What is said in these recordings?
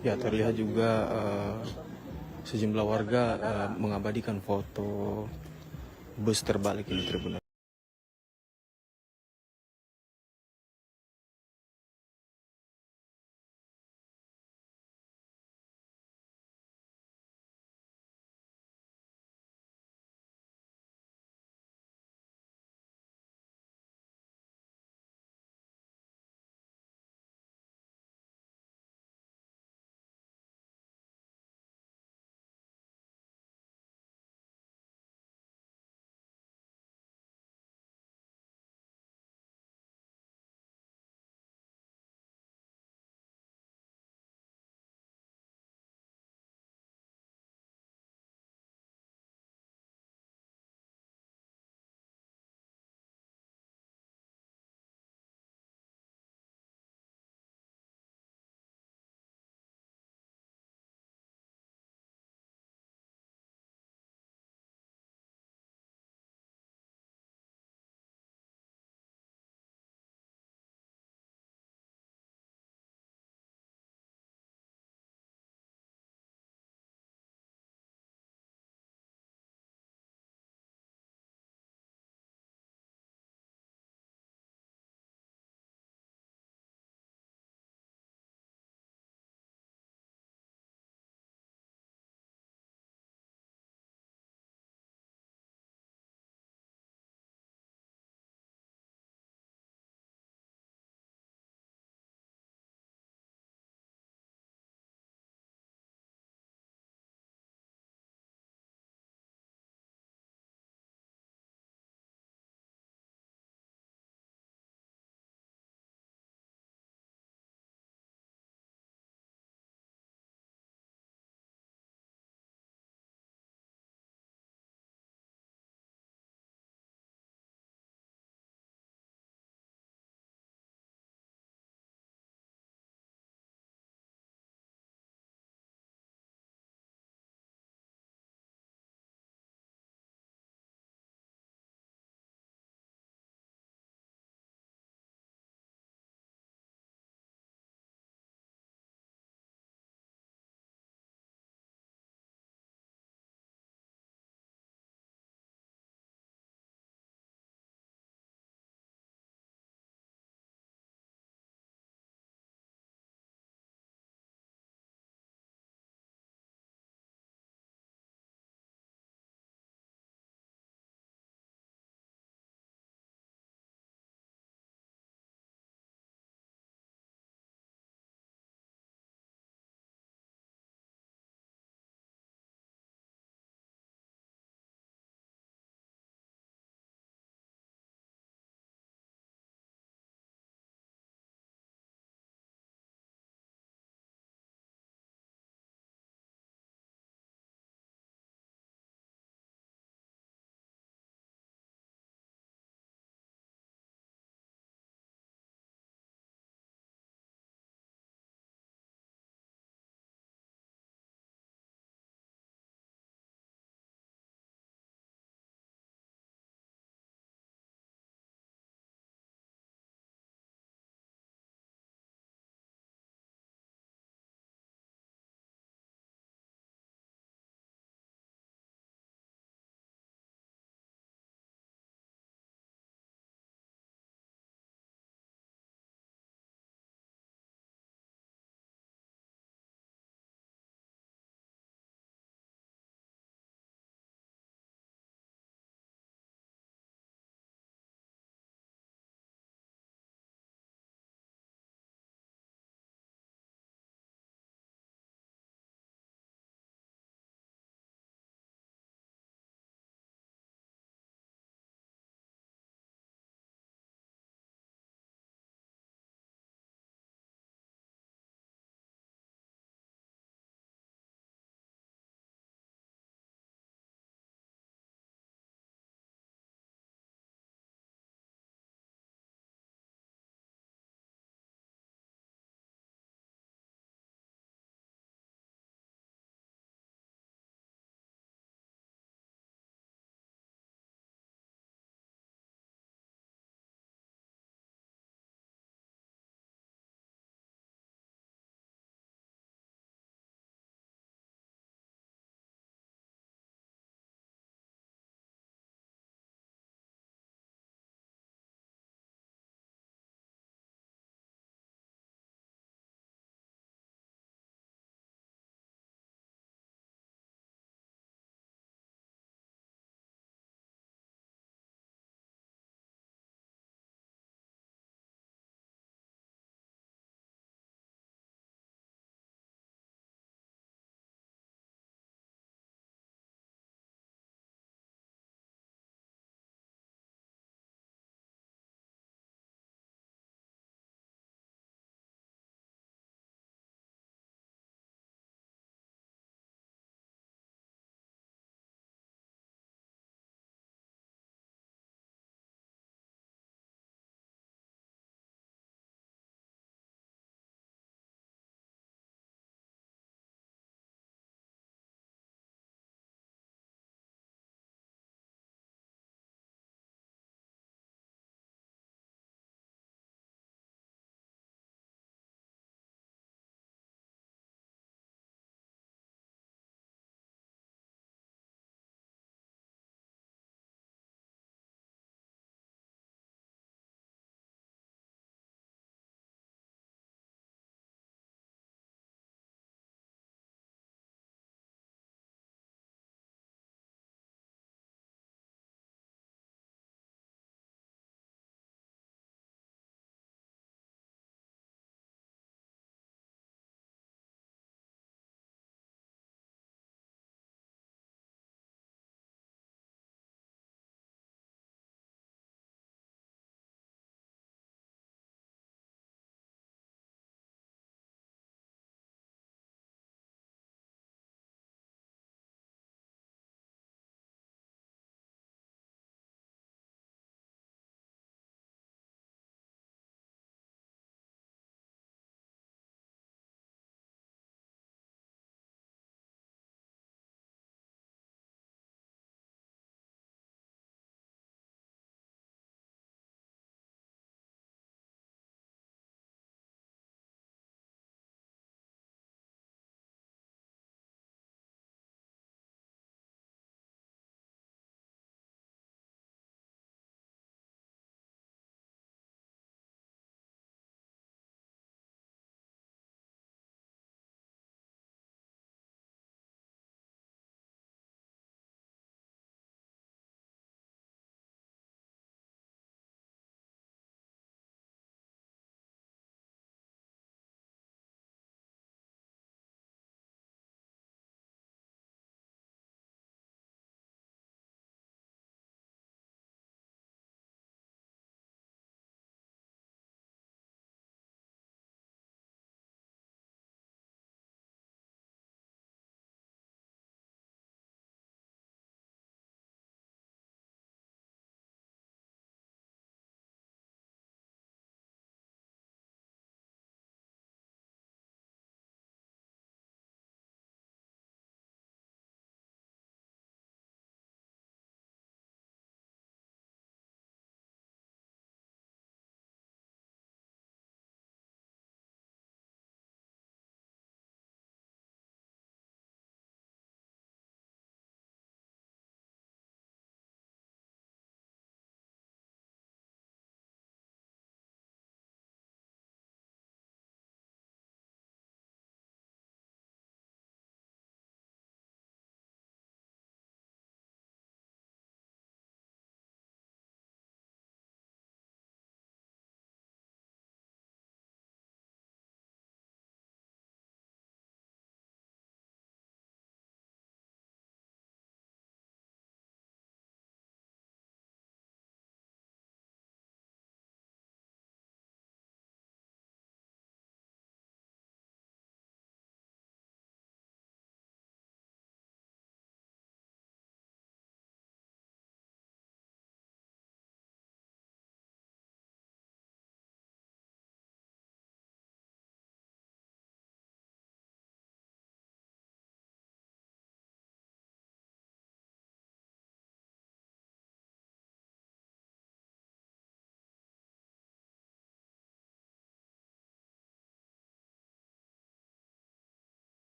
Ya, terlihat juga sejumlah warga mengabadikan foto bus terbalik ini Tribun.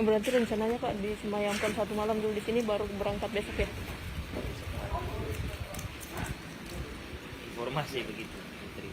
Berarti rencananya Kak disemayamkan 1 malam dulu di sini baru berangkat besok ya? Informasi begitu, Putri.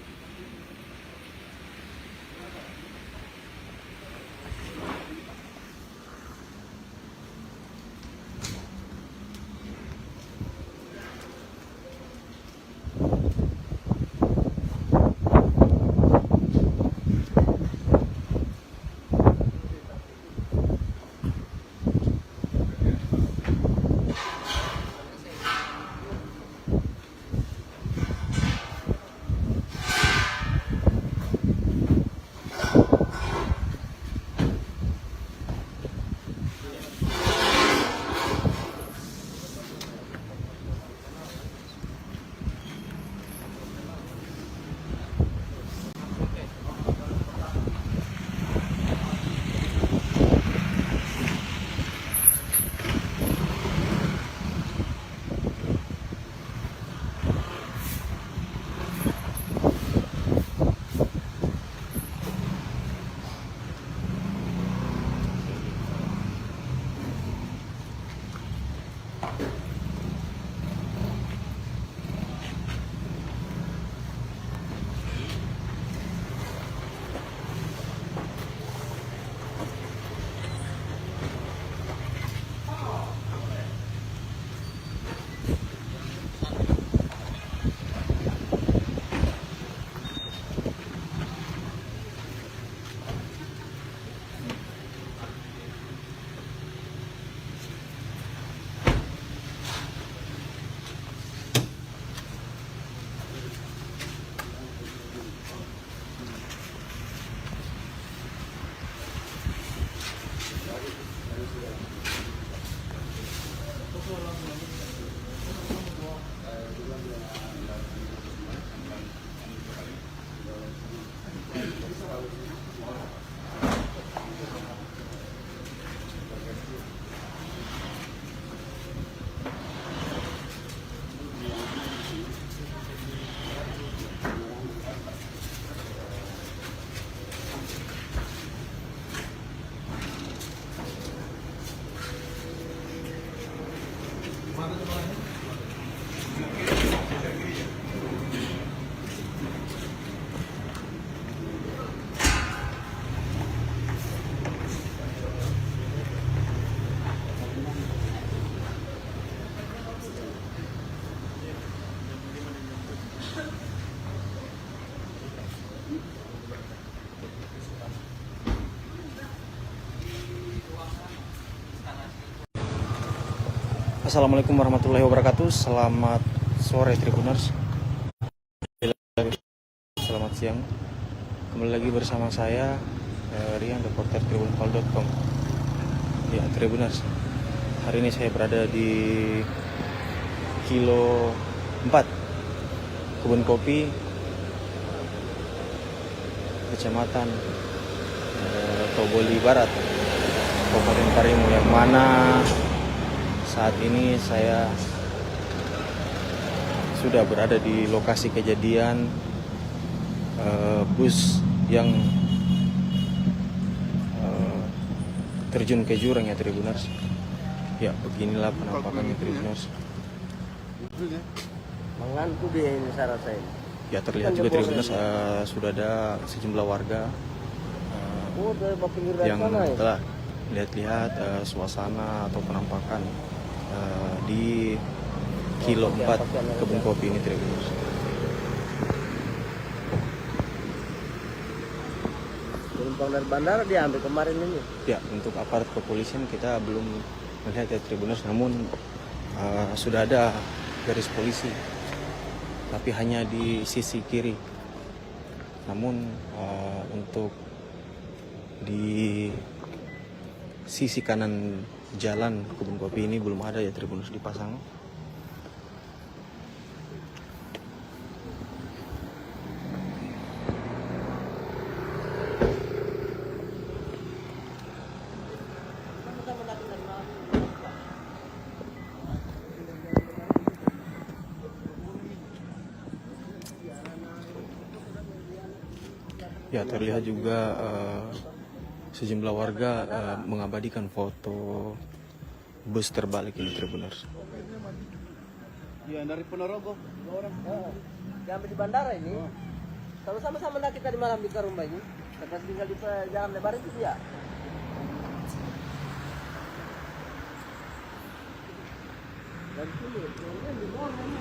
Assalamualaikum warahmatullahi wabarakatuh. Selamat sore Tribuners. Selamat siang. Kembali lagi bersama saya Rian, reporter tribunpal.com. Ya Tribuners, hari ini saya berada di Kilo 4 Kebun Kopi, Kecamatan Toboli Barat, Kabupaten Karimun, yang mana saat ini saya sudah berada di lokasi kejadian bus yang terjun ke jurang ya Tribuners. Ya beginilah penampakannya Tribuners. Mengantuk dia ini saya rasain. Ya terlihat juga Tribuners sudah ada sejumlah warga yang telah lihat-lihat suasana atau penampakan di Kilo 4 Kebun Kopi ini Tribuners. Penumpang dari bandara diambil kemarin ini. Ya, untuk aparat kepolisian kita belum melihat ya Tribuners, namun sudah ada garis polisi, tapi hanya di sisi kiri. Namun untuk di sisi kanan jalan Kebun Kopi ini belum ada ya Tribuners dipasang. Ya terlihat juga sejumlah warga mengabadikan foto bus terbalik ini Tribuners. Iya, dari Ponorogo. 2 orang. Diambil di bandara ini. Kalau sama-sama nak kita di malam di Karumba ini, kita tinggal di jalan lebar itu dia. Dan sini, ini di mall ini.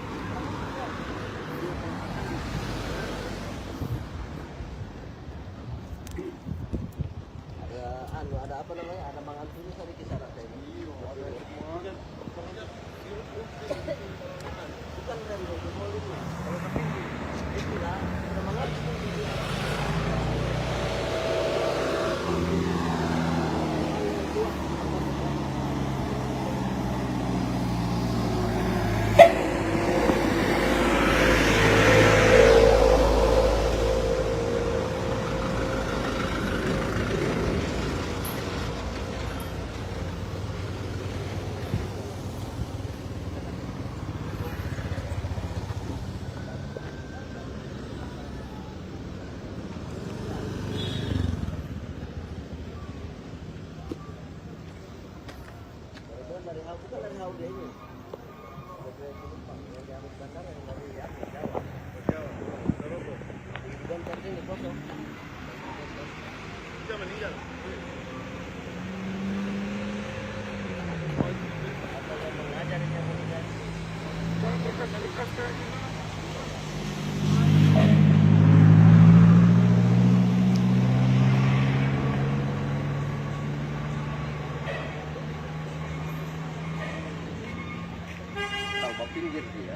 Ada apa namanya? Ada mangan tulis ada kisah rasa ini. Bukan rem di mall ini. Kalau tapi itu lah, ada mangan tulis. Bukan dari Haude ini. Yang diambil bandara yang dari Jawa. Dan ini kosong. Sudah meninggal. Apa yang mengajar yang meninggal? Tahu pinggir dia.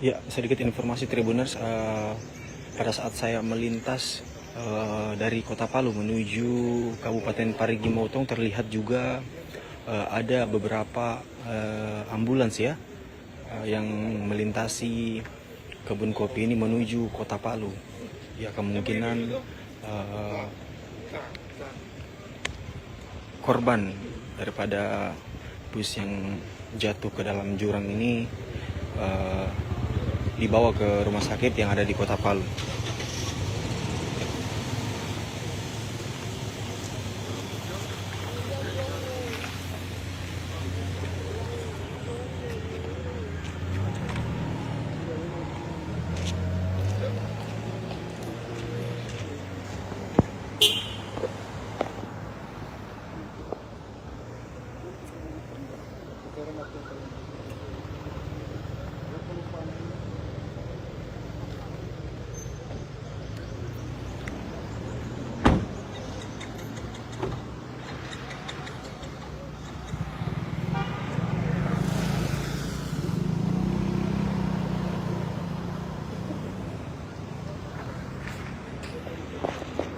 Ya, sedikit informasi Tribuners, pada saat saya melintas dari Kota Palu menuju Kabupaten Parigi Motong terlihat juga ada beberapa ambulans ya yang melintasi kebun kopi ini menuju Kota Palu. Ya, kemungkinan korban daripada bus yang jatuh ke dalam jurang ini dibawa ke rumah sakit yang ada di Kota Palu.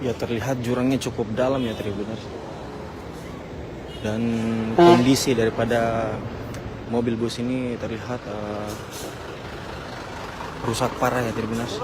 Ya terlihat jurangnya cukup dalam ya Tribuners. Dan kondisi daripada mobil bus ini terlihat rusak parah ya Tribuners.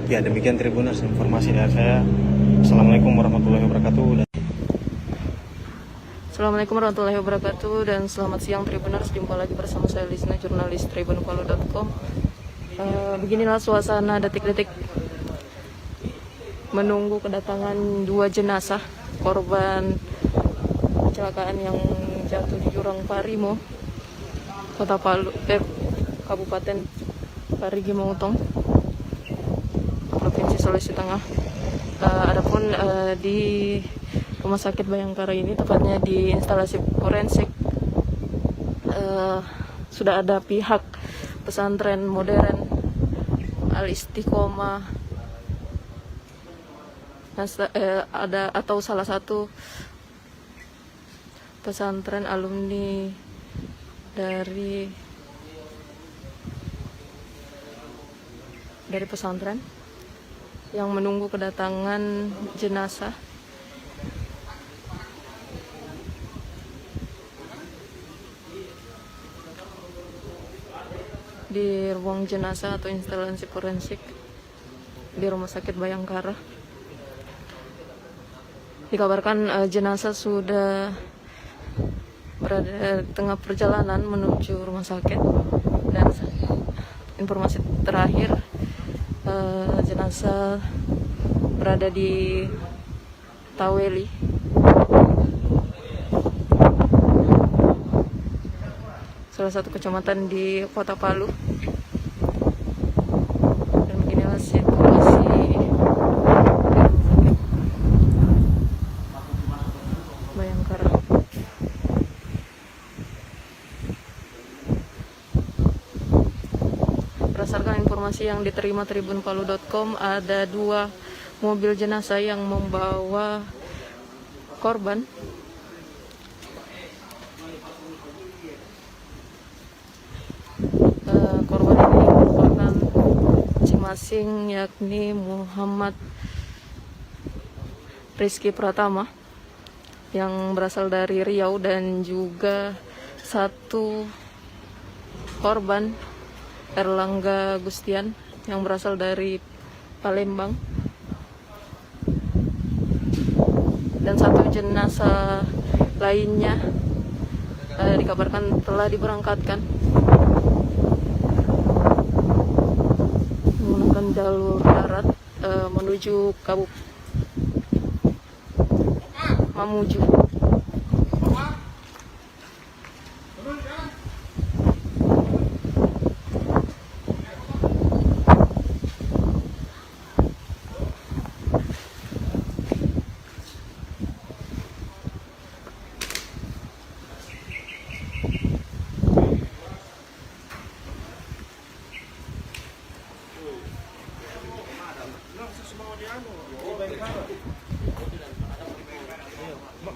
Ya demikian Tribuners informasi dari saya. Assalamualaikum warahmatullahi wabarakatuh. Assalamualaikum warahmatullahi wabarakatuh dan selamat siang Tribuners. Jumpa lagi bersama saya Lisna, jurnalis tribunpalu.com. Beginilah suasana detik-detik menunggu kedatangan 2 jenazah korban kecelakaan yang jatuh di jurang Parimo, Kota Palu, Kabupaten Parigi Motong, Provinsi Sulawesi Tengah. Adapun di Rumah Sakit Bayangkara ini, tepatnya di instalasi forensik, sudah ada pihak pesantren modern Al-Istiqomah, ada atau salah satu pesantren alumni dari pesantren yang menunggu kedatangan jenazah. Di ruang jenazah atau instalasi forensik di Rumah Sakit Bayangkara. Dikabarkan jenazah sudah berada di tengah perjalanan menuju rumah sakit, dan informasi terakhir jenazah berada di Taweli, salah satu kecamatan di Kota Palu. Dan beginilah situasi Bayangkara. Berdasarkan informasi yang diterima tribunpalu.com, ada 2 mobil jenazah yang membawa korban. Korban ini merupakan masing-masing, yakni Muhammad Rizky Pratama yang berasal dari Riau, dan juga 1 korban Erlangga Gustian yang berasal dari Palembang, dan 1 jenazah lainnya dikabarkan telah diberangkatkan menggunakan jalur darat menuju Mamuju.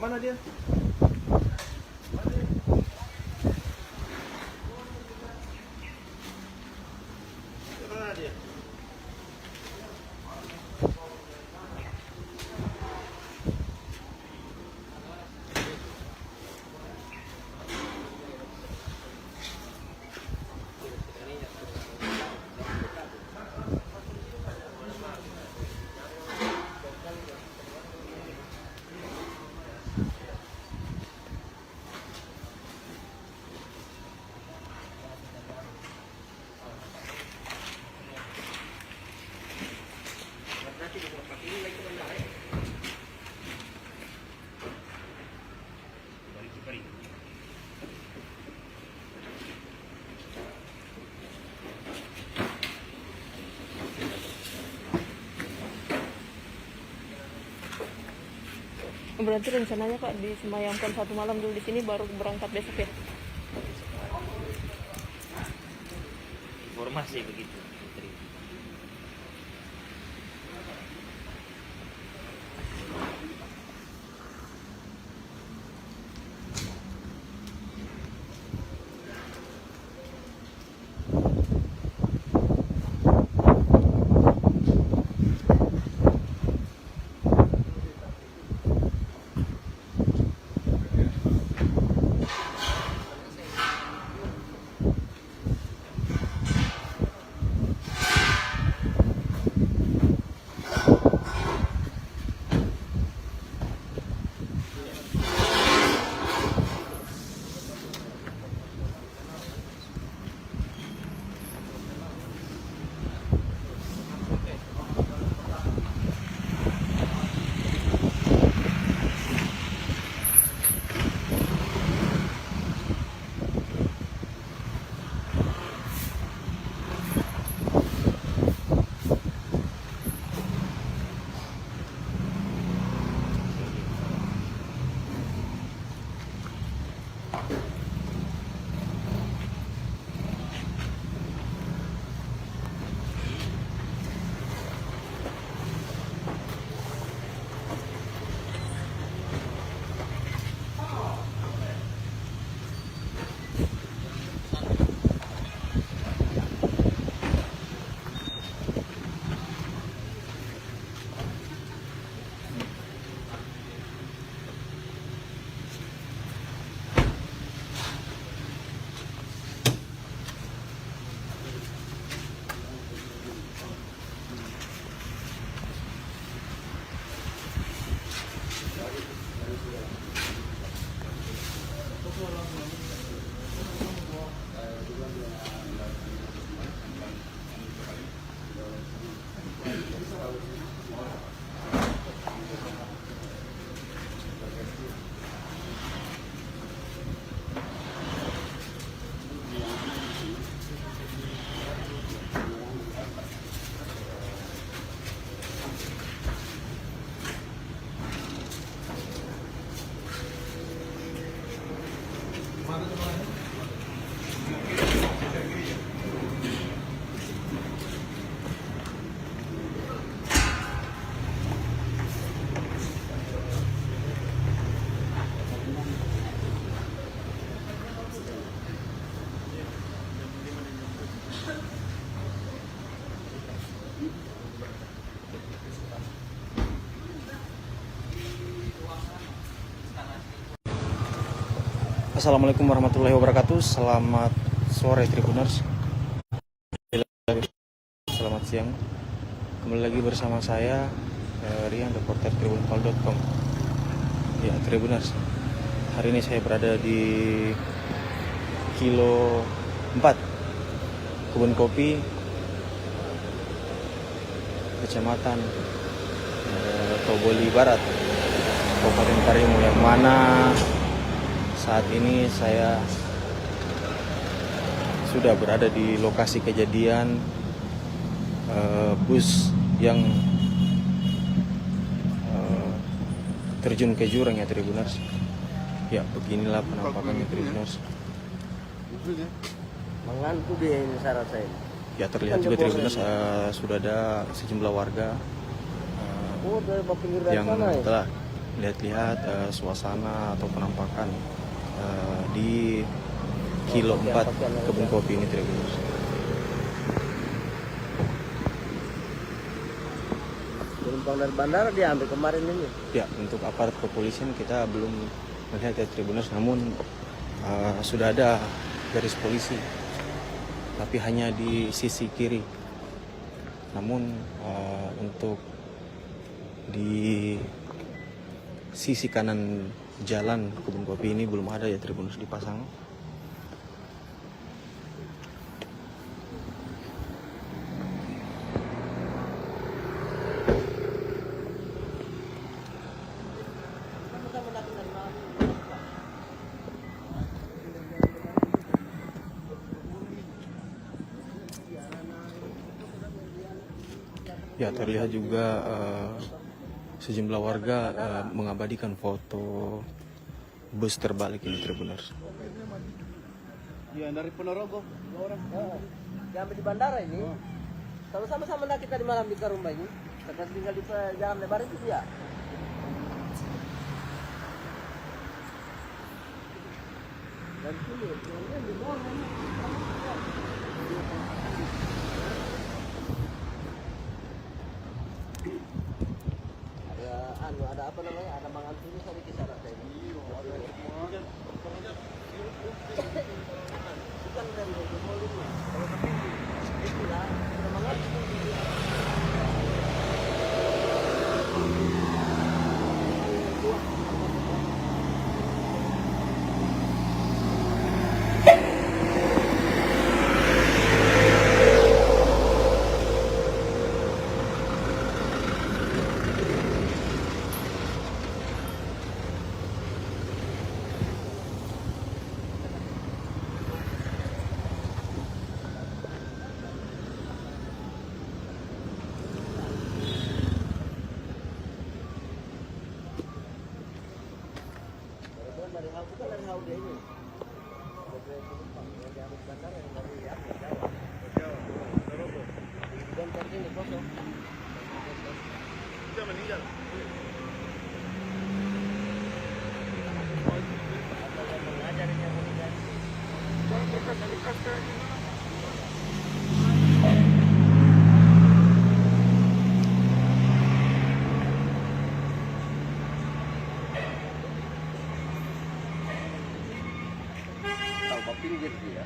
Mana dia? Mana dia? Berarti rencananya Pak disemayamkan 1 malam dulu di sini, baru berangkat besok ya? informasi begitu. Putri. Assalamualaikum warahmatullahi wabarakatuh. Selamat sore Tribuners. Selamat siang. Kembali lagi bersama saya Rian, reporter tribunpal.com. Ya Tribuners, hari ini saya berada di Kilo 4 Kebun Kopi, Kecamatan Toboli Barat, Kabupaten Karimun, yang mana saat ini saya sudah berada di lokasi kejadian bus yang terjun ke jurang ya Tribuners. Ya beginilah penampakannya Tribuners. Mengantuk dia ini syarat saya. Ya terlihat juga Tribuners sudah ada sejumlah warga Dari pinggir dari yang sana ya? telah lihat-lihat suasana atau penampakan di Kilo 4 Kebun Kopi ini Tribuners. Penumpang dari bandara diambil kemarin ini. Ya, untuk aparat kepolisian kita belum melihat ya Tribuners, namun sudah ada garis polisi, tapi hanya di sisi kiri. Namun untuk di sisi kanan jalan Kebun Kopi ini belum ada ya Tribuners dipasang. Ya terlihat juga sejumlah warga mengabadikan foto bus terbalik ini Tribuners. Ya dari Ponorogo, 2 orang. diambil di bandara ini. Kalau sama-sama nak kita di malam di rumah ini, kita tinggal di jalan lebar itu dia. Dan sini, di bawah ini. Ada apa namanya? Ada mangan sini saya di sana ini. Bukan dari mall ini. Kalau tapi itulah ada mangan sini. Bukan dari hal dia ini. Dan tadi ini kosong. Dia meninggal. Tahu pinggir dia.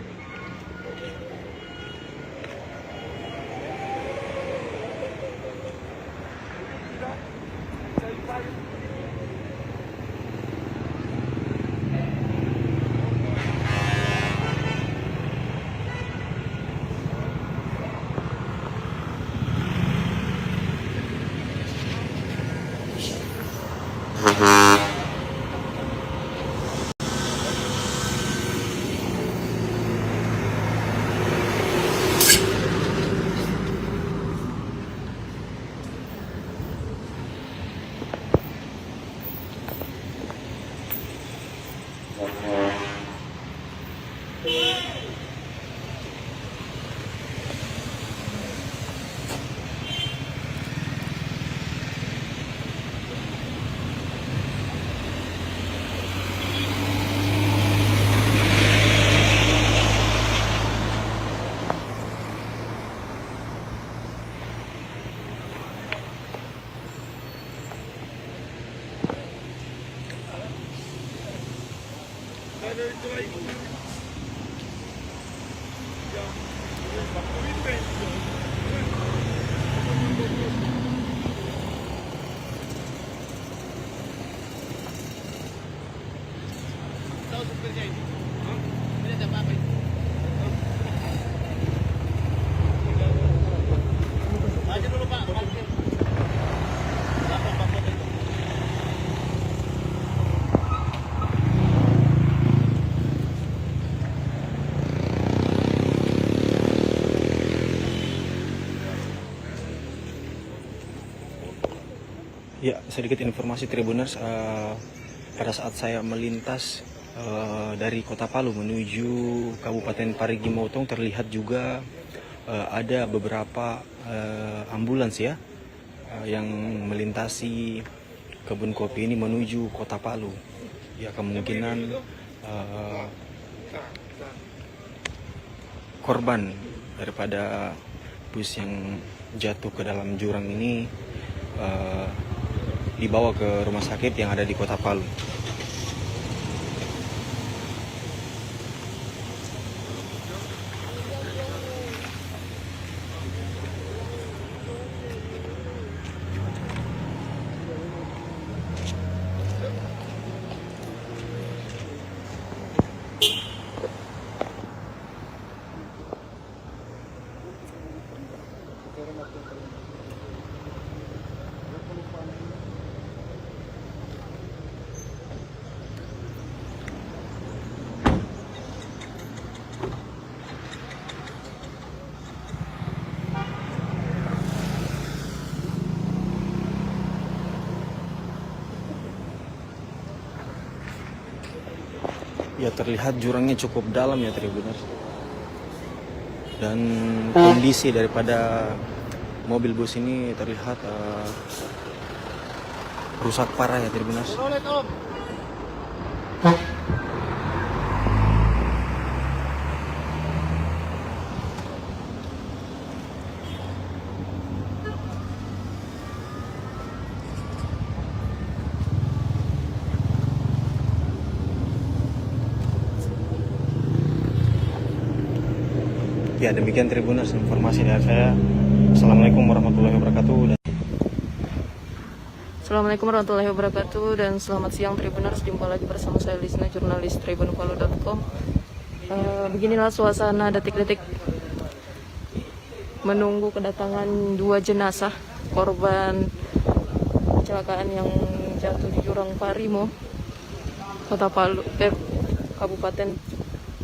Tahu supirnya ini? Ini ada apa ini? Maju dulu Pak, parkir. Lapor Pak Kota itu. Ya, sedikit informasi Tribuners, pada saat saya melintas dari Kota Palu menuju Kabupaten Parigi Motong terlihat juga ada beberapa ambulans ya yang melintasi kebun kopi ini menuju Kota Palu. Ya, kemungkinan korban daripada bus yang jatuh ke dalam jurang ini dibawa ke rumah sakit yang ada di Kota Palu. Ya, terlihat jurangnya cukup dalam ya Tribuners. Dan kondisi daripada mobil bus ini terlihat rusak parah ya Tribuners. Ya, demikian Tribuners informasi dari saya. Assalamualaikum warahmatullahi wabarakatuh. Assalamualaikum warahmatullahi wabarakatuh dan selamat siang Tribuners. Jumpa lagi bersama saya Lisna, jurnalis tribunpalu.com. Beginilah suasana detik-detik menunggu kedatangan 2 jenazah korban kecelakaan yang jatuh di jurang Parimo, Kota Palu, Kabupaten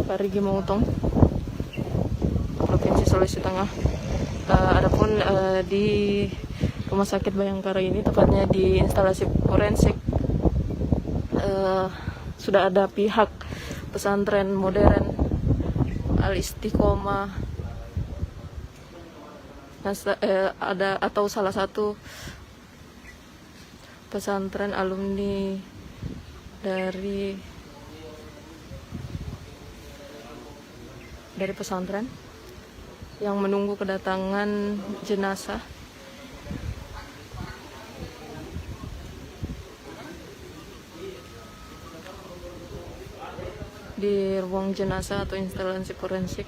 Parigi Motong, Provinsi Sulawesi Tengah. Adapun di Rumah Sakit Bayangkara ini, tepatnya di instalasi forensik, sudah ada pihak pesantren modern Al Istiqomah, ada atau salah satu pesantren alumni dari pesantren yang menunggu kedatangan jenazah. Di ruang jenazah atau instalasi forensik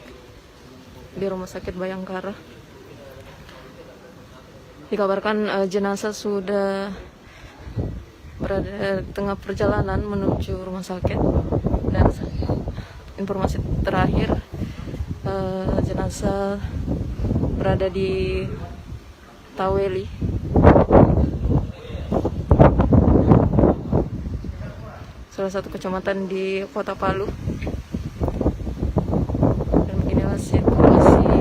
di Rumah Sakit Bayangkara. Dikabarkan jenazah sudah berada di tengah perjalanan menuju rumah sakit, dan informasi terakhir jenazah berada di Taweli, salah satu kecamatan di Kota Palu. Dan beginilah situasi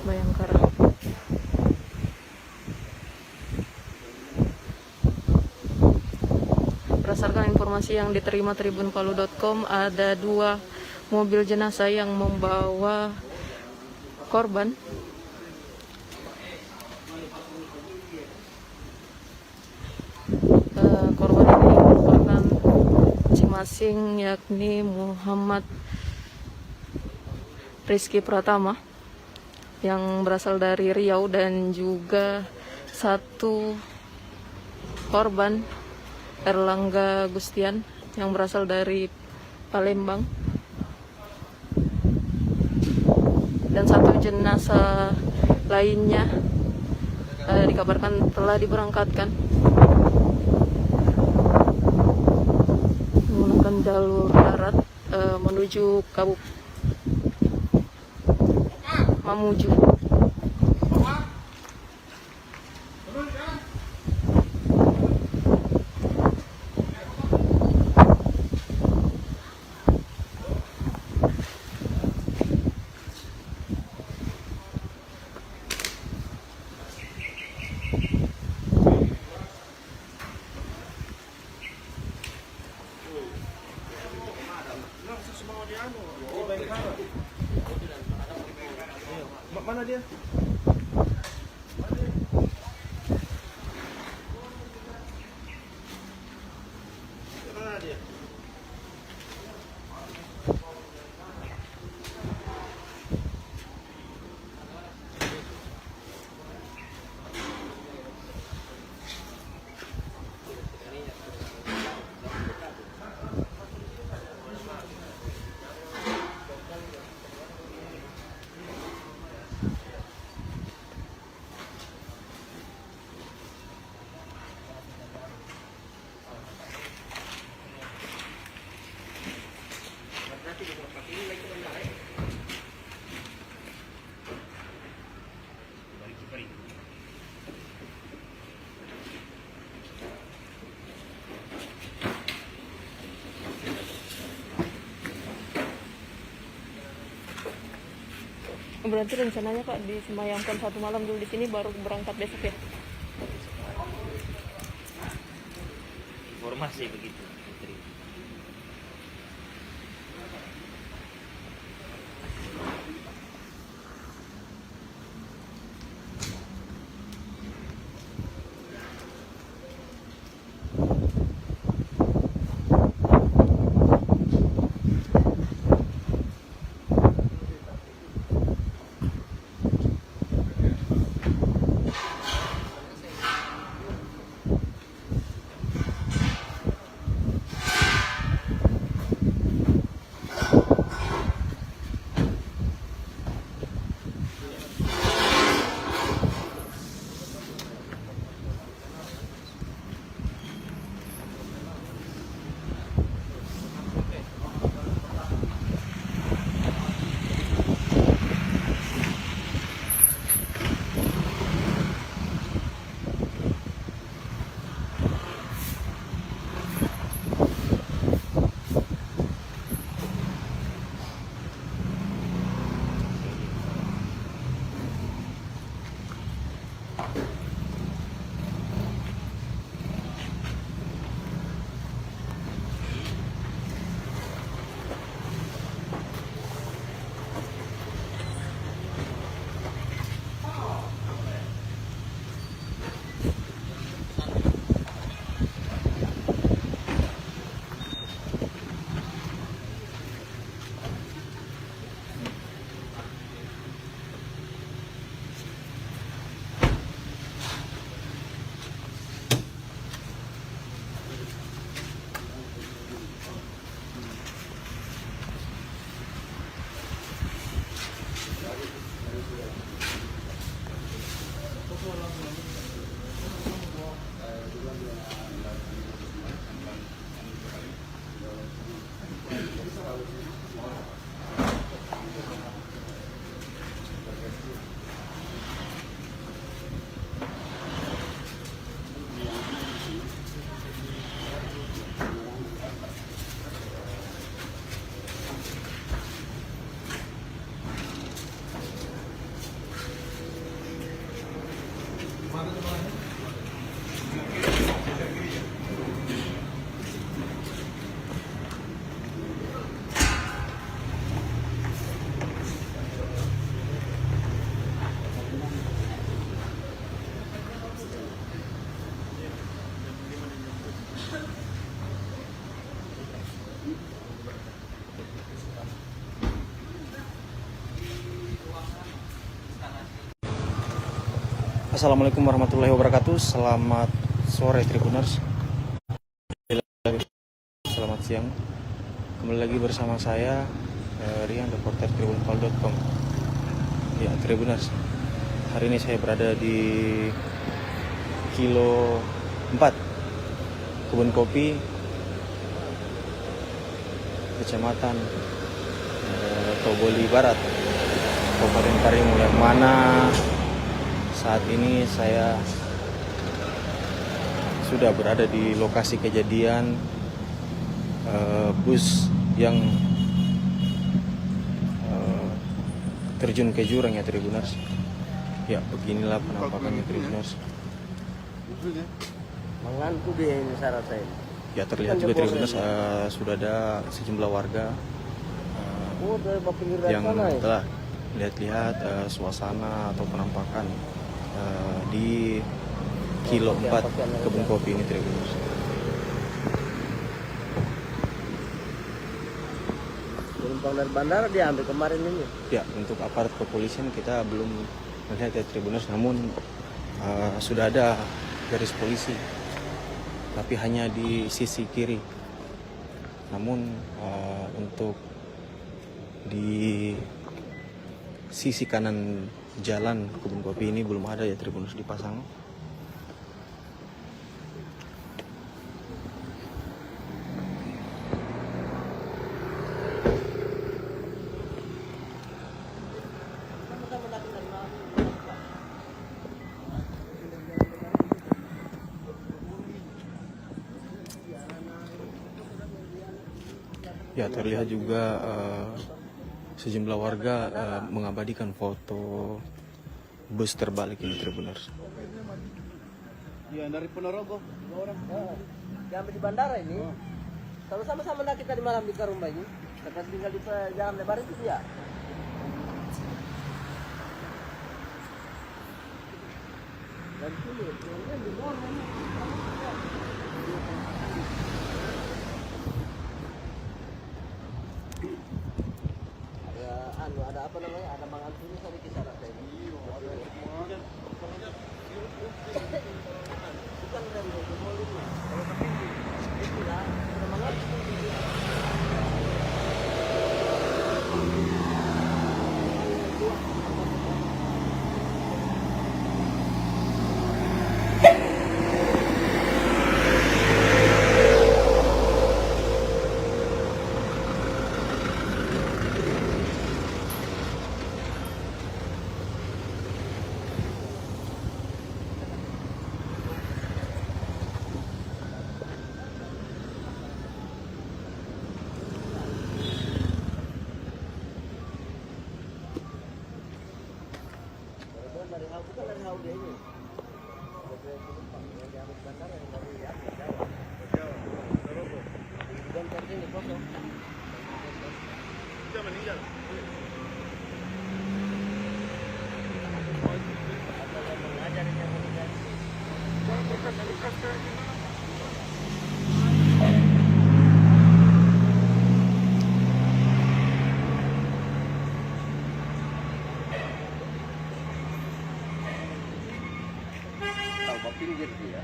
Bayangkara. Berdasarkan informasi yang diterima tribunpalu.com, ada 2 mobil jenazah yang membawa korban. Korban ini merupakan masing-masing, yakni Muhammad Rizky Pratama yang berasal dari Riau, dan juga 1 korban Erlangga Gustian yang berasal dari Palembang, dan 1 jenazah lainnya dikabarkan telah diberangkatkan menggunakan jalur darat menuju Mamuju. Mana dia? Mana dia? Berarti rencananya Pak disemayamkan 1 malam dulu di sini, baru berangkat besok ya? Informasi begitu. Assalamualaikum warahmatullahi wabarakatuh. Selamat sore Tribuners. Selamat siang. Kembali lagi bersama saya Rian, reporter tribunpal.com. Ya Tribuners, hari ini saya berada di Kilo 4 Kebun Kopi, Kecamatan Toboli Barat, Kabupaten Karimun, yang mana saat ini saya sudah berada di lokasi kejadian bus yang terjun ke jurang ya Tribuners. Ya beginilah penampakannya Tribuners. Mengantuk dia ini syarat saya. Ya terlihat juga Tribuners sudah ada sejumlah warga Dari pinggir yang sana ya. telah lihat-lihat suasana atau penampakan di Kilo 4 Kebun Kopi ini Tribuners. Penumpang dari bandara diambil kemarin ini. Ya untuk aparat kepolisian kita belum melihat ya Tribuners, namun sudah ada garis polisi, tapi hanya di sisi kiri. Namun untuk di sisi kanan jalan Kebun Kopi ini belum ada ya Tribuners dipasang. Ya terlihat juga sejumlah warga mengabadikan foto bus terbalik ini Tribuners. Ya dari Ponorogo, 2 orang. Diambil di bandara ini. Kalau sama-sama nak kita di malam di Karumba ini. Kita tinggal di jalan lebar itu dia. Dan sini, ini di luar ini. Ada apa namanya? Ada mangan sini sampai kisah rasa ini. Bukan rem, molin. Kalau tapi itu lah, ada mangan sini. Bukan dari Haude ini. Yang diambil bandara yang dari Jawa. Dan dari sini kosong. Sudah meninggal. Ada yang mengajar yang meninggal. Pinggir dia.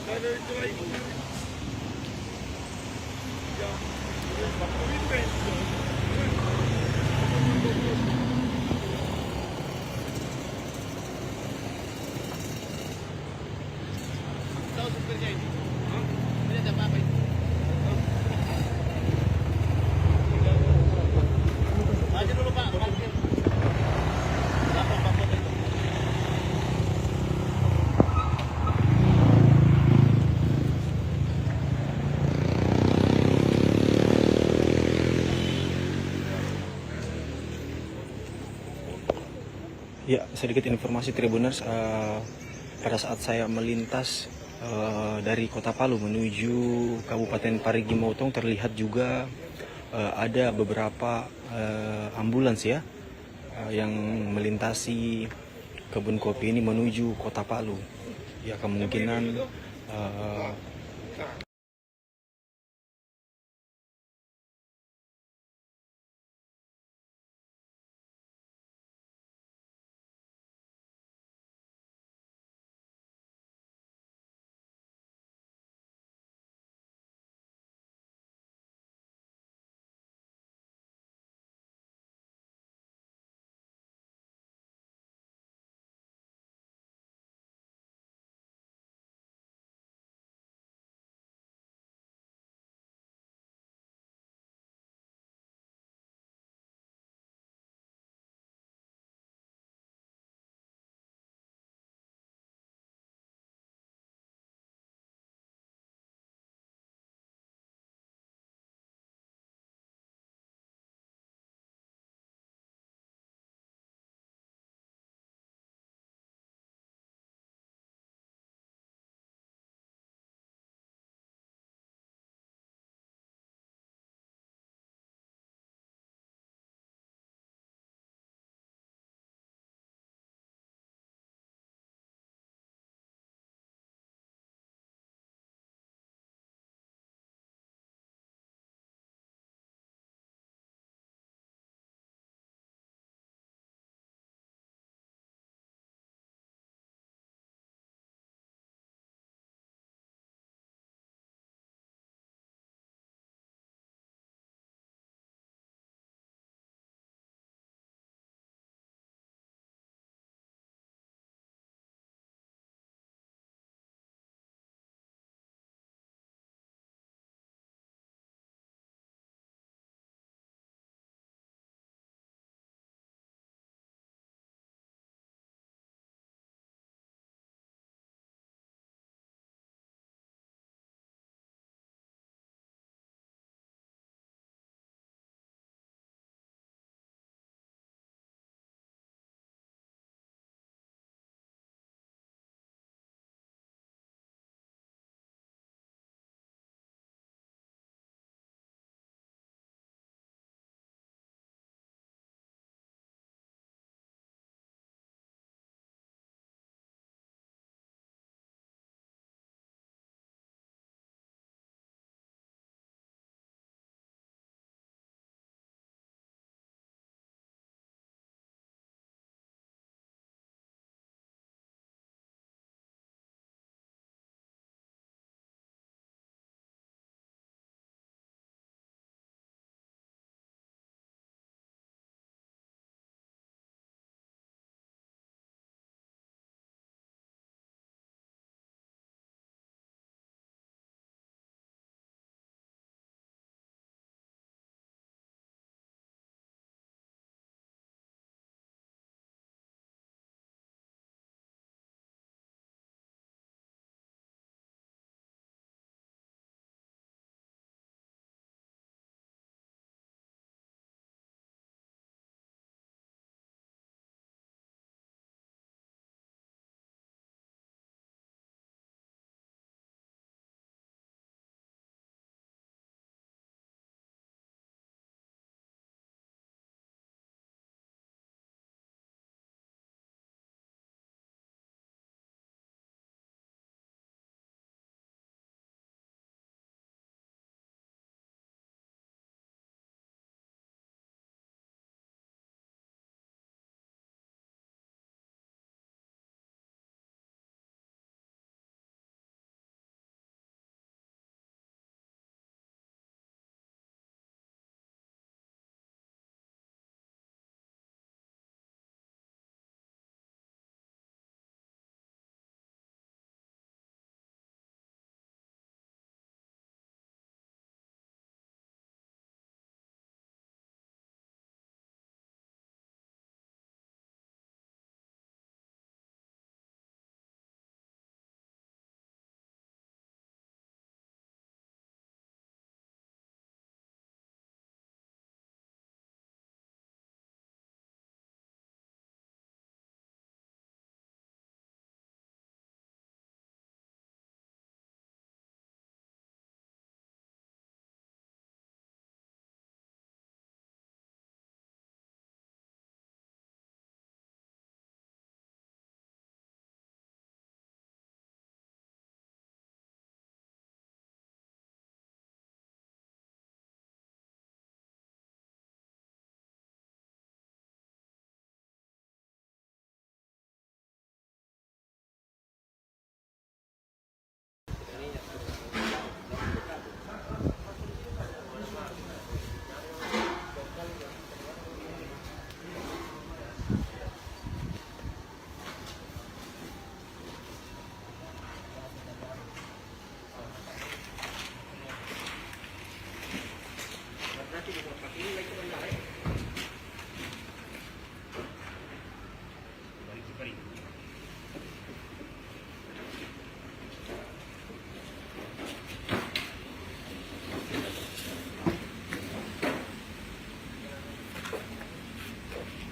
Tahu supirnya ini? Ini ada apa ini? Maju dulu Pak, parkir. Lapor Pak Kota itu. Ya, sedikit informasi Tribuners, pada saat saya melintas dari Kota Palu menuju Kabupaten Parigi Motong terlihat juga ada beberapa ambulans ya yang melintasi kebun kopi ini menuju Kota Palu. Ya, kemungkinan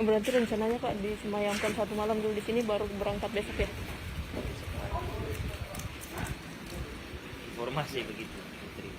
Berarti rencananya Pak disemayamkan 1 malam dulu di sini baru berangkat besok ya? Informasi begitu, Putri.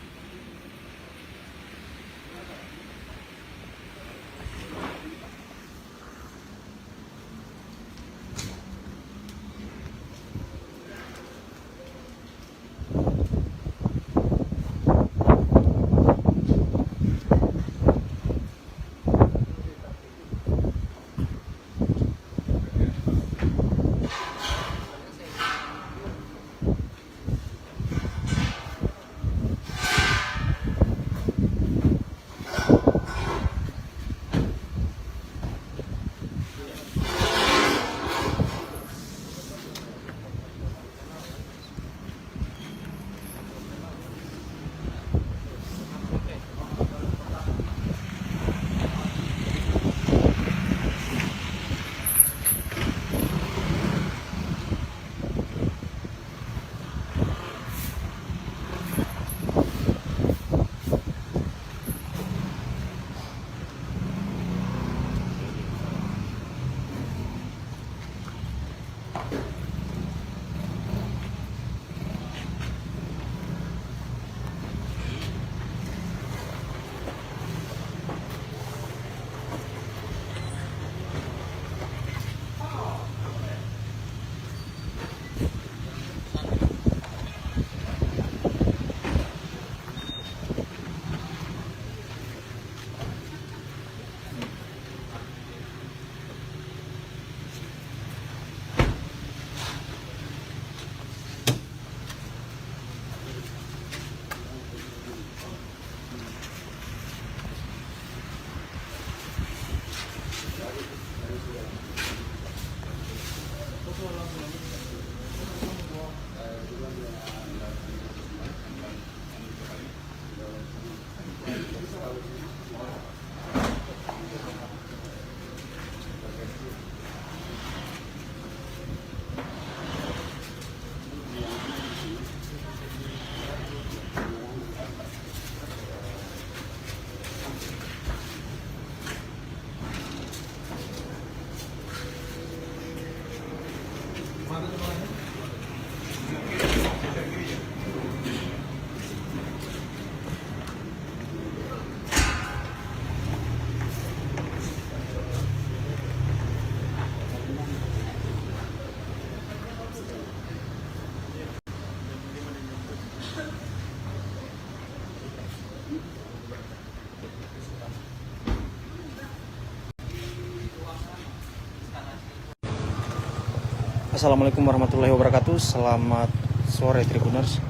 Assalamualaikum warahmatullahi wabarakatuh. Selamat sore Tribuners.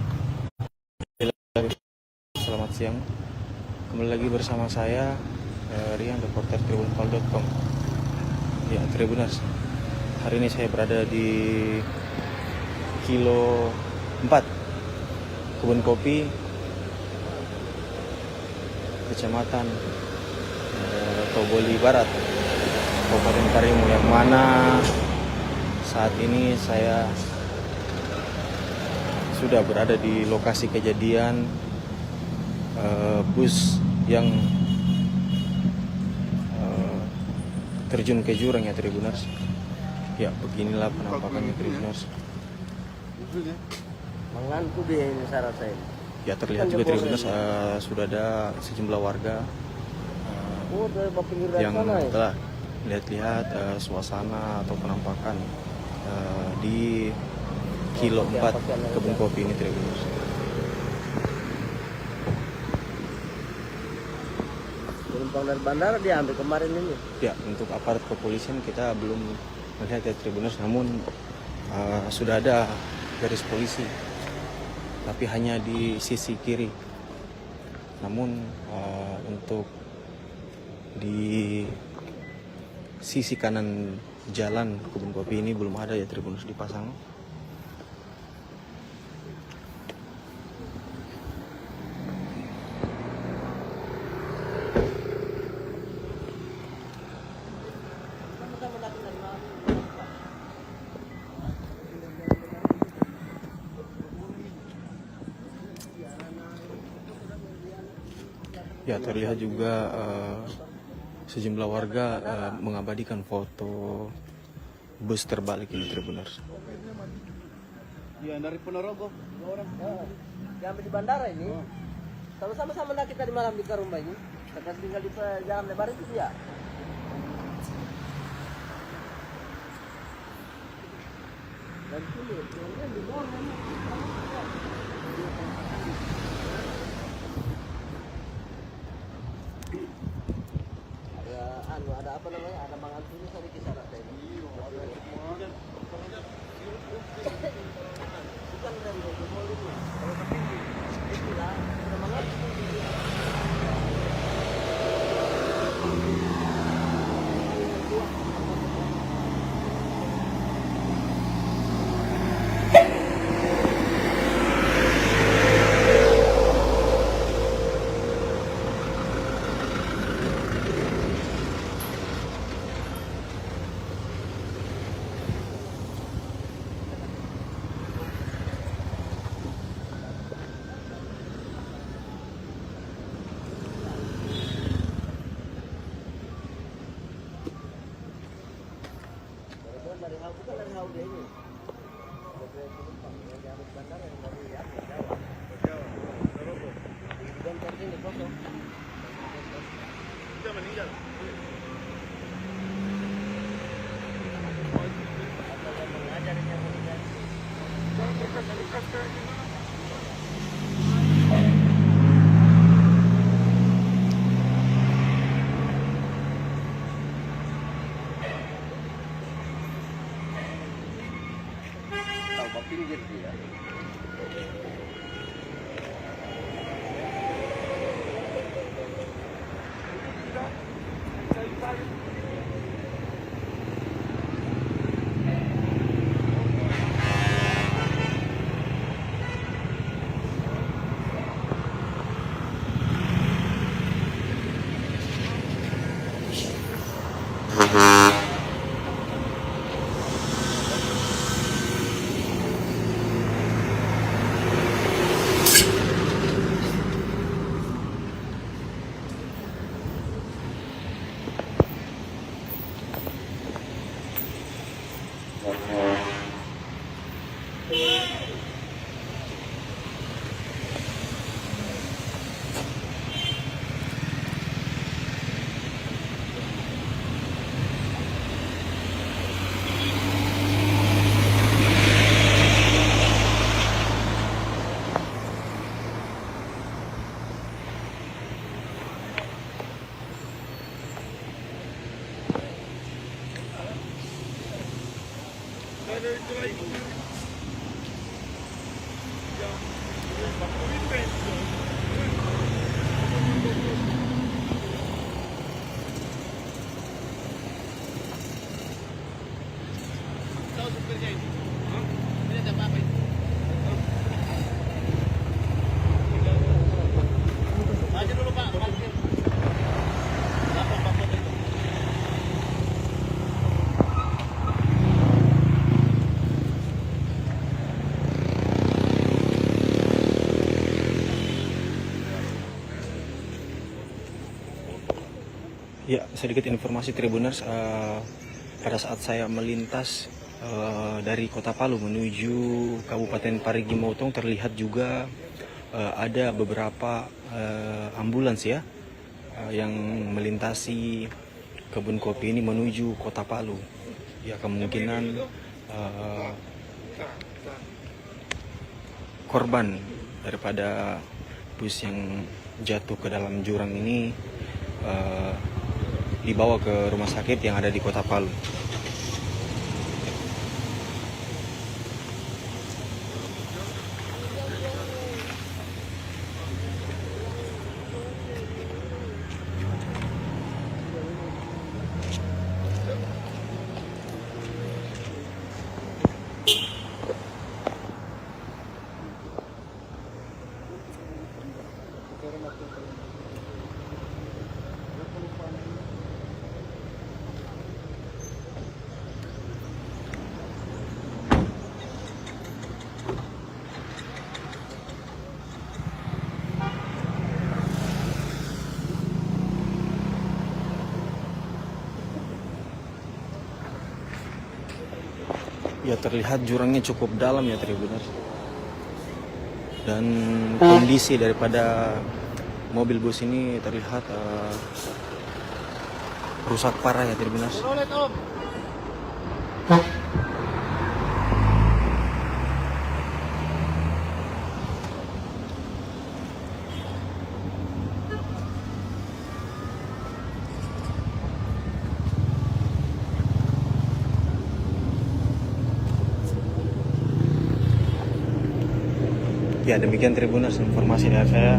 Selamat siang. Kembali lagi bersama saya Rian, reporter tribunpal.com. Ya Tribuners, hari ini saya berada di kilo 4 Kebun Kopi, Kecamatan Toboli Barat, Kabupaten Karimun, yang mana saat ini saya sudah berada di lokasi kejadian bus yang terjun ke jurang ya Tribuners. Ya beginilah penampakannya Tribuners. Mengantuk dia ini saya rasa ini. Ya terlihat juga Tribuners sudah ada sejumlah warga Dari pinggir dari yang sana ya. telah lihat-lihat suasana atau penampakan di kilo 4 Kebun Kopi ini Tribuners. Penumpang dari bandara diambil kemarin ini. Ya, untuk aparat kepolisian kita belum melihat ya Tribuners, namun sudah ada garis polisi, tapi hanya di sisi kiri. Namun untuk di sisi kanan jalan Kebun Kopi ini belum ada ya Tribuners dipasang. Ya terlihat juga sejumlah warga mengabadikan foto bus terbalik ini Tribuners. Iya, dari Ponorogo. 2 orang. Diambil di bandara ini. Kalau sama-sama nak kita di malam di Karumba ini, kita tinggal di jalan lebar itu dia. Dan sini, ini di bawah ini. Ada apa namanya? Ada mangan tulis di sana tadi. Bukan rem itu molingnya. Kalau ketinggi, itulah ada mangan tulis. Bukan dari Haude ini. Dari penumpang yang diambil bandara yang dari Jawa. Dan dari sini kosong. Sudah meninggal. Ada yang mengajar yang meninggal. Pinggir dia. Tahu supirnya ini? Ini ada apa ini? Maju dulu Pak, parkir. Lapor Pak Foto itu. Ya, sedikit informasi Tribuners, pada saat saya melintas dari Kota Palu menuju Kabupaten Parigi Motong terlihat juga ada beberapa ambulans ya yang melintasi kebun kopi ini menuju Kota Palu. Ya, kemungkinan korban daripada bus yang jatuh ke dalam jurang ini dibawa ke rumah sakit yang ada di Kota Palu. Ya terlihat jurangnya cukup dalam ya Tribuners. Dan kondisi daripada mobil bus ini terlihat rusak parah ya Tribuners. Ya demikian Tribuners informasi dari saya.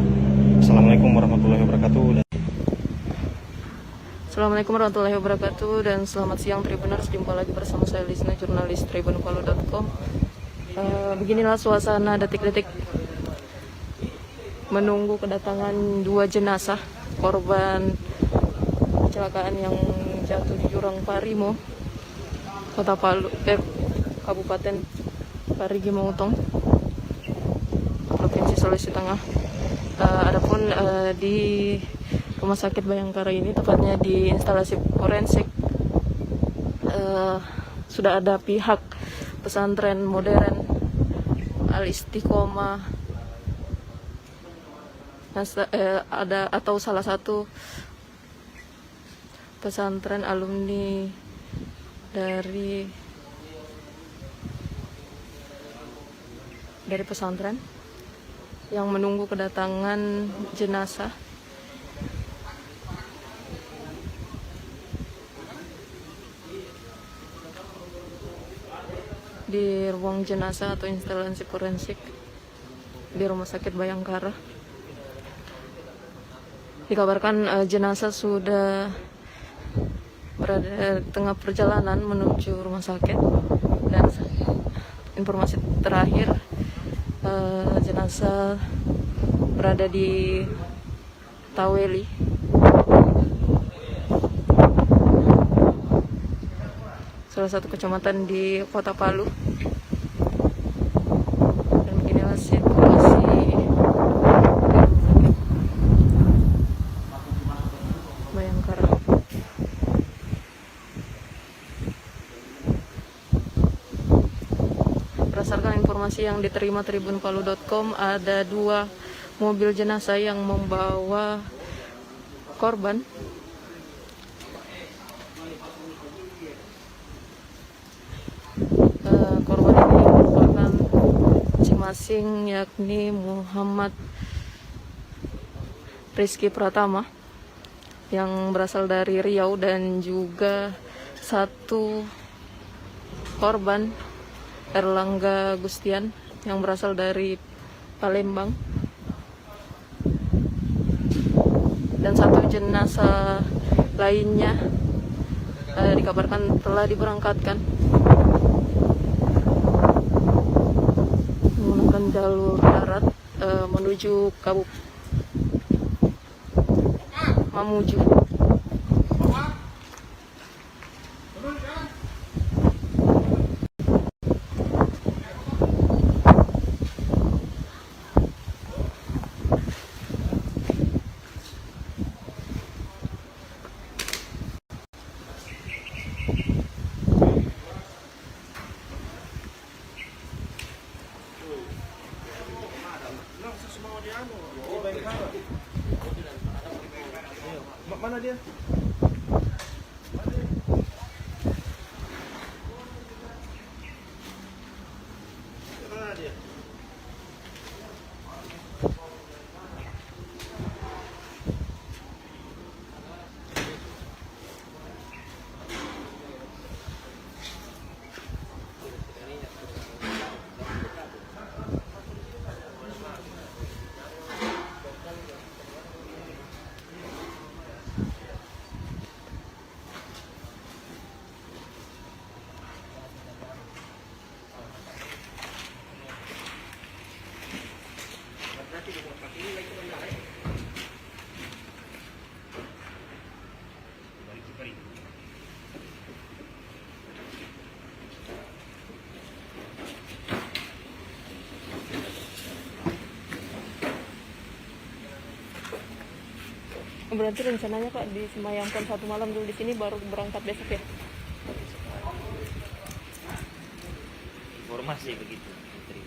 Assalamualaikum warahmatullahi wabarakatuh. Assalamualaikum warahmatullahi wabarakatuh dan selamat siang Tribuners. Jumpa lagi bersama saya Lisna, jurnalis tribunpalu.com. Beginilah suasana detik-detik menunggu kedatangan 2 jenazah korban kecelakaan yang jatuh di jurang Parimo, Kota Palu, Kabupaten Parigi Motong, Provinsi Sulawesi Tengah. Adapun di Rumah Sakit Bayangkara ini, tepatnya di instalasi forensik, sudah ada pihak pesantren modern Al Istiqomah, ada atau salah satu pesantren alumni dari pesantren yang menunggu kedatangan jenazah. Di ruang jenazah atau instalasi forensik di Rumah Sakit Bayangkara. Dikabarkan jenazah sudah berada tengah perjalanan menuju rumah sakit, dan informasi terakhir jenazah berada di Taweli, salah satu kecamatan di Kota Palu. Dan beginilah situasi Bayangkara. Berdasarkan informasi yang diterima tribunpalu.com, ada 2 mobil jenazah yang membawa korban. Korban ini merupakan masing-masing, yakni Muhammad Rizky Pratama yang berasal dari Riau, dan juga 1 korban Erlangga Gustian yang berasal dari Palembang, dan 1 jenazah lainnya dikabarkan telah diberangkatkan menggunakan jalur darat menuju Mamuju. Mana dia? Mana dia? Berarti rencananya Pak disemayamkan 1 malam dulu di sini, baru berangkat besok ya? masih begitu, Putri.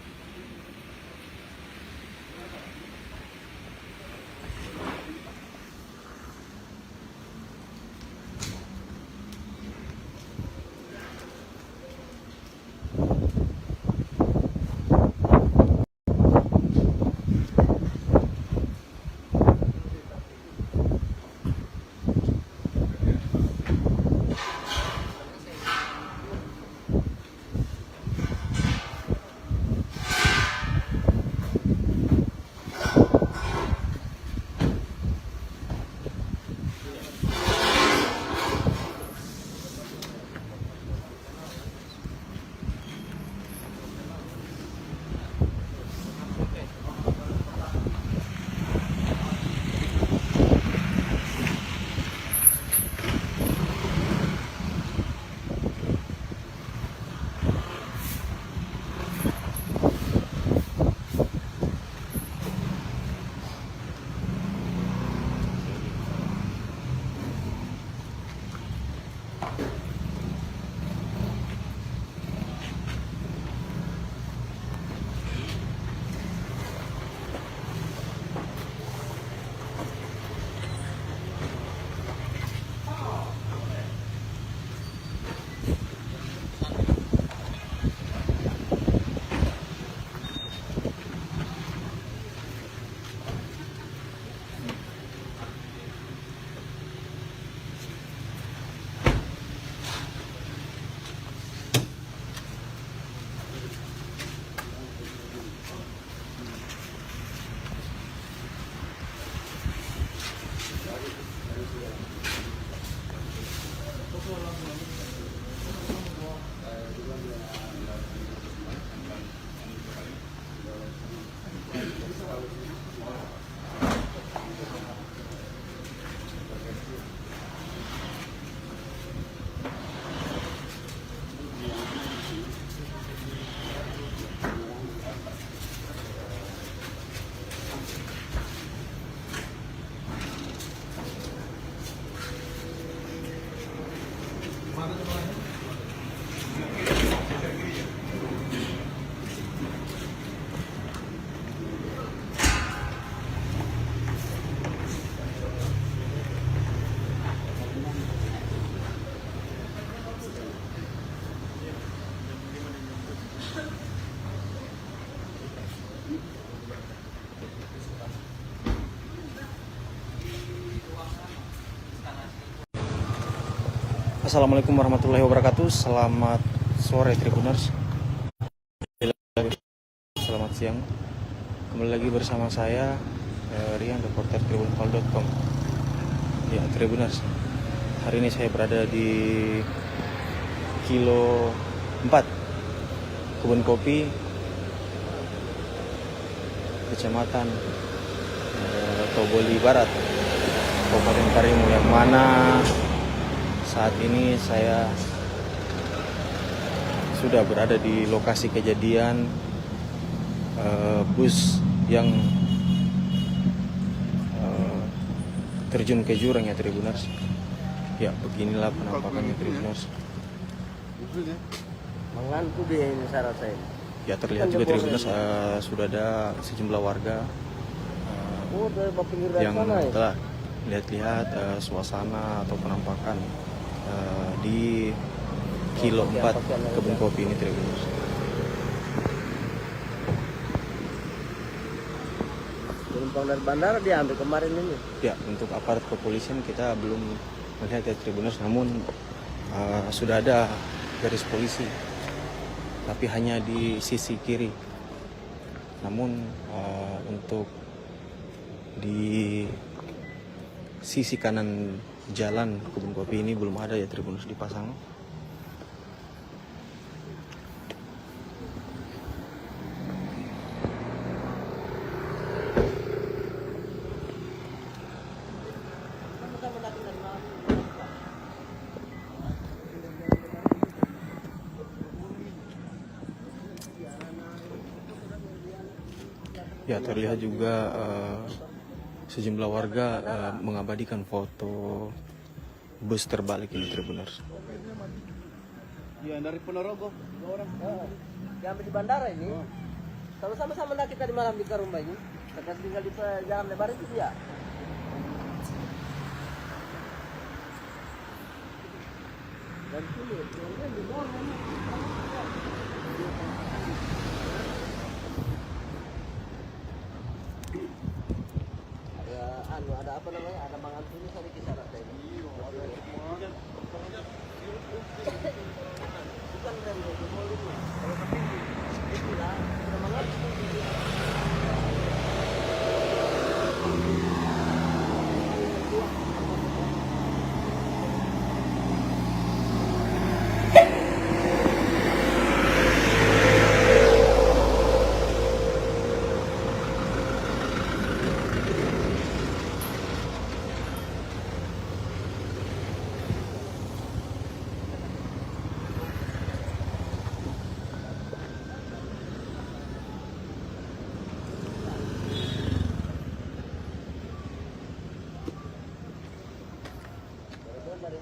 Assalamualaikum warahmatullahi wabarakatuh. Selamat sore Tribuners. Selamat siang. Kembali lagi bersama saya Rian, reporter tribunpal.com. Ya Tribuners, hari ini saya berada di Kilo 4 Kebun Kopi, Kecamatan Toboli Barat, Kabupaten Karimun, yang mana saat ini saya sudah berada di lokasi kejadian bus yang terjun ke jurang ya Tribuners. Ya beginilah penampakannya Tribuners. Mengantuk dia ini syarat saya. Ya terlihat juga Tribuners sudah ada sejumlah warga Dari pinggir dari yang sana ya. telah lihat-lihat suasana atau penampakan di Kilo 4 Kebun Kopi ini Tribuners. Penumpang dari bandara diambil kemarin ini. Ya, untuk aparat kepolisian kita belum melihat ya Tribuners, namun sudah ada garis polisi, tapi hanya di sisi kiri. Namun untuk di sisi kanan jalan Kebun Kopi ini belum ada ya Tribuners dipasang. Ya terlihat juga sejumlah warga mengabadikan foto bus terbalik ini Tribuners. Ya dari Ponorogo, 2 orang. Yang di bandara ini. Kalau sama-sama nak kita di malam di Karumba ini, kita tinggal di jalan lebar itu dia. Dan sini, di bawah ini. Ada apa namanya? Ada mangan sini ada kisah ada ini. Bukan dari mall itu. Kalau tapi itulah sudah mangan.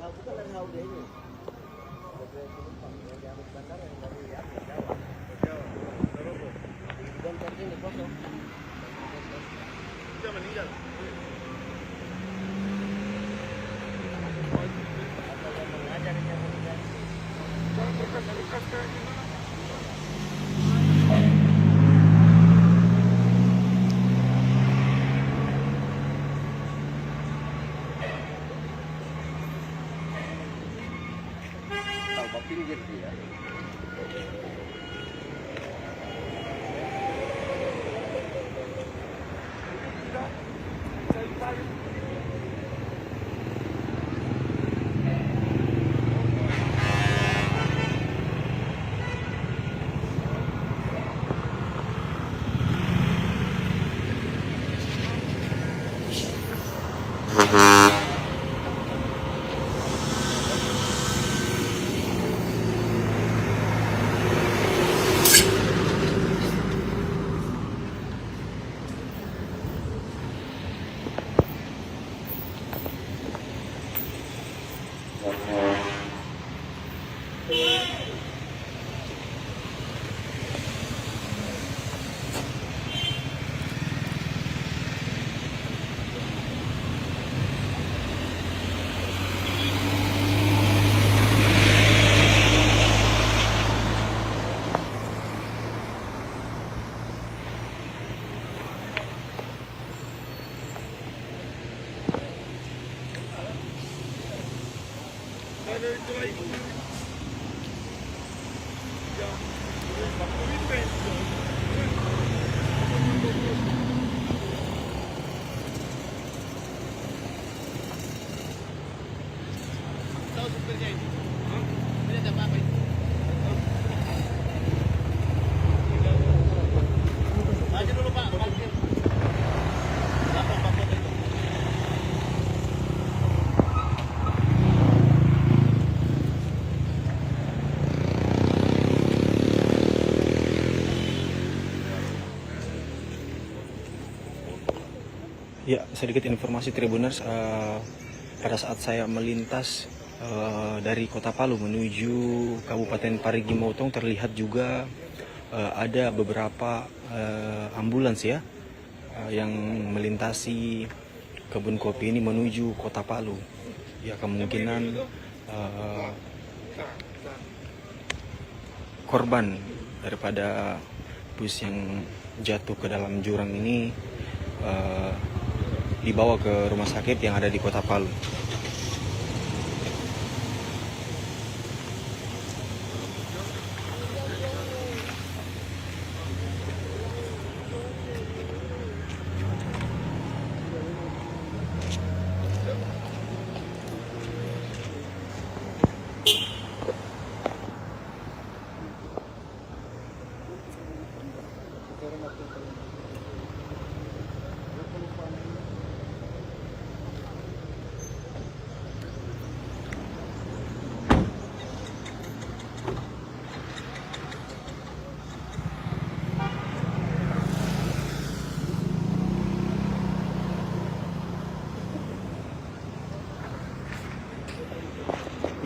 Bukan dari Haude ini. Dari penumpang yang di Amis Bandara yang dari Jawa. Di dompet ini kosong. Sudah meninggal. Apa yang mengajar yang mengajar? Tahu pinggir dia. Tahu supirnya ini? Ini ada apa ini? Maju dulu Pak, parkir. Belakang Pak Kota itu. Ya, sedikit informasi Tribuners, pada saat saya melintas dari Kota Palu menuju Kabupaten Parigi Motong terlihat juga ada beberapa ambulans ya yang melintasi kebun kopi ini menuju Kota Palu. Ya, kemungkinan korban daripada bus yang jatuh ke dalam jurang ini dibawa ke rumah sakit yang ada di Kota Palu.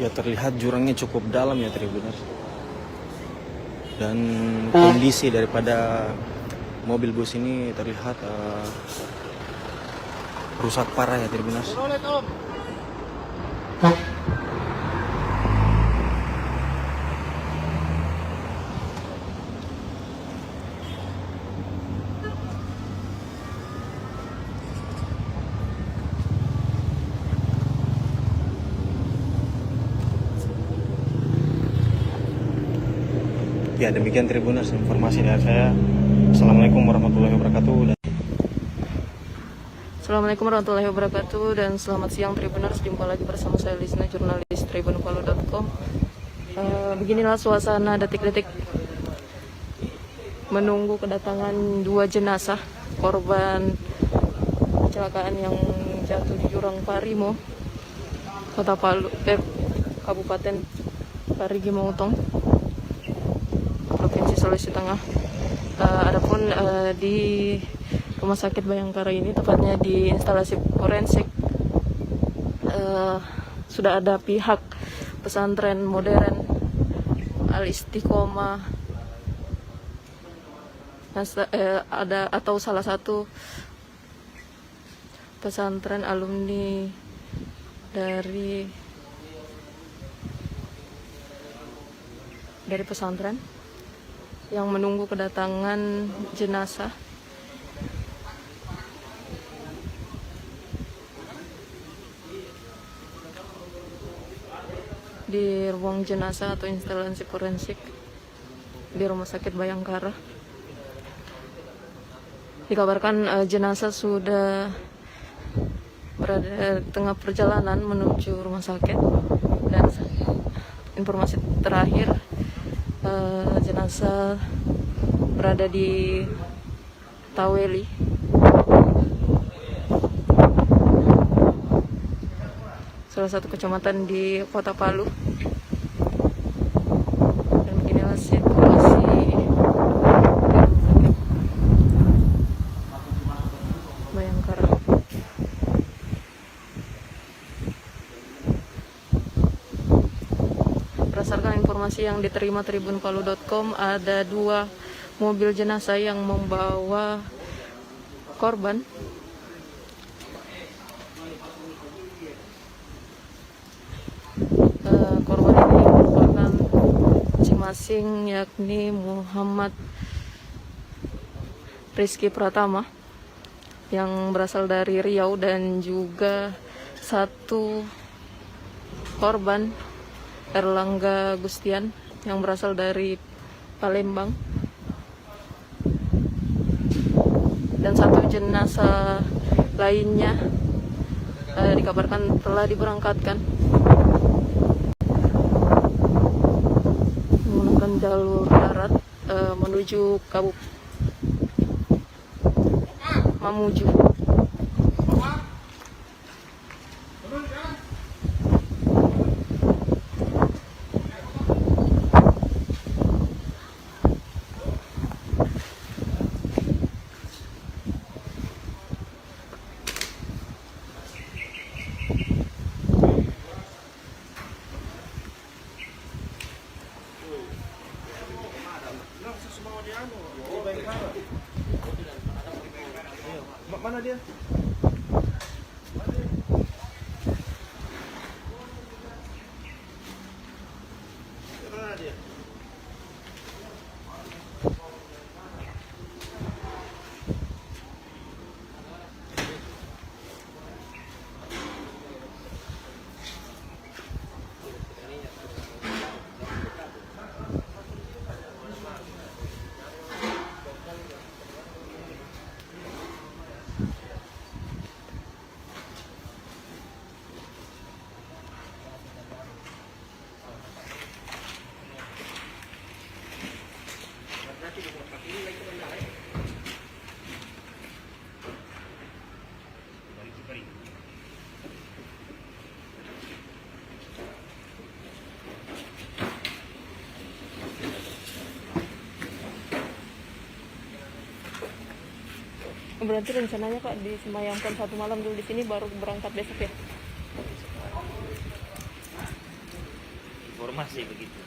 Ya, terlihat jurangnya cukup dalam ya Tribuners. Dan kondisi daripada mobil bus ini terlihat rusak parah ya Tribuners. Ya demikian Tribuners informasi dari saya. Assalamualaikum warahmatullahi wabarakatuh. Assalamualaikum warahmatullahi wabarakatuh dan selamat siang Tribuners. Jumpa lagi bersama saya Lisna, jurnalis tribunpalu.com. Beginilah suasana detik-detik menunggu kedatangan 2 jenazah korban kecelakaan yang jatuh di jurang Parimo, Kota Palu, Kabupaten Parigi Motong, Provinsi Sulawesi Tengah. Adapun di Rumah Sakit Bayangkara ini, tepatnya di instalasi forensik, sudah ada pihak pesantren modern Al-Istiqomah, ada atau salah satu pesantren alumni dari pesantren yang menunggu kedatangan jenazah. Di ruang jenazah atau instalasi forensik di Rumah Sakit Bayangkara. Dikabarkan jenazah sudah berada di tengah perjalanan menuju rumah sakit, dan informasi terakhir jenazah berada di Taweli, salah satu kecamatan di Kota Palu. Dan beginilah situasi Bayangkara. Berdasarkan informasi yang diterima tribunpalu.com, ada 2 mobil jenazah yang membawa korban. Korban ini merupakan masing-masing, yakni Muhammad Rizky Pratama yang berasal dari Riau, dan juga 1 korban Erlangga Gustian yang berasal dari Palembang, dan 1 jenazah lainnya dikabarkan telah diberangkatkan menggunakan jalur darat menuju Mamuju. Mana dia? Mana dia? Berarti rencananya Pak disemayamkan 1 malam dulu di sini, baru berangkat besok ya? Informasi begitu.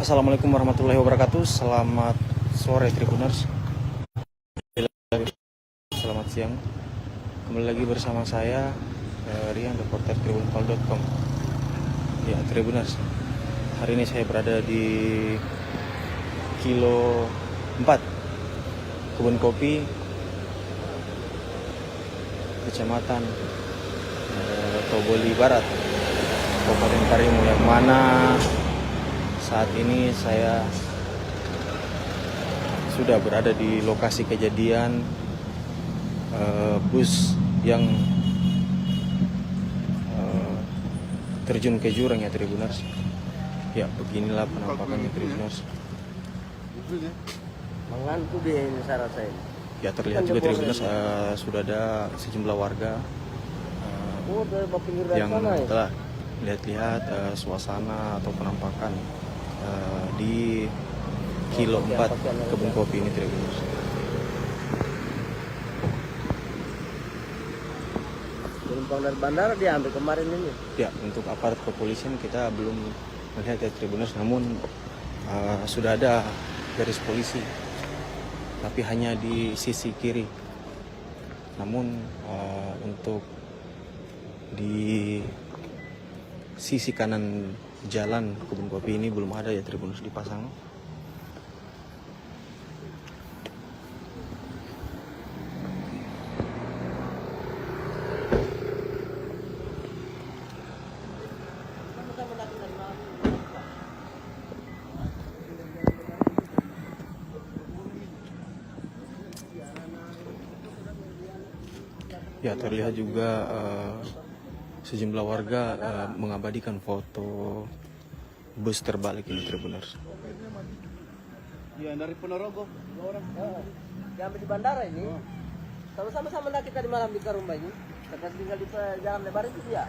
Assalamualaikum warahmatullahi wabarakatuh. Selamat sore Tribuners. Selamat siang. Kembali lagi bersama saya Rian, reporter tribunpol.com. Ya Tribuners, hari ini saya berada di Kilo 4 Kebun Kopi, Kecamatan Toboli Barat, Kabupaten Karimun, yang mana saat ini saya sudah berada di lokasi kejadian bus yang terjun ke jurang ya Tribuners. Ya beginilah penampakannya Tribuners. Mengantuk dia ini saya rasa ini. Ya terlihat juga Tribuners sudah ada sejumlah warga Oh, dari pinggir dari yang sana ya? telah lihat-lihat suasana atau penampakan di Kilo 4 Kebun Kopi ini Tribuners. Penumpang dari bandara diambil kemarin ini. Ya, untuk aparat kepolisian kita belum melihat ya Tribuners, namun sudah ada garis polisi, tapi hanya di sisi kiri. Namun untuk di sisi kanan jalan Kebun Kopi ini belum ada ya Tribuners dipasang. Ya terlihat juga sejumlah warga mengabadikan foto bus terbalik ini Tribuners. Ya dari Ponorogo, 2 orang. Diambil di bandara ini. Kalau sama-sama nak kita di malam di Karumba ini. Kita tinggal di jalan lebar itu dia.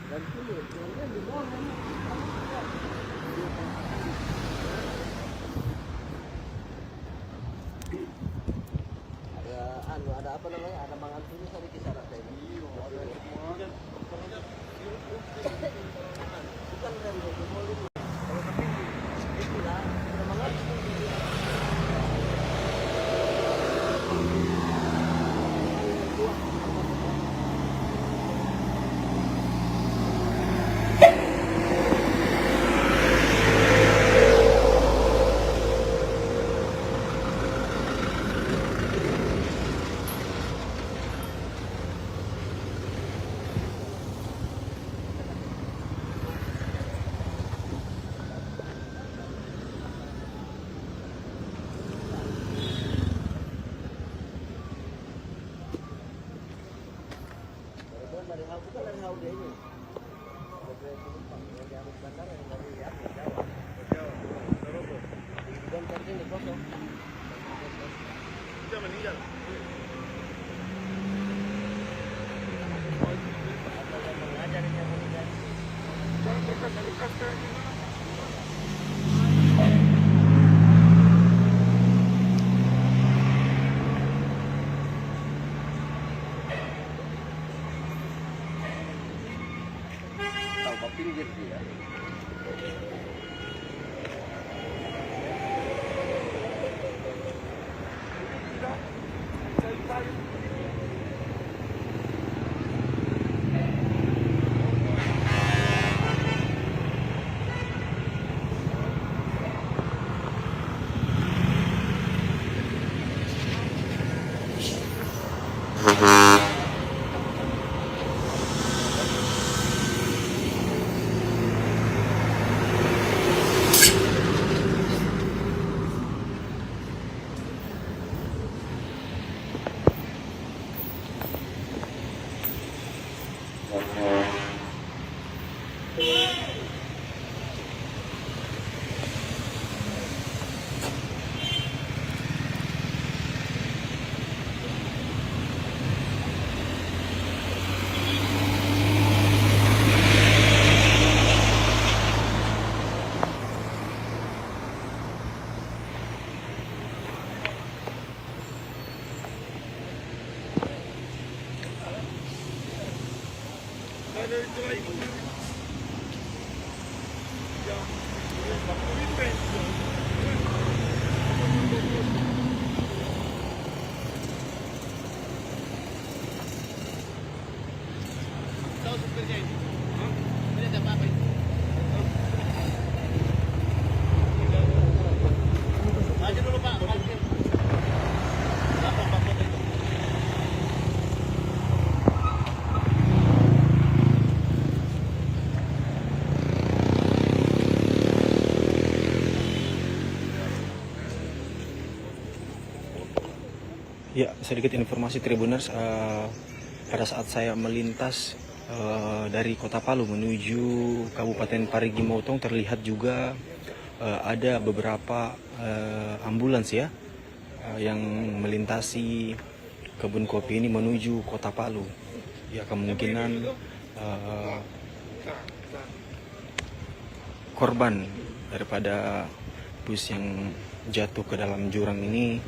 Dan sini, di bawah ini. Ada apa namanya? Ada mangan tulis ada kisah rasa ini. Bukan rem, kalau tapi itulah sudah mangan. Tahu pinggir dia. Tahu supirnya ini? Ini ada apa ini? Maju dulu Pak, parkir. Lapor Pak Kota itu. Ya, sedikit informasi Tribuners, pada saat saya melintas dari Kota Palu menuju Kabupaten Parigi Motong terlihat juga ada beberapa ambulans ya yang melintasi kebun kopi ini menuju Kota Palu. Ya, kemungkinan korban daripada bus yang jatuh ke dalam jurang ini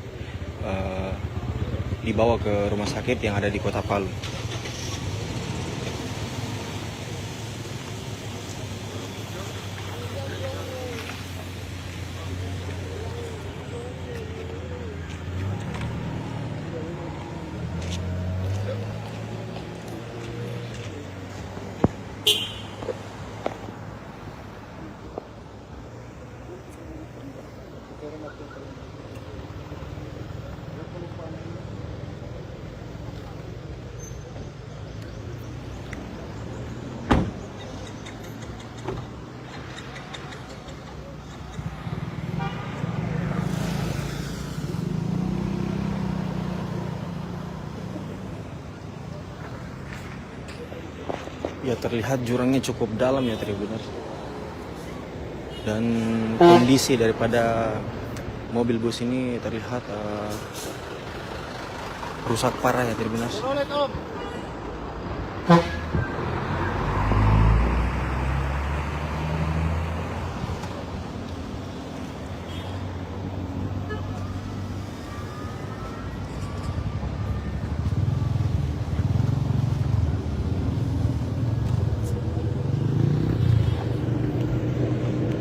dibawa ke rumah sakit yang ada di Kota Palu. Ya, terlihat jurangnya cukup dalam ya Tribuners. Dan kondisi daripada mobil bus ini terlihat rusak parah ya Tribuners.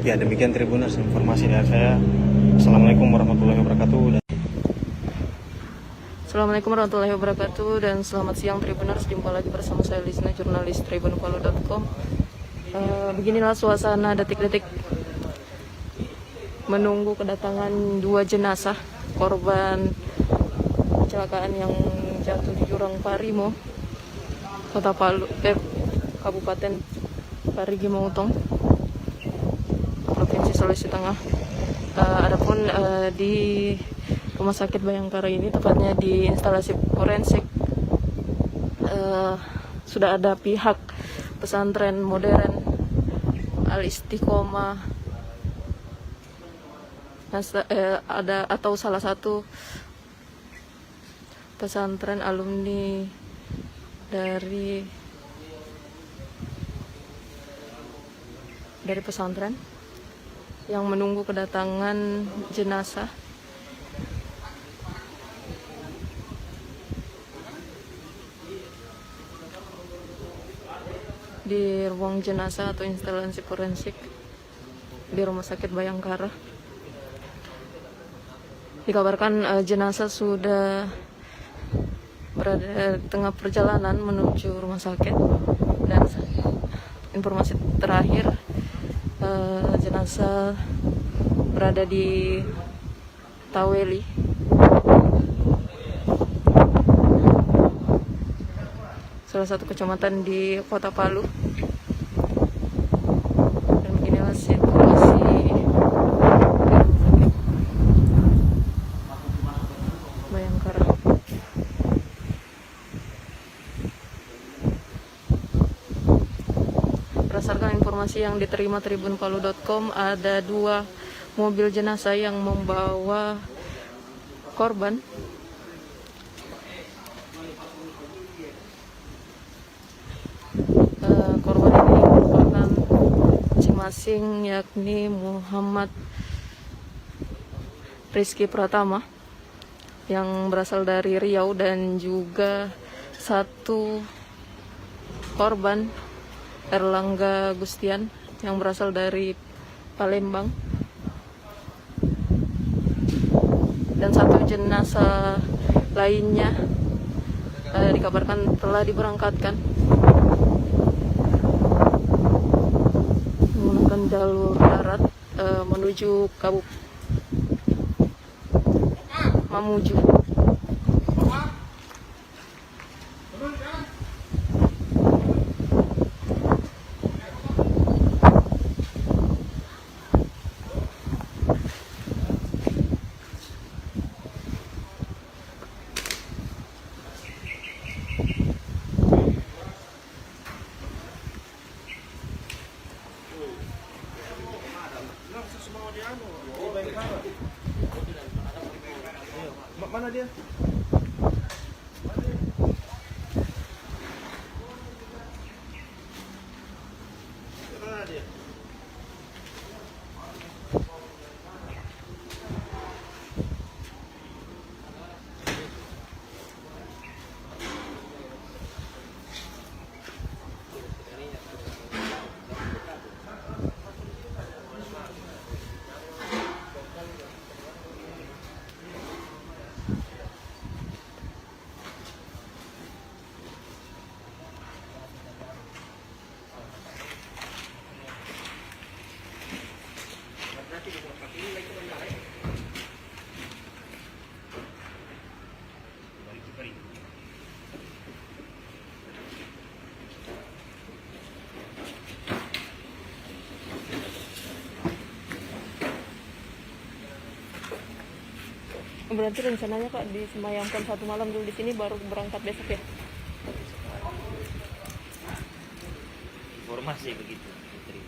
Ya, demikian Tribuners informasi dari saya. Assalamualaikum warahmatullahi wabarakatuh. Assalamualaikum warahmatullahi wabarakatuh dan selamat siang Tribuners. Jumpa lagi bersama saya Lisna, jurnalis tribunpalo.com. Beginilah suasana detik-detik menunggu kedatangan dua jenazah korban kecelakaan yang jatuh di jurang Parimo, Kota Palu, Kabupaten Parigi Motong, Provinsi Sulawesi Tengah. Adapun di Rumah Sakit Bayangkara ini, tepatnya di instalasi forensik, sudah ada pihak pesantren modern Al-Istiqomah, ada atau salah satu pesantren alumni dari pesantren yang menunggu kedatangan jenazah. Di ruang jenazah atau instalasi forensik di Rumah Sakit Bayangkara. Dikabarkan jenazah sudah berada di tengah perjalanan menuju rumah sakit, dan informasi terakhir jenazah berada di Taweli, salah satu kecamatan di Kota Palu. Dan beginilah situasi Bayangkara. Berdasarkan informasi yang diterima tribunpalo.com, ada dua mobil jenazah yang membawa korban. Korban ini merupakan masing-masing, yakni Muhammad Rizky Pratama yang berasal dari Riau, dan juga satu korban Erlangga Gustian yang berasal dari Palembang. Dan satu jenazah lainnya dikabarkan telah diberangkatkan menggunakan jalur darat menuju Kabupaten Mamuju. Mana dia? Mana dia? Berarti rencananya Pak disemayamkan 1 malam dulu di sini baru berangkat besok ya? Informasi begitu, Putri.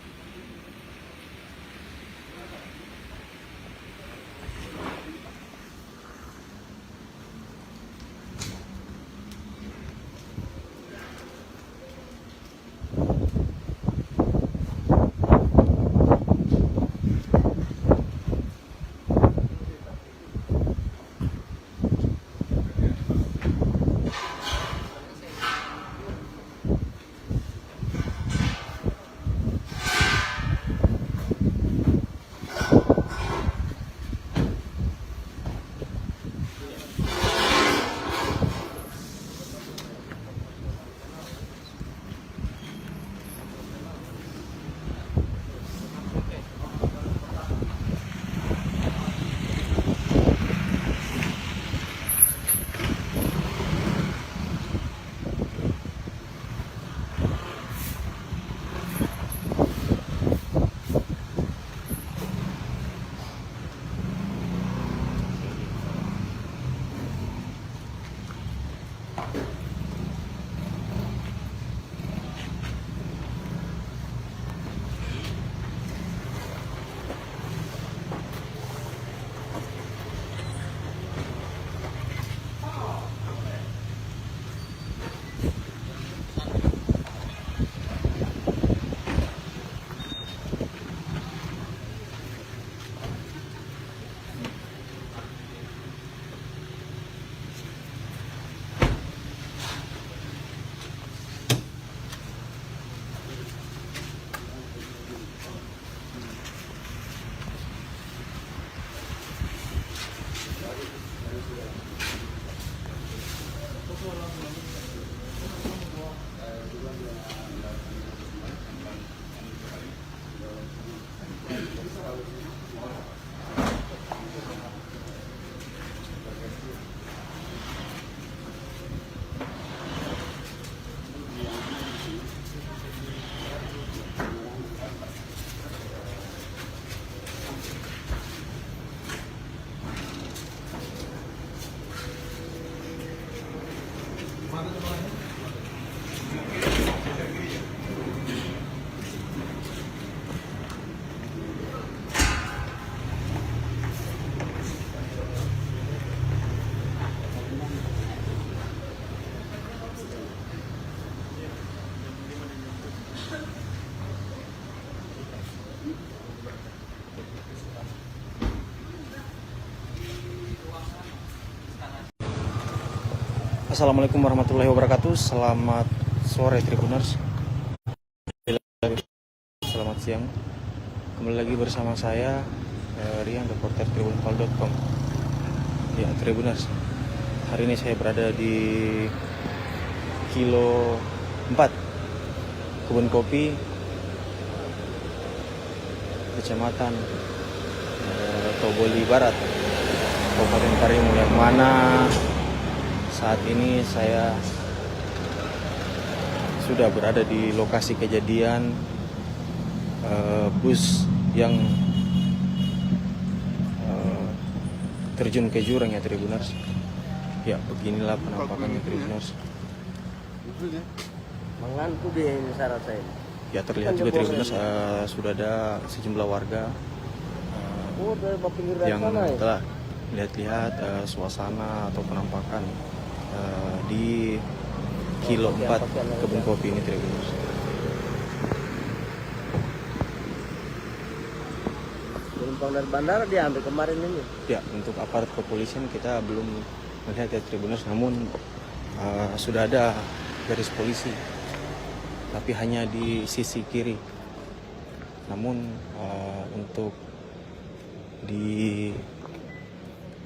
Assalamualaikum warahmatullahi wabarakatuh. Selamat sore Tribuners. Selamat siang. Kembali lagi bersama saya Rian, reporter tribunpal.com. Ya, Tribuners. Hari ini saya berada di Kilo 4 Kebun Kopi, Kecamatan Toboli Barat, Kabupaten Karimun, yang mana saat ini saya sudah berada di lokasi kejadian bus yang terjun ke jurang, ya Tribuners. Ya, beginilah penampakannya Tribuners. Mengantuk dia ini syarat saya. Ya, terlihat juga Tribuners sudah ada sejumlah warga Oh, dari pinggir yang sana ya? telah lihat-lihat suasana atau penampakan di Kilo 4 Kebun Kopi ini Tribuners. Penumpang dari bandara diambil kemarin ini. Ya, untuk aparat kepolisian kita belum melihat, ya Tribuners, namun sudah ada garis polisi, tapi hanya di sisi kiri. Namun untuk di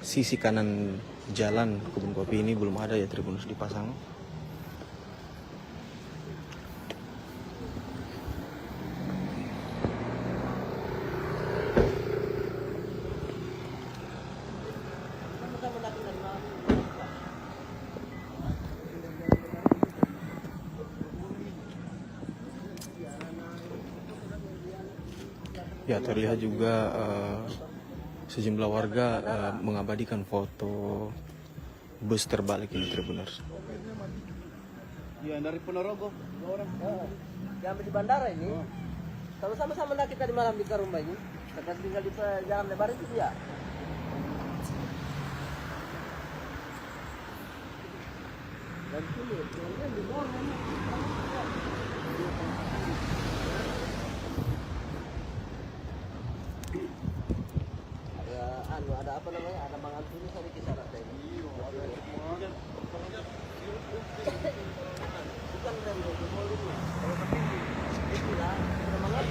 sisi kanan jalan Kebun Kopi ini belum ada, ya Tribuners, dipasang. Ya, terlihat juga sejumlah warga mengabadikan foto bus terbalik ini Tribuners. Iya, dari Ponorogo. Orang. Diambil di bandara ini. Kalau sama-sama nak kita di malam di Karumba ini. Kita tinggal di jalan lebar itu dia. Dan sini, di bawah ini. Ada apa namanya? Ada mangan sini tadi di sana tadi. Bukan rem itu mau ini. Kalau tapi itulah ada mangan.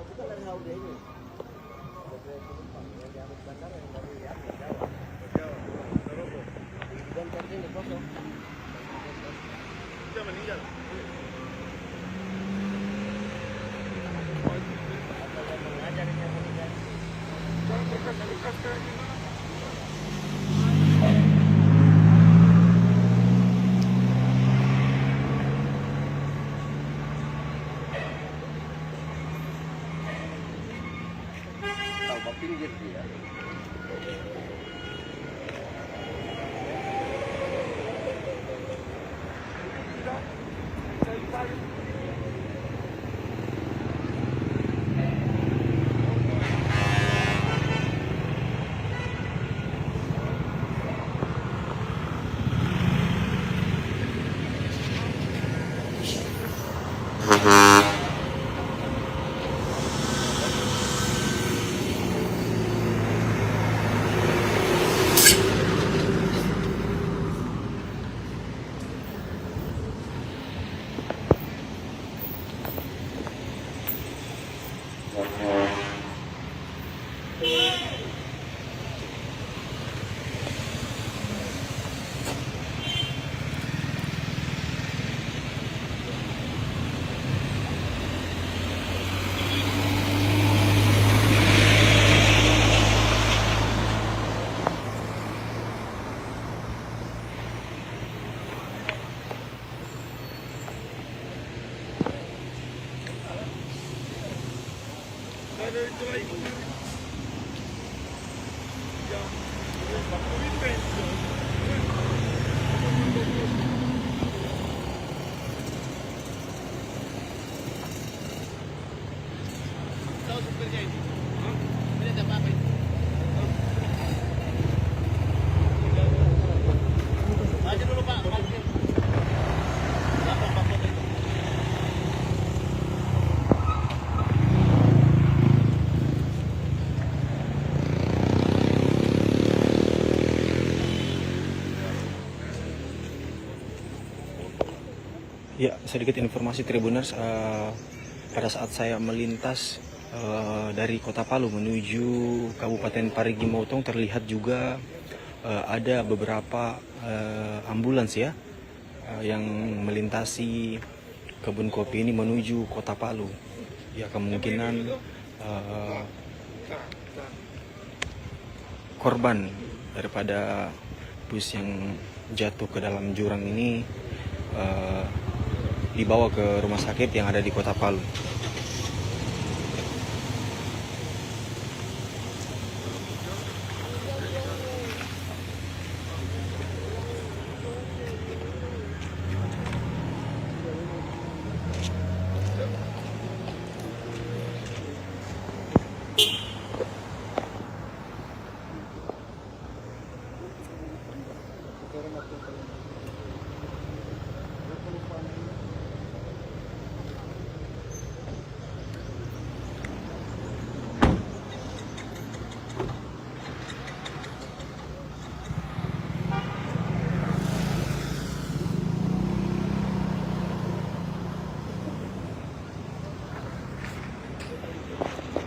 Bukan dari hal dia ini. Ada penumpang yang diambil bandara yang dari Jawa. Dan tadi ini kosong. Dia meninggal. Ada yang mengajar yang meninggal. Tahu pinggir dia. Ya, sedikit informasi Tribuners, pada saat saya melintas dari Kota Palu menuju Kabupaten Parigi Motong terlihat juga ada beberapa ambulans ya yang melintasi kebun kopi ini menuju Kota Palu. Ya, kemungkinan korban daripada bus yang jatuh ke dalam jurang ini dibawa ke rumah sakit yang ada di Kota Palu.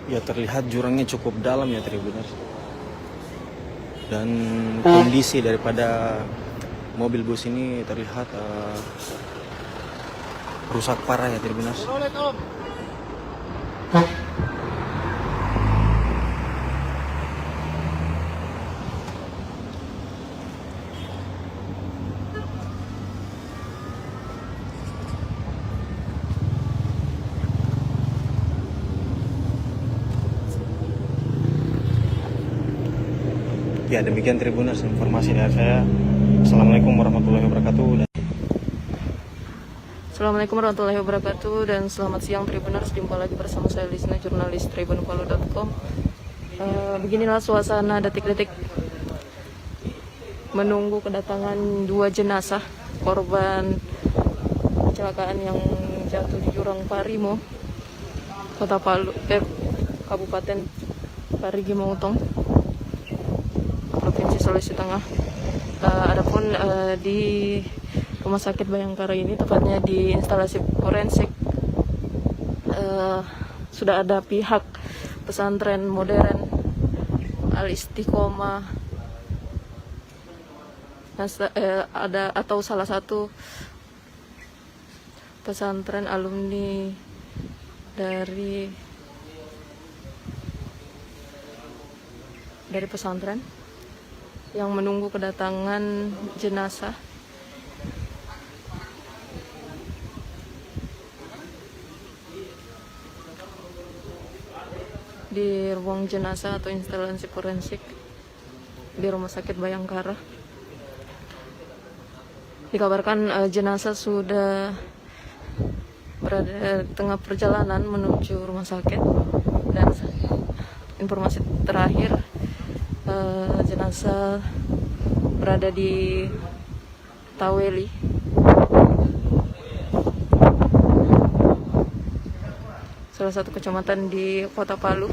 Ya, terlihat jurangnya cukup dalam ya Tribuners. Dan kondisi daripada mobil bus ini terlihat rusak parah ya Tribuners. Ya, demikian Tribuners informasi dari saya. Assalamualaikum warahmatullahi wabarakatuh. Assalamualaikum warahmatullahi wabarakatuh dan selamat siang Tribuners. Jumpa lagi bersama saya Lisna, jurnalis tribunpalu.com. Beginilah suasana detik-detik menunggu kedatangan 2 jenazah korban kecelakaan yang jatuh di jurang Parimo, Kota Palu, Kabupaten Parigi Motong, Provinsi Sulawesi Tengah. Adapun di Rumah Sakit Bayangkara ini, tepatnya di instalasi forensik, sudah ada pihak pesantren modern Al Istiqomah, ada atau salah satu pesantren alumni dari pesantren yang menunggu kedatangan jenazah. Di ruang jenazah atau instalasi forensik di Rumah Sakit Bayangkara. Dikabarkan jenazah sudah berada tengah perjalanan menuju rumah sakit, dan informasi terakhir jenazah berada di Taweli, salah satu kecamatan di Kota Palu.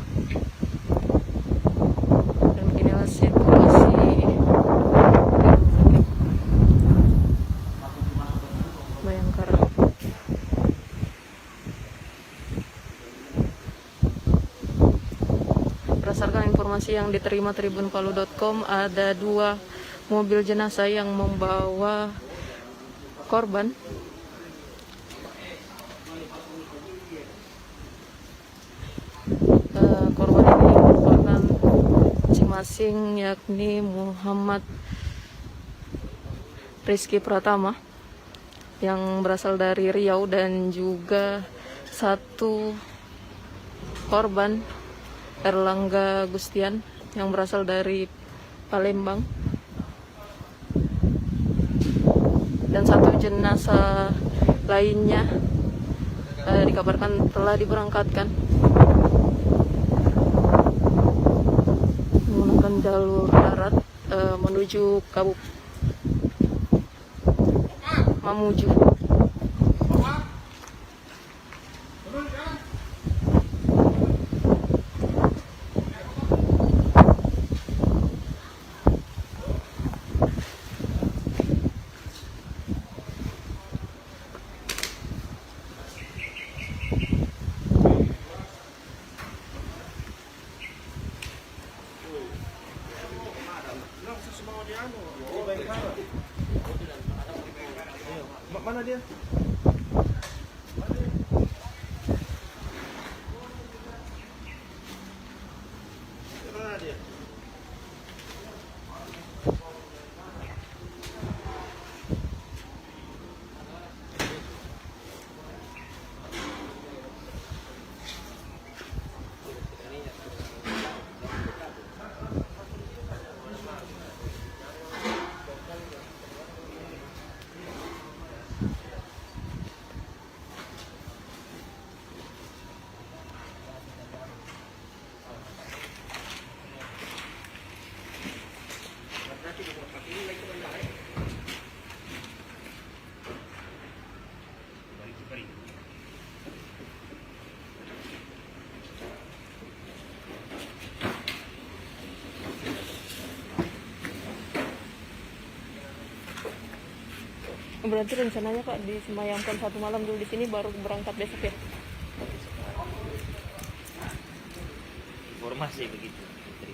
Dan beginilah situasi Bayangkara. Berdasarkan informasi yang diterima tribunpalu.com, ada 2 mobil jenazah yang membawa korban. Korban ini merupakan masing-masing, yakni Muhammad Rizky Pratama yang berasal dari Riau, dan juga 1 korban Erlangga Gustian yang berasal dari Palembang, dan 1 jenazah lainnya dikabarkan telah diberangkatkan menggunakan jalur darat menuju Mamuju. Mana dia? Berarti rencananya Pak disemayamkan 1 malam dulu di sini baru berangkat besok ya? Informasi begitu. Putri.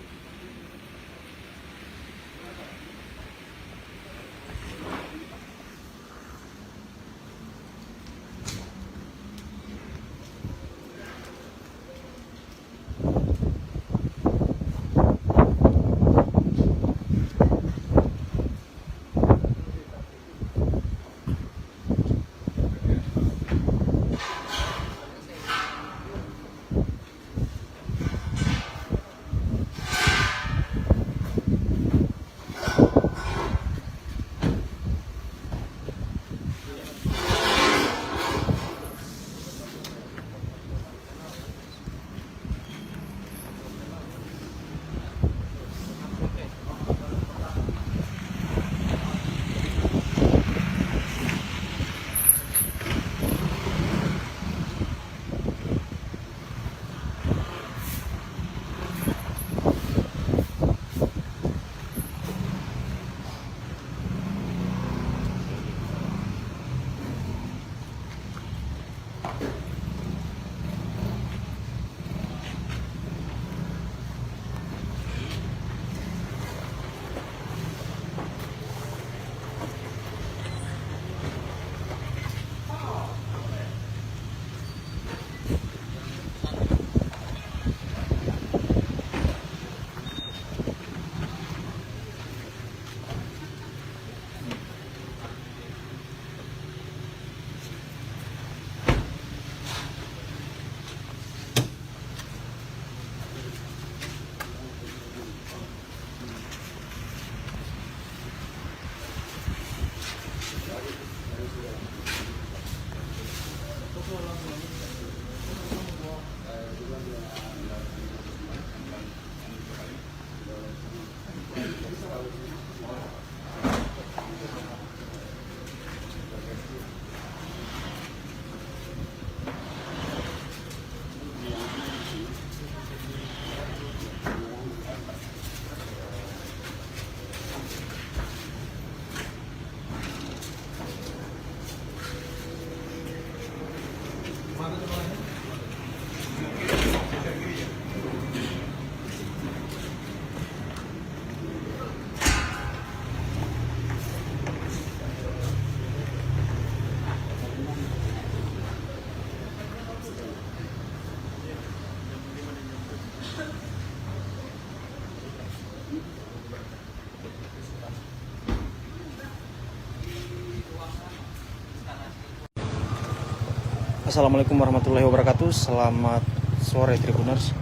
Assalamualaikum warahmatullahi wabarakatuh. Selamat sore Tribuners.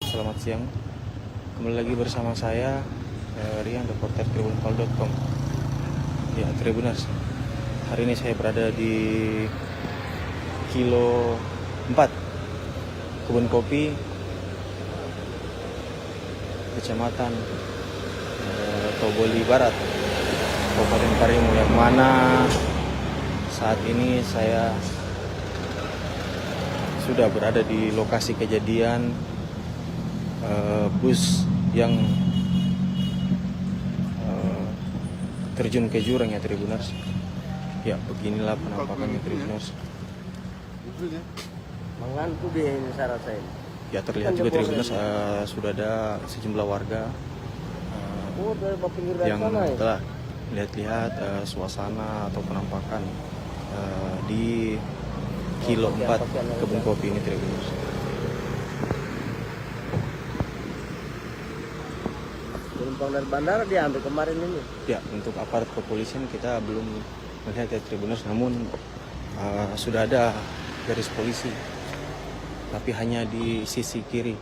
Selamat siang. Kembali lagi bersama saya Rian, reporter tribunpal.com. Ya Tribuners, hari ini saya berada di kilo 4 Kebun Kopi, Kecamatan Toboli Barat, Kabupaten Karimun, yang mana saat ini saya sudah berada di lokasi kejadian bus yang terjun ke jurang ya Tribuners. Ya beginilah penampakannya Tribuners. Mengantuk dia ini saya rasain. Ya terlihat juga Tribuners sudah ada sejumlah warga Oh, dari pinggir dari yang sana ya? telah lihat-lihat suasana atau penampakan di kilo 4 Kebun Kopi ini Tribuners. Penumpang dari bandara diambil kemarin ini. Ya, untuk aparat kepolisian kita belum melihat ya Tribuners, namun sudah ada garis polisi, tapi hanya di sisi kiri.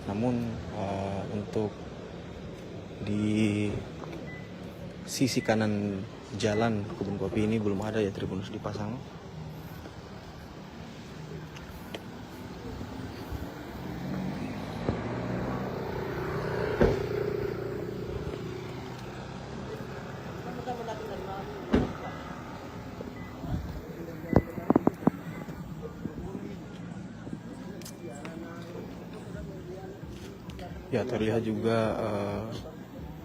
Namun untuk di sisi kanan jalan Kebun Kopi ini belum ada ya Tribuners dipasang. Ya, terlihat juga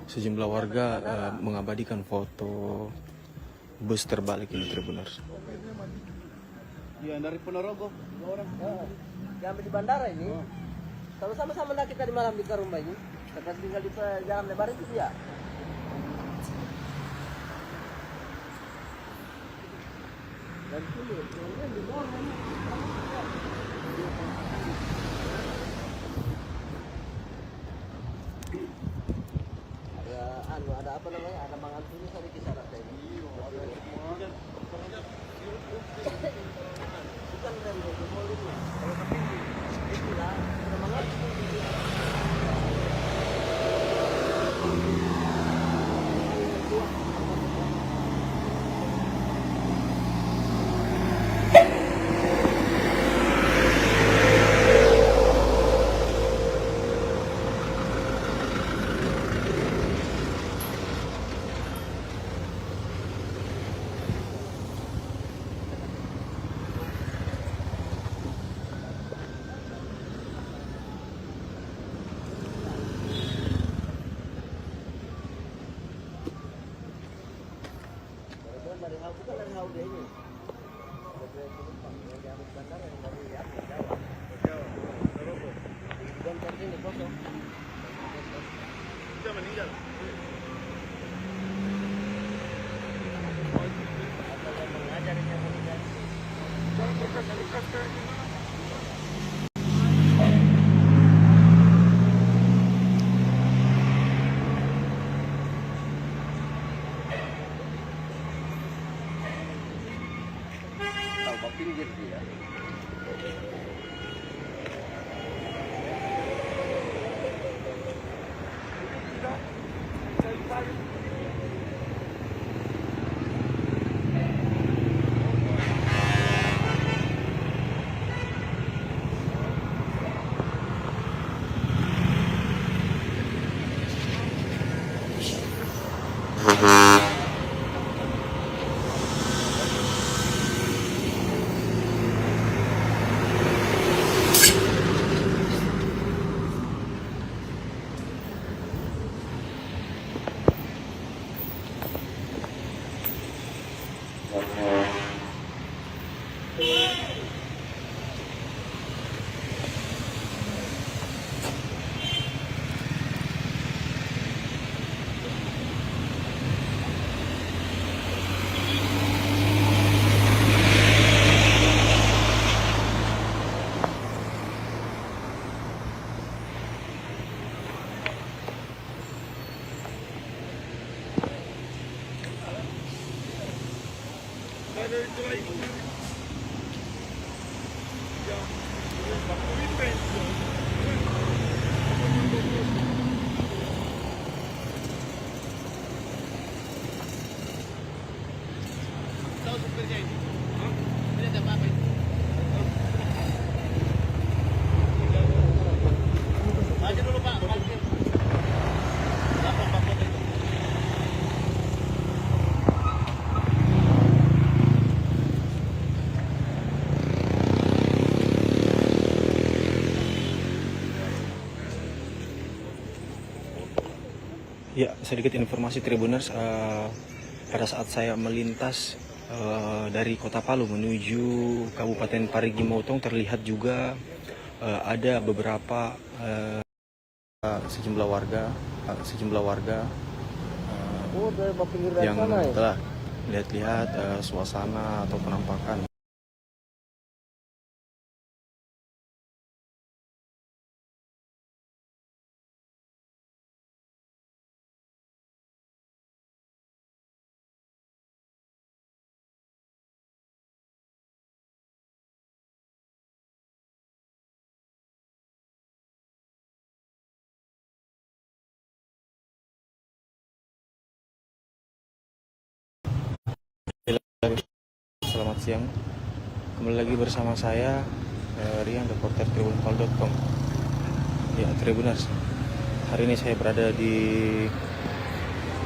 sejumlah warga mengabadikan foto bus terbalik ini Tribuners. Iya, dari Ponorogo. 2 orang. Diambil di bandara ini. Kalau sama-sama nak kita di malam di Karumba ini. Kita tinggal di jalan lebar itu dia. Dan sini, di bawah ini. Ada apa namanya? Ada mangan tulis ada kisah rasa ini. Bukan rem itu mall itu. Kalau tapi itulah ada mangan. Dari Haude ini. Dari penumpang yang diambil bandara yang dari Jawa. Dan dari sini kosong. Sudah meninggal. Apa yang mengajarinya meninggal? Tahu pinggir dia. Tahu supirnya ini? Ini ada apa ini? Maju dulu Pak, parkir. Lapor Pak Kota itu. Ya, sedikit informasi Tribuners, pada saat saya melintas dari Kota Palu menuju Kabupaten Parigi Motong terlihat juga ada beberapa sejumlah warga sejumlah warga Oh, dari pinggir dari yang sana ya? telah lihat-lihat suasana atau penampakan. Selamat siang, kembali lagi bersama saya Rian, reporter tribunpol.com. Ya, Tribuners, hari ini saya berada di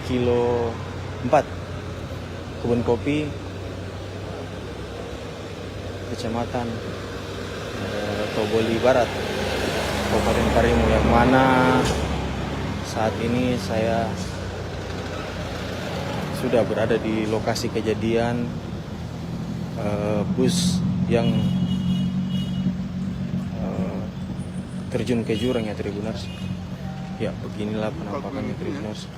kilo 4 Kebun Kopi, Kecamatan Toboli Barat, Kabupaten Karimun, yang mana saat ini saya sudah berada di lokasi kejadian bus yang terjun ke jurang, ya Tribuners. Ya, beginilah penampakannya Tribuners.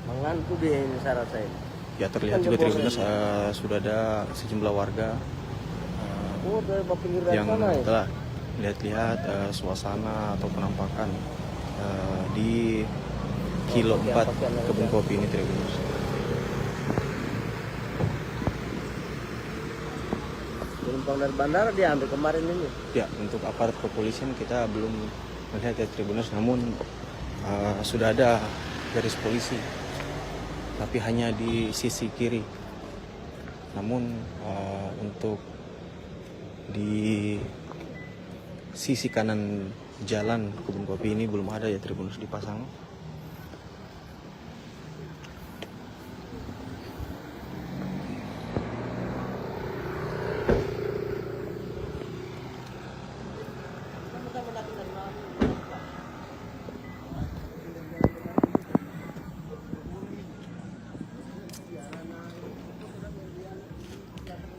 Mengantuk dia ini saya rasa ini. Ya, terlihat juga Tribuners sudah ada sejumlah warga Oh, dari pinggir dari yang sana ya? telah lihat-lihat suasana atau penampakan di kilo 4 Kebun Kopi ini Tribuners. Penumpang dari bandara diambil kemarin ini. Ya, untuk aparat kepolisian kita belum melihat ya Tribuners, namun sudah ada garis polisi, tapi hanya di sisi kiri. Namun untuk di sisi kanan jalan Kebun Kopi ini belum ada ya Tribuners dipasang.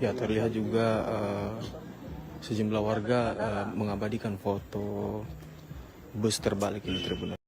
Ya, terlihat juga sejumlah warga mengabadikan foto bus terbalik ini Tribuners.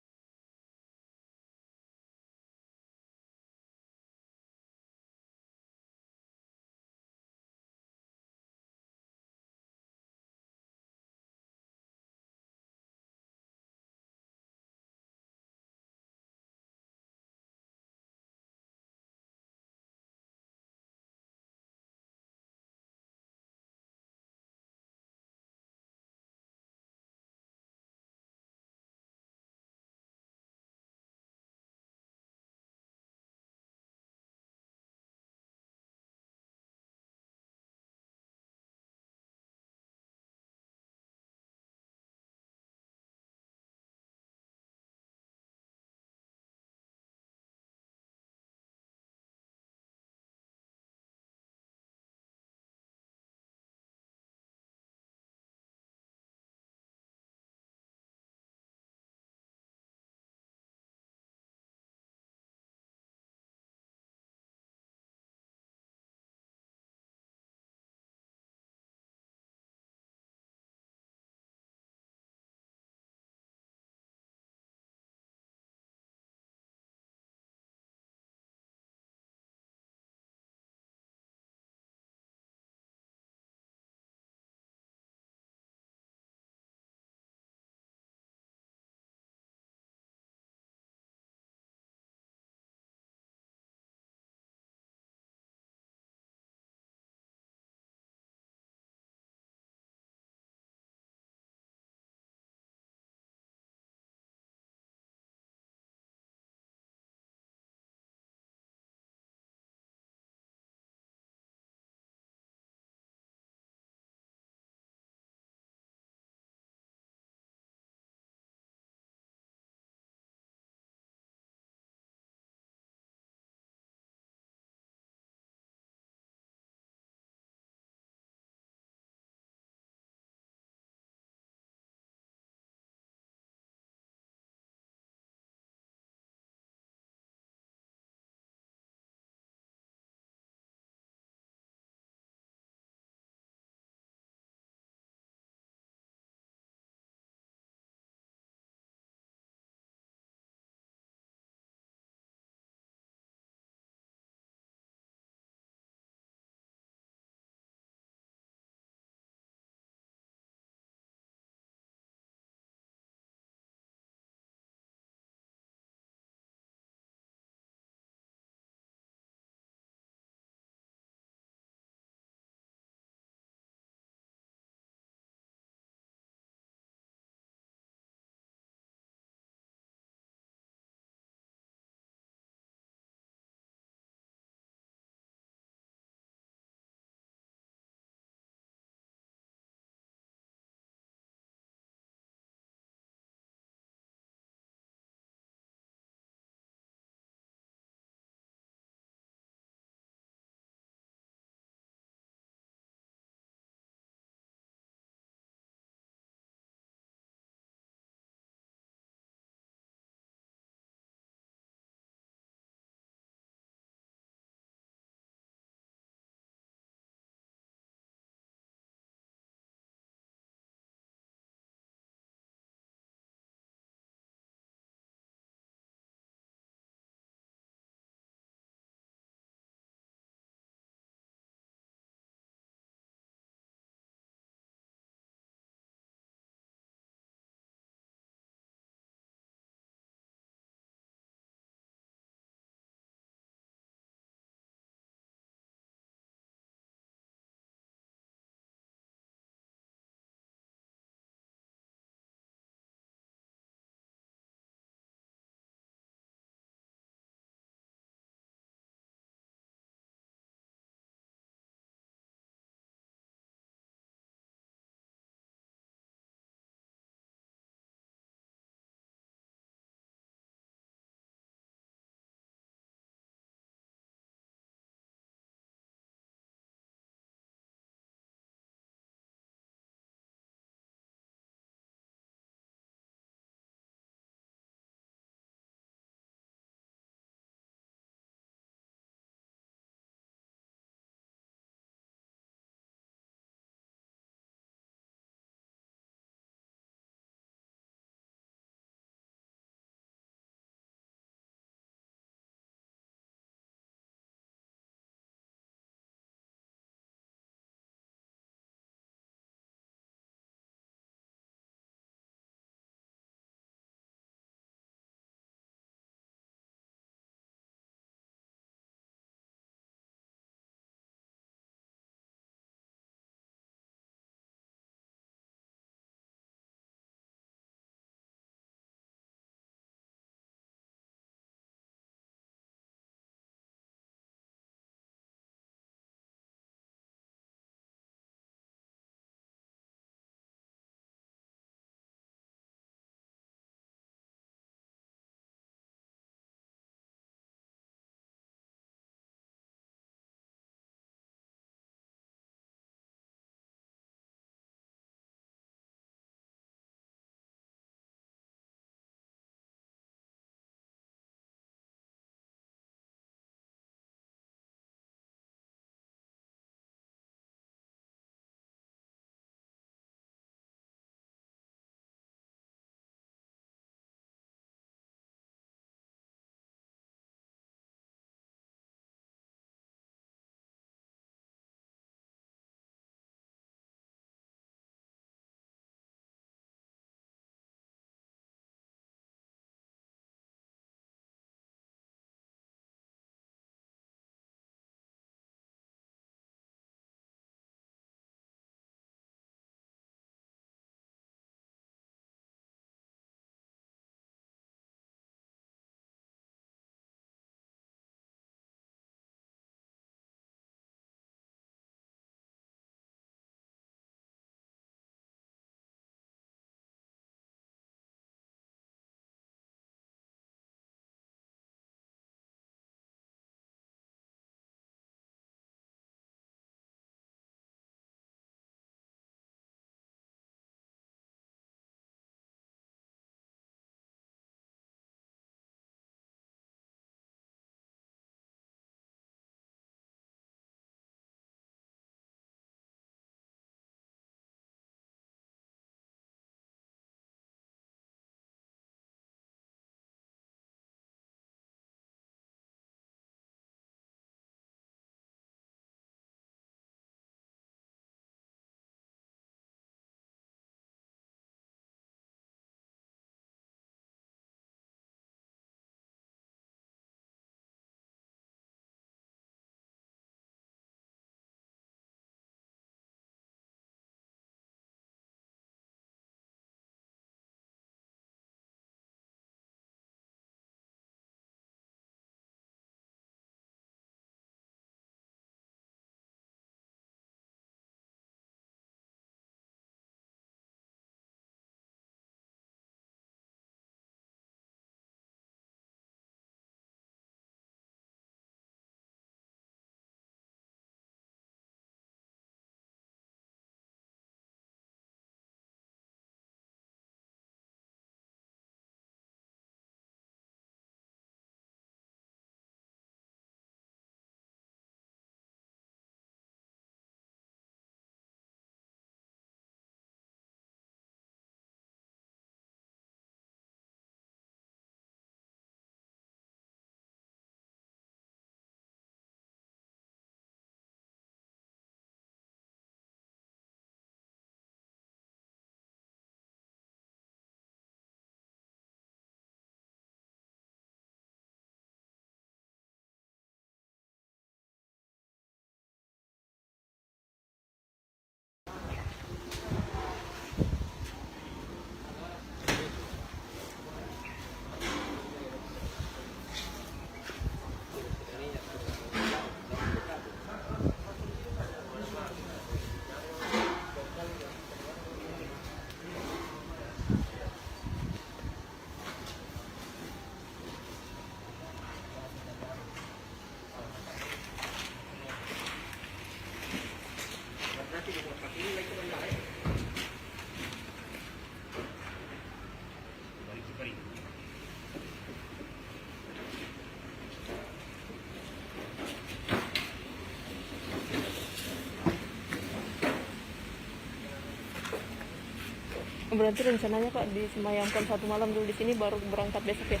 Berarti rencananya Pak disemayamkan 1 malam dulu di sini baru berangkat besok ya?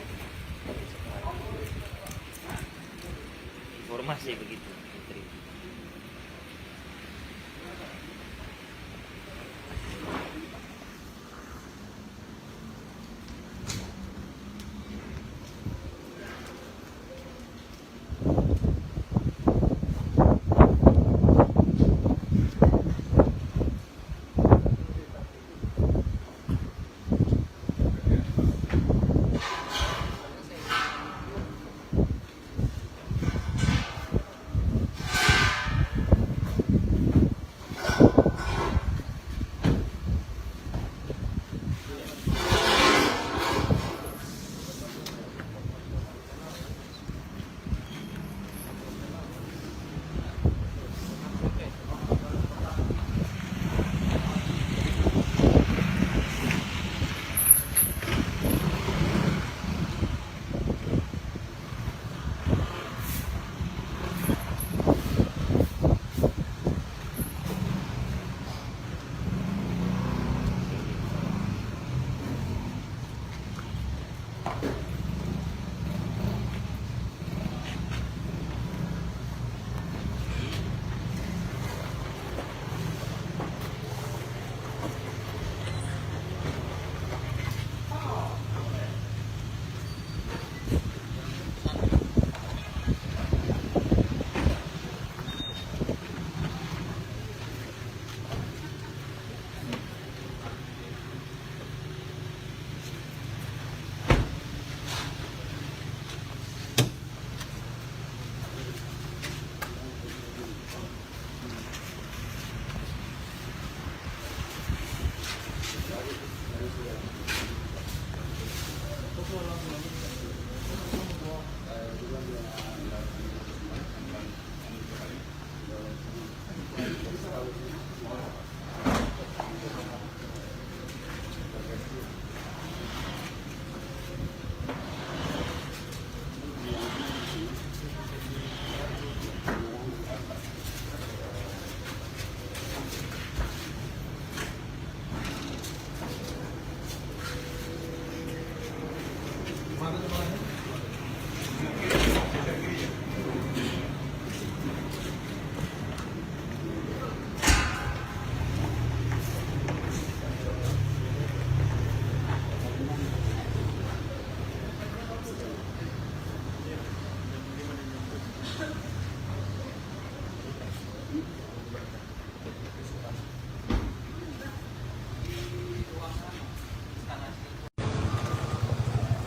Informasi begitu, Putri.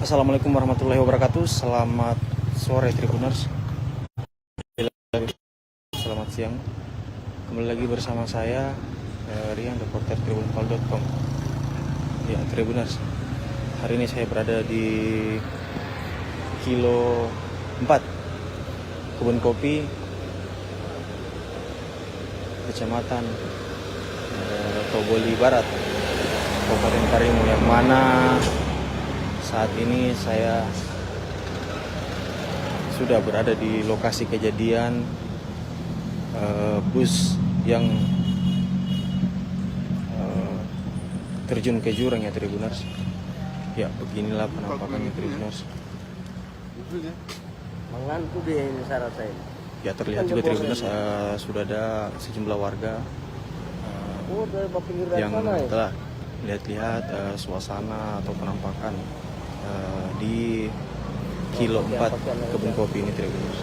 Assalamualaikum warahmatullahi wabarakatuh. Selamat sore Tribuners. Selamat siang. Kembali lagi bersama saya Rian, reporter tribunpal.com. Ya Tribuners, hari ini saya berada di kilo 4 Kebun Kopi, Kecamatan Toboli Barat, Kabupaten Karimun, yang mana saat ini saya sudah berada di lokasi kejadian bus yang terjun ke jurang ya Tribuners. Ya beginilah penampakannya Tribuners. Mengantuk dia ini syarat saya. Ya terlihat juga Tribuners sudah ada sejumlah warga Dari pinggir dari yang sana ya. telah lihat-lihat suasana atau penampakan di kilo 4 Kebun Kopi ini Tribuners.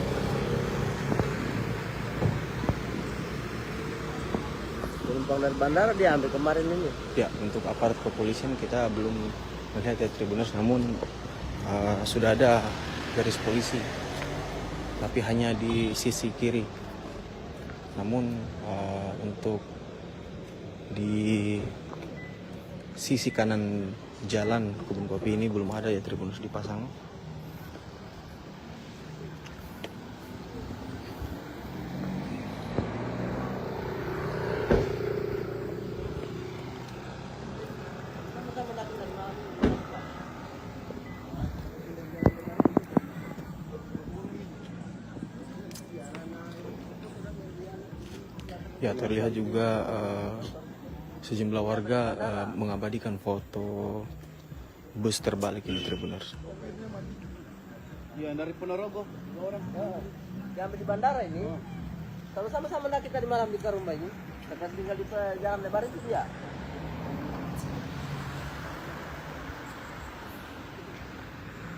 Penumpang dari bandara diambil kemarin ini. Ya, untuk aparat kepolisian kita belum melihat ya Tribuners, namun sudah ada garis polisi, tapi hanya di sisi kiri. Namun untuk di sisi kanan jalan Kebun Kopi ini belum ada ya Tribuners dipasang. Ya terlihat juga Sejumlah warga mengabadikan foto bus terbalik ini Tribuners. Iya, dari Ponorogo. 2 orang. Yang di bandara ini. Kalau sama-sama nak kita di malam di Karumba ini. Kita tinggal di jalan lebar itu dia.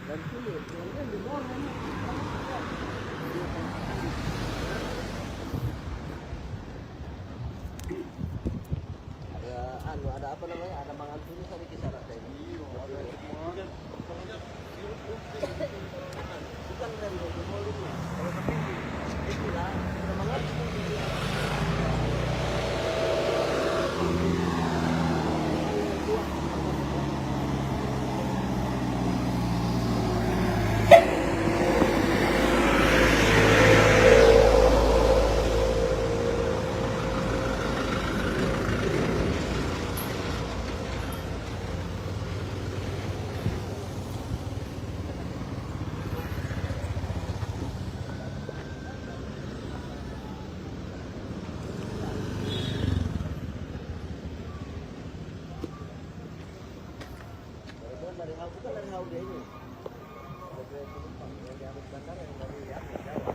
Dan sini, yang di luar ini. Ada apa namanya? Ada mangan tulis ada kisah ada ini. Bukan rem itu mau ini. Kalau tapi itulah ada mangan. Bukan dari Haude ini. Yang di Habis Bandara yang dari Jawa.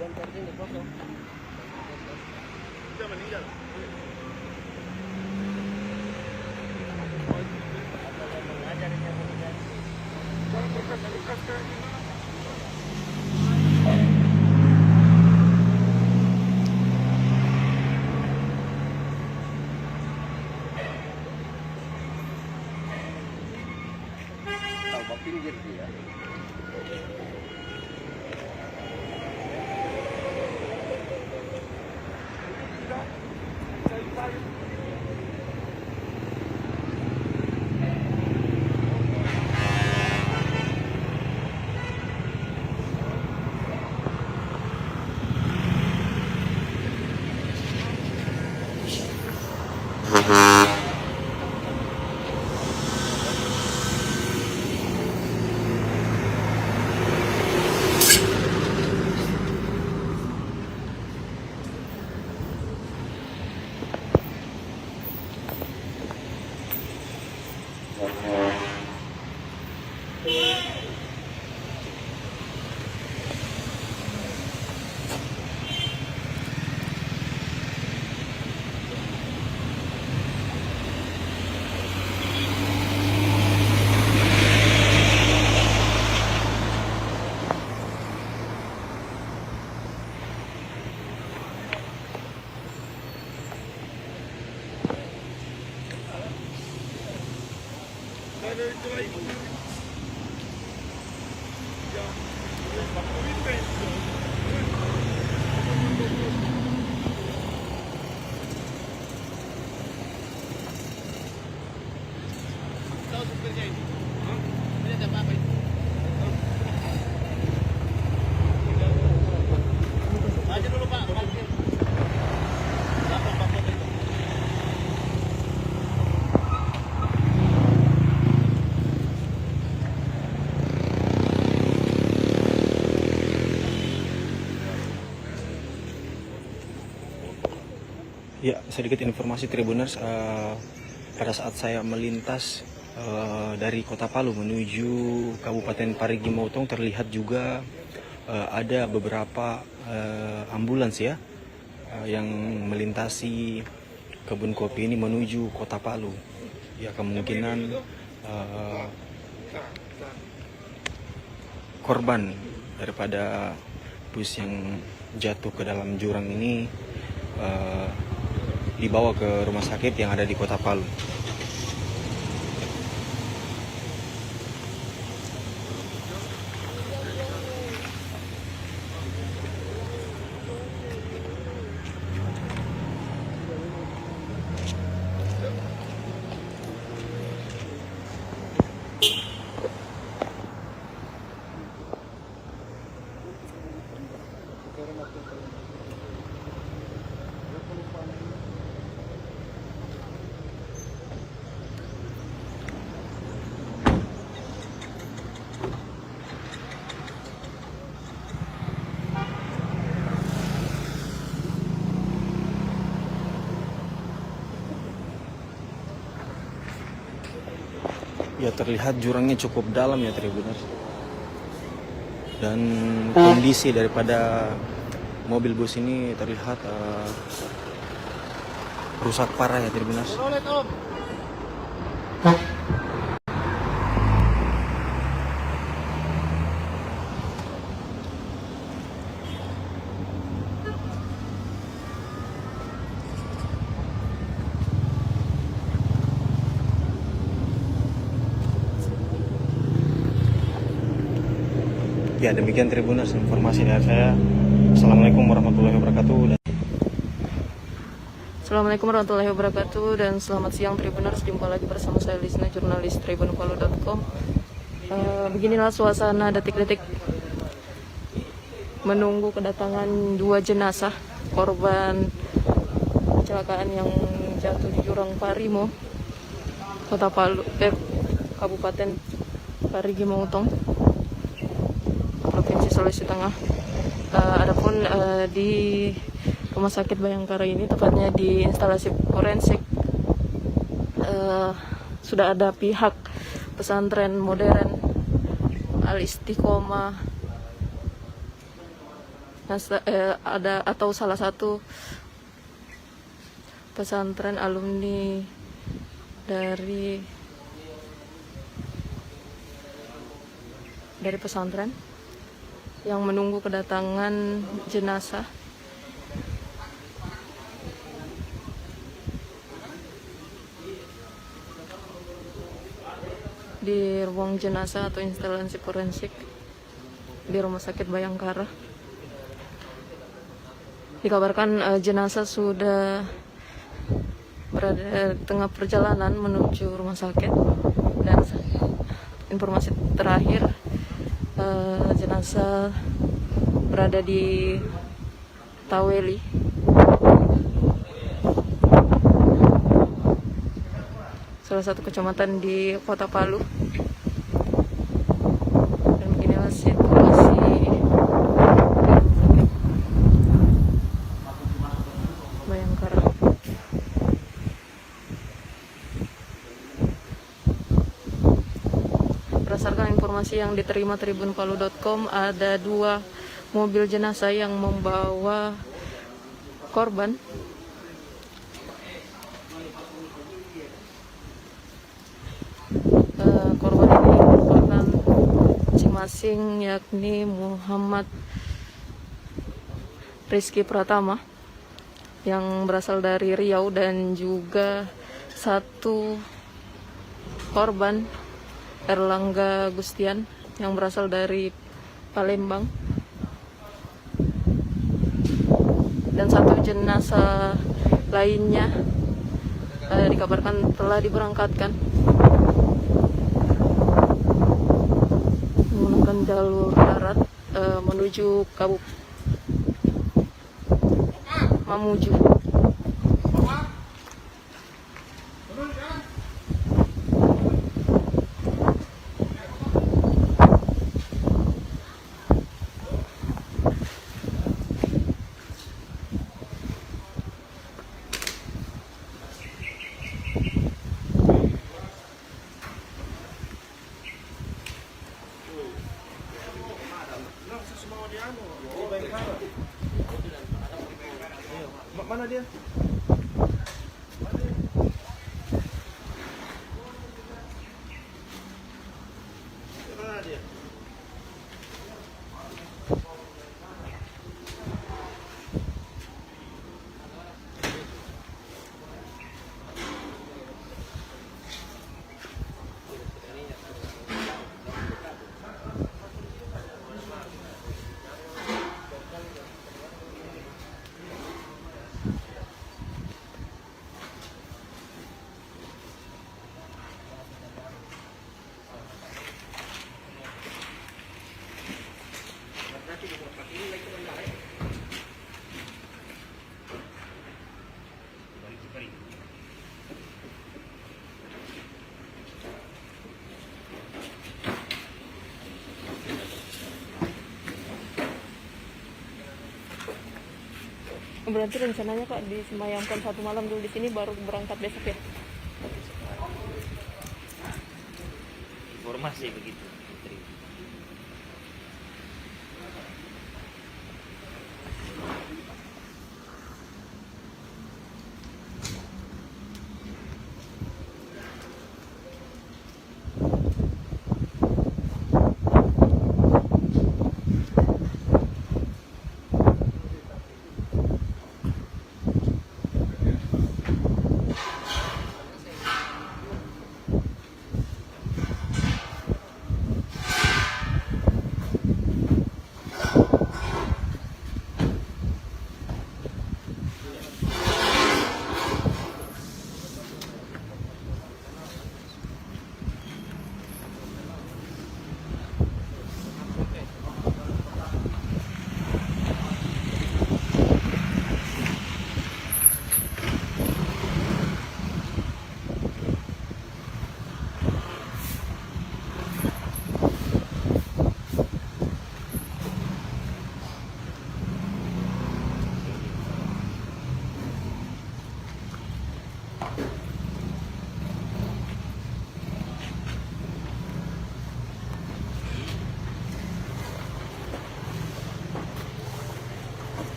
Dan dari sini kosong. Sudah meninggal. Ada yang mengajar yang mengajar. Pinggir dia. Tahu supirnya ini? Ini ada apa ini? Maju dulu Pak, parkir. Lapor Pak Putri. Ya, sedikit informasi Tribuners, pada saat saya melintas dari Kota Palu menuju Kabupaten Parigi Motong terlihat juga ada beberapa ambulans ya yang melintasi kebun kopi ini menuju Kota Palu. Ya, kemungkinan korban daripada bus yang jatuh ke dalam jurang ini dibawa ke rumah sakit yang ada di Kota Palu. Ya terlihat jurangnya cukup dalam ya Tribuners. Dan kondisi daripada mobil bus ini terlihat rusak parah ya Tribuners. Ya demikian Tribuners informasi dari saya. Assalamualaikum warahmatullahi wabarakatuh. Assalamualaikum warahmatullahi wabarakatuh dan selamat siang Tribuners. Jumpa lagi bersama saya Lisna, jurnalis tribunpalu.com. Beginilah suasana detik-detik menunggu kedatangan 2 jenazah korban kecelakaan yang jatuh di jurang Parimo, Kota Palu, Kabupaten Parigi Motong, Provinsi Sulawesi Tengah. Adapun di Rumah Sakit Bayangkara ini, tepatnya di instalasi forensik, sudah ada pihak pesantren modern Al-Istiqomah, ada atau salah satu pesantren alumni dari pesantren yang menunggu kedatangan jenazah. Di ruang jenazah atau instalasi forensik di Rumah Sakit Bayangkara. Dikabarkan jenazah sudah berada tengah perjalanan menuju rumah sakit, dan informasi terakhir jenazah berada di Taweli, salah satu kecamatan di Kota Palu. Dan beginilah situasi Bayangkara. Berdasarkan informasi yang diterima tribunpalu.com, ada 2 mobil jenazah yang membawa korban. Korban ini merupakan masing-masing, yakni Muhammad Rizky Pratama yang berasal dari Riau, dan juga 1 korban Erlangga Gustian yang berasal dari Palembang, dan 1 jenazah lainnya dikabarkan telah diberangkatkan menggunakan jalur darat menuju Mamuju. Mana dia? Mana dia? Berarti rencananya Pak disemayamkan 1 malam dulu di sini, baru berangkat besok ya? informasi begitu. Putri.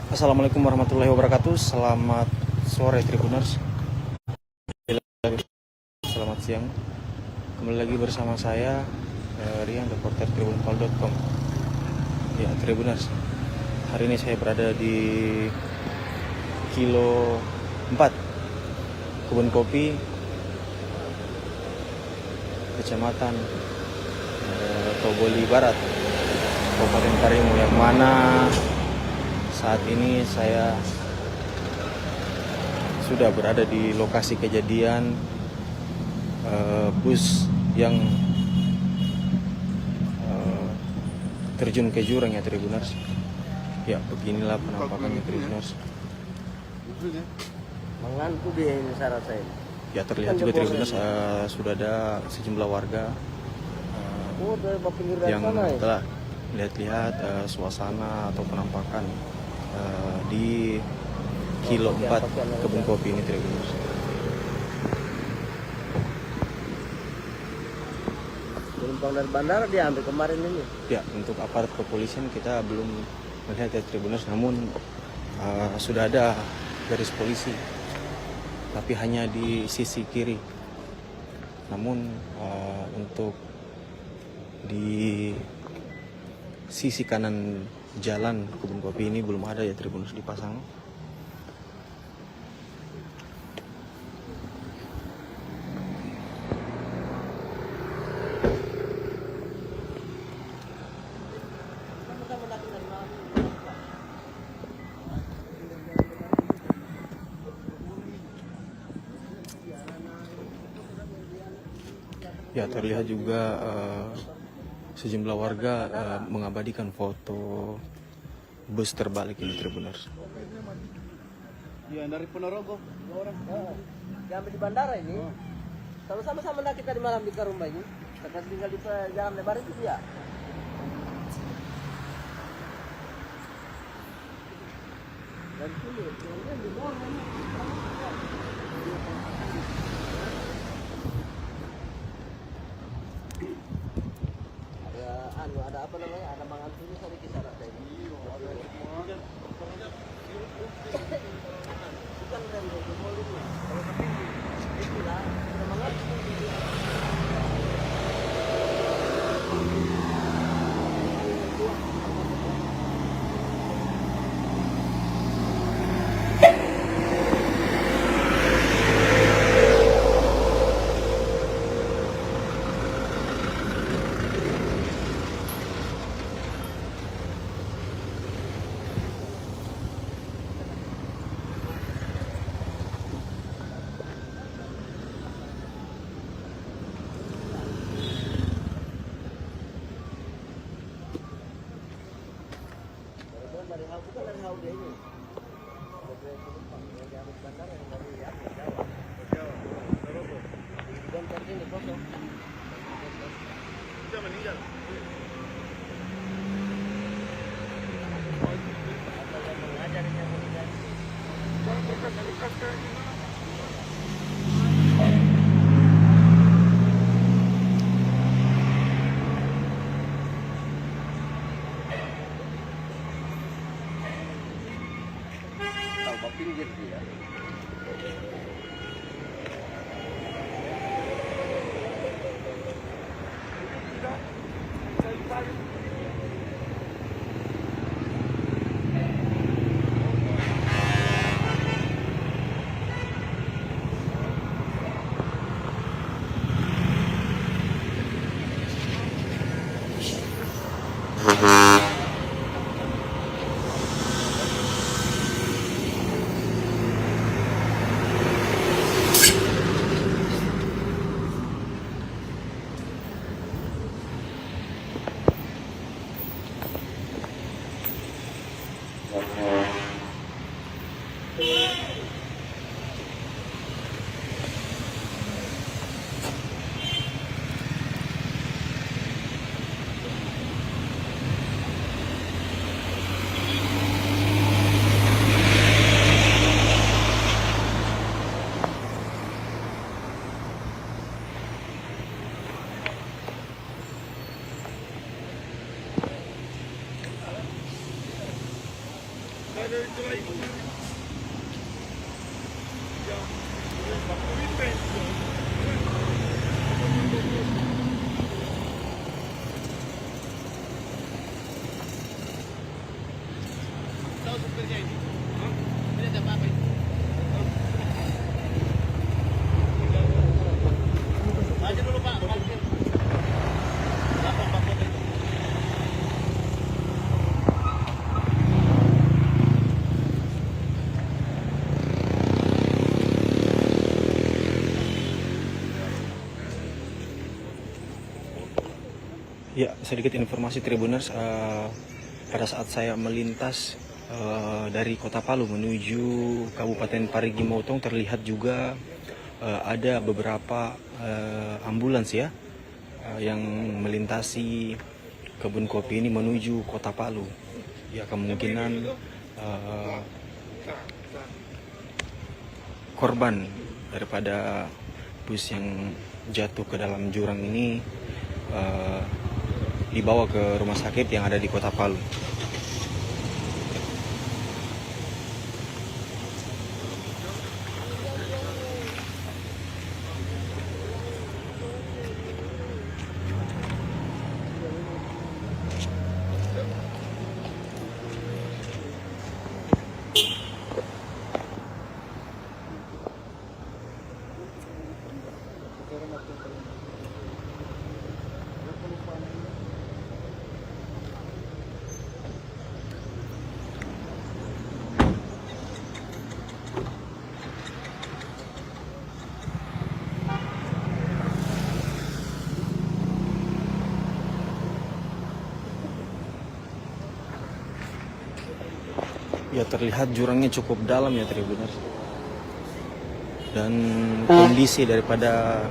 Assalamualaikum warahmatullahi wabarakatuh. Selamat sore Tribuners. Selamat siang. Kembali lagi bersama saya Rian, reporter tribunpol.com. Ya Tribuners, hari ini saya berada di kilo 4 Kebun Kopi, Kecamatan Toboli Barat, Kabupaten Karimun, yang mana saat ini saya sudah berada di lokasi kejadian bus yang terjun ke jurang ya Tribuners. Ya beginilah penampakannya Tribuners. Mengantuk dia ini saya rasa ini. Ya terlihat juga Tribuners sudah ada sejumlah warga Dari pinggir dari yang sana ya. telah lihat-lihat suasana atau penampakan di kilo 4 Kebun Kopi ini Tribuners. Penumpang dari bandara diambil kemarin ini. Ya, untuk aparat kepolisian kita belum melihat ya Tribuners, namun sudah ada garis polisi, tapi hanya di sisi kiri. Namun untuk di sisi kanan jalan Kebun Kopi ini belum ada ya Tribuners dipasang. Ya terlihat juga sejumlah warga mengabadikan foto bus terbalik ini Tribuners. Iya, dari Ponorogo. 2 orang. Diambil di bandara ini. Kalau sama-sama nak kita di malam di rumah ini. Sekarang tinggal di jalan lebar itu dia. Dan sini, jangan di bawah ini. Ada apa namanya? Ada mangan sini tadi kisah ada ini. Bukan dari mall itu. Kalau tapi itulah ada mangan sini. Dari hal bukan dari hal dia ini. Dari penumpang yang diambil bandara yang dari Jawa. Dan tadi ini kosong. Dia meninggal. Atau yang mengajar yang meninggal. Tahu pinggir dia. Tahu supirnya ini? Ini ada apa ini? Maju dulu Pak, parkir. Lapor Pak Kota itu. Ya, sedikit informasi Tribuners, pada saat saya melintas dari Kota Palu menuju Kabupaten Parigi Motong terlihat juga ada beberapa ambulans ya yang melintasi kebun kopi ini menuju Kota Palu. Ya, kemungkinan korban daripada bus yang jatuh ke dalam jurang ini dibawa ke rumah sakit yang ada di Kota Palu. Ya terlihat jurangnya cukup dalam ya Tribuners. Dan kondisi daripada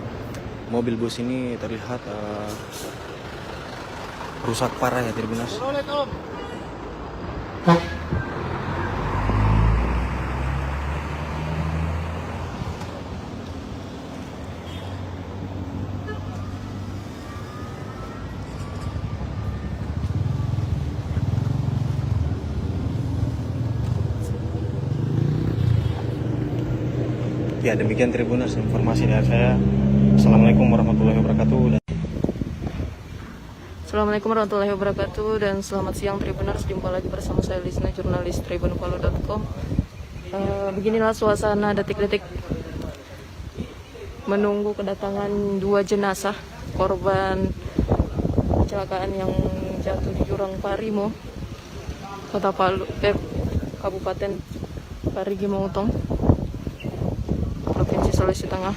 mobil bus ini terlihat rusak parah ya Tribuners. Ya demikian Tribuners informasi dari saya. Assalamualaikum warahmatullahi wabarakatuh. Assalamualaikum warahmatullahi wabarakatuh dan selamat siang Tribuners. Jumpa lagi bersama saya Lisna, jurnalis tribunpalo.com. Beginilah suasana detik-detik menunggu kedatangan 2 jenazah korban kecelakaan yang jatuh di jurang Parimo, Kota Palu, Kabupaten Parigi Motong, Provinsi Sulawesi Tengah.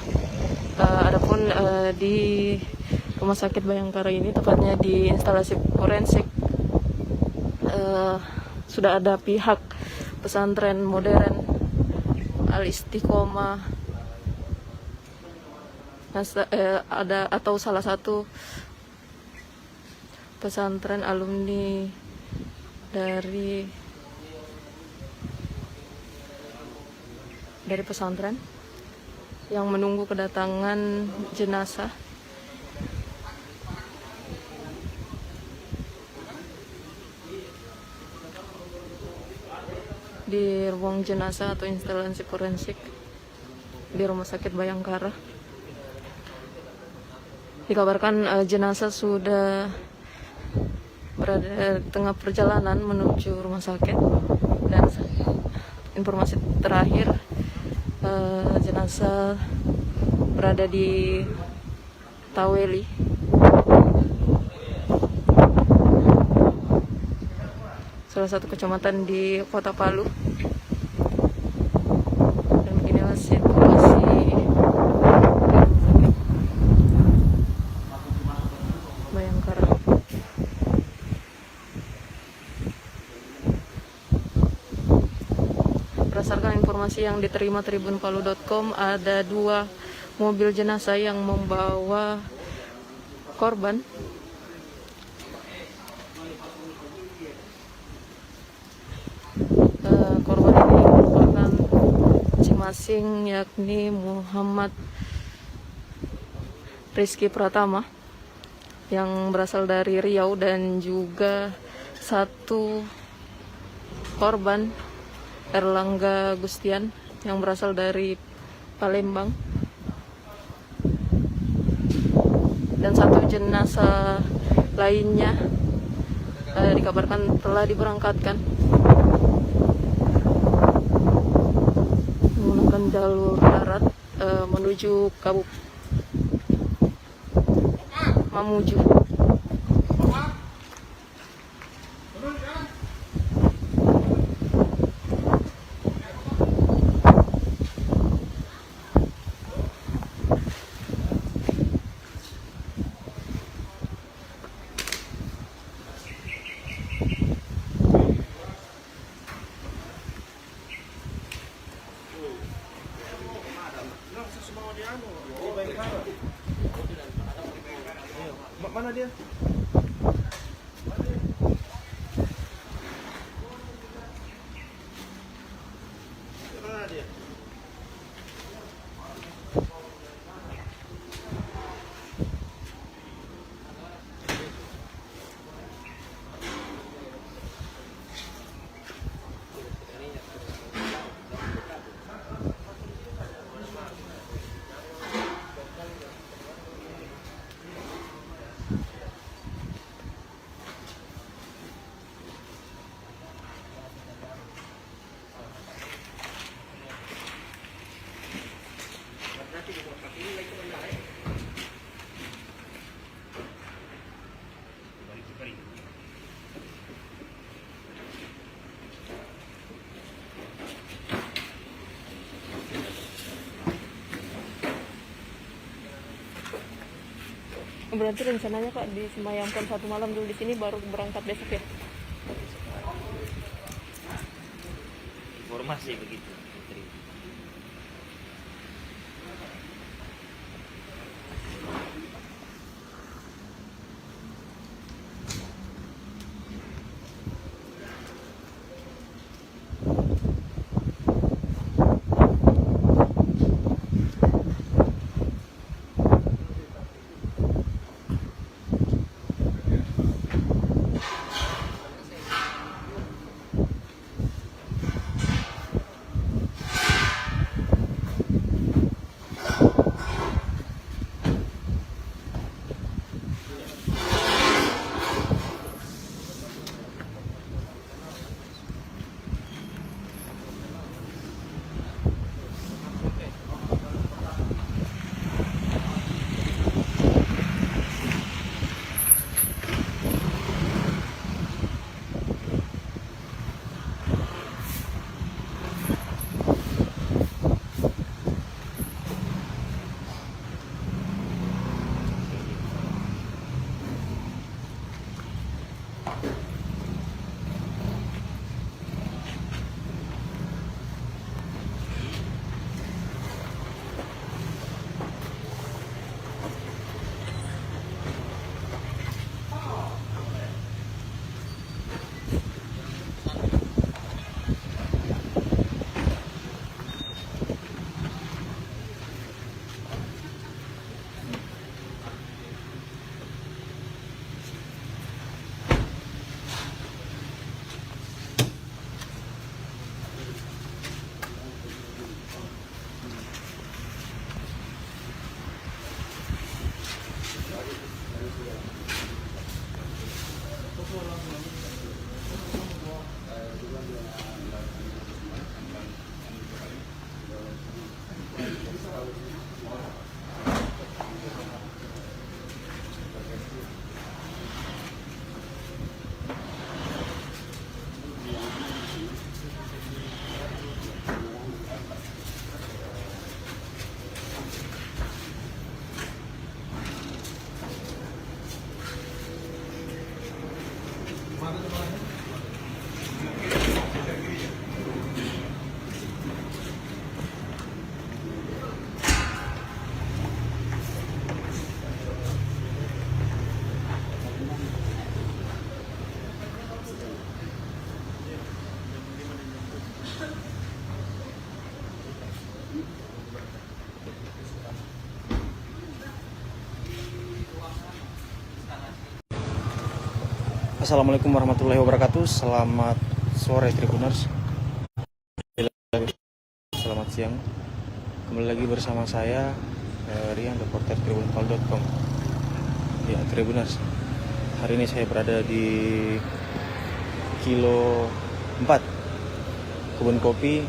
Adapun di Rumah Sakit Bayangkara ini, tepatnya di instalasi forensik, sudah ada pihak pesantren modern Al Istiqomah, ada atau salah satu pesantren alumni dari pesantren yang menunggu kedatangan jenazah. Di ruang jenazah atau instalasi forensik di Rumah Sakit Bayangkara. Dikabarkan jenazah sudah berada di tengah perjalanan menuju rumah sakit, dan informasi terakhir jenazah berada di Taweli, salah satu kecamatan di Kota Palu. Dan beginilah situasi Bayangkara. Berdasarkan informasi yang diterima tribunpalo.com, ada 2 mobil jenazah yang membawa korban. Korban ini merupakan masing-masing, yakni Muhammad Rizky Pratama yang berasal dari Riau, dan juga 1 korban Erlangga Gustian yang berasal dari Palembang, dan 1 jenazah lainnya dikabarkan telah diberangkatkan menggunakan jalur darat menuju Mamuju. Mana dia? Mana dia? Berarti rencananya Kak disemayamkan 1 malam dulu di sini, baru berangkat besok ya? masih begitu. Putri. Assalamualaikum warahmatullahi wabarakatuh. Selamat sore Tribuners. Selamat siang. Kembali lagi bersama saya Rian, reporter tribunpal.com. Ya Tribuners, hari ini saya berada di kilo 4 Kebun Kopi,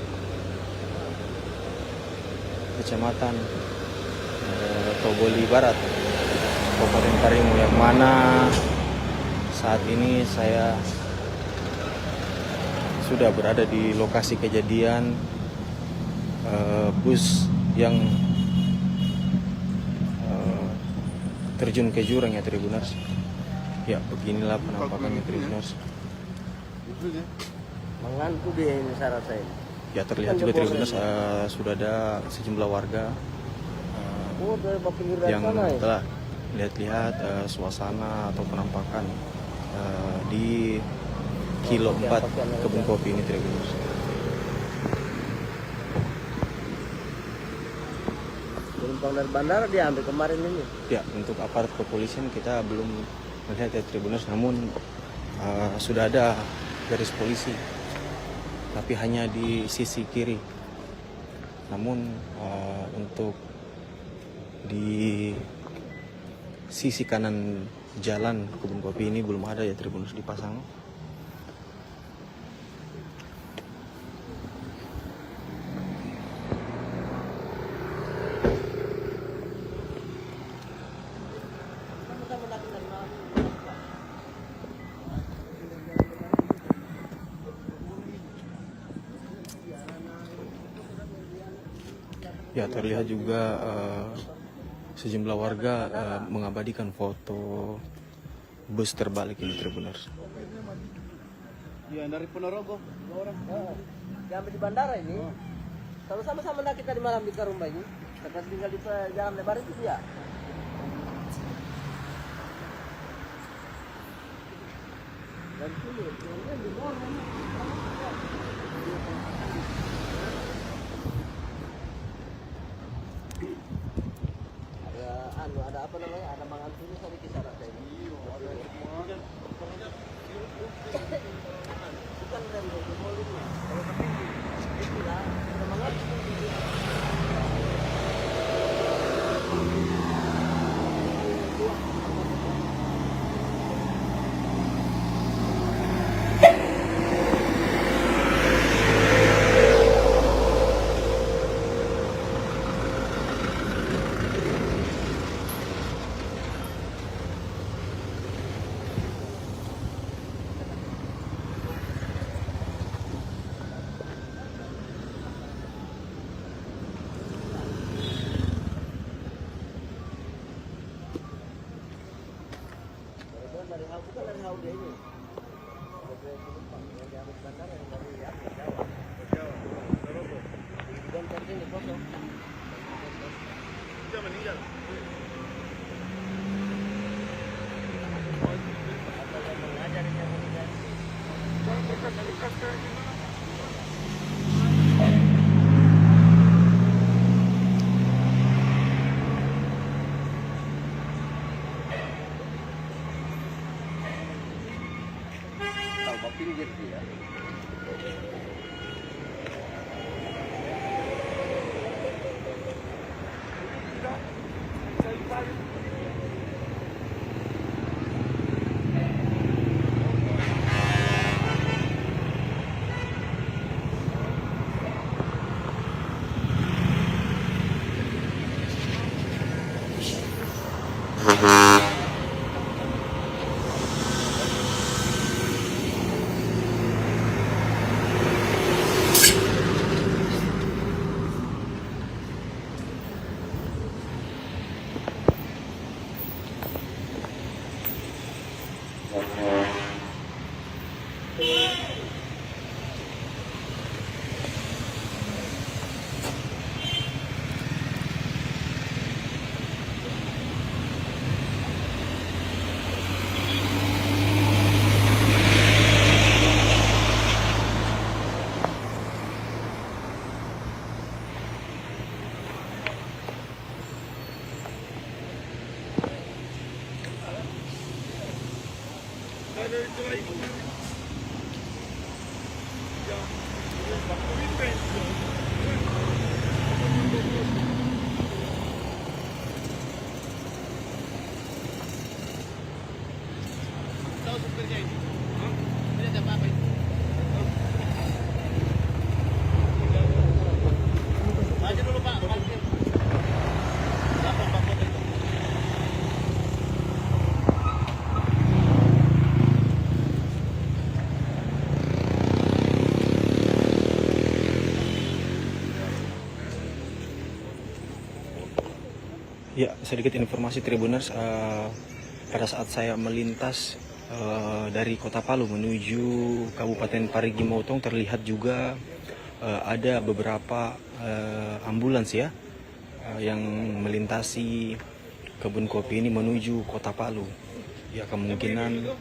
Kecamatan Toboli Barat, Kabupaten Karimun, yang mana saat ini saya sudah berada di lokasi kejadian bus yang terjun ke jurang ya Tribuners. Ya beginilah penampakannya Tribuners. Mengantuk dia ini saya rasa ini. Ya terlihat juga Tribuners sudah ada sejumlah warga Dari pinggir dari yang sana ya? telah lihat-lihat suasana atau penampakan di kilo 4 Kebun Kopi ini Tribuners. Penumpang dari bandara diambil kemarin ini. Ya, untuk aparat kepolisian kita belum melihat ya Tribuners, namun sudah ada garis polisi, tapi hanya di sisi kiri. Namun untuk di sisi kanan jalan Kebun Kopi ini belum ada ya Tribuners dipasang. Ya terlihat juga sejumlah warga mengabadikan foto bus terbalik ini Tribuners. Ya dari Ponorogo, 2 orang. Diambil di bandara ini. Kalau sama-sama nak kita di malam di Karumba ini, terus tinggal di jalan lebar itu dia. Dan sini, ini di bawah. Ada apa namanya? Ada mangan sini tadi kisah rasa ini. Bukan rem itu molingnya. Kalau tapi itu lah, ada mangan sini. Bukan dari Haude ini. Ada penumpang yang diambil bandara yang dari Jawa. Dan dari sini kosong. Dia meninggal. Ada yang mengajar yang meninggal. Tahu pinggir dia. Tahu supirnya ini? Ini ada apa itu? Maju dulu Pak, parkir. Berapa Pak foto itu? Ya, sedikit informasi Tribuners, pada saat saya melintas dari Kota Palu menuju Kabupaten Parigi Motong terlihat juga ada beberapa ambulans ya yang melintasi kebun kopi ini menuju Kota Palu. Ya, kemungkinan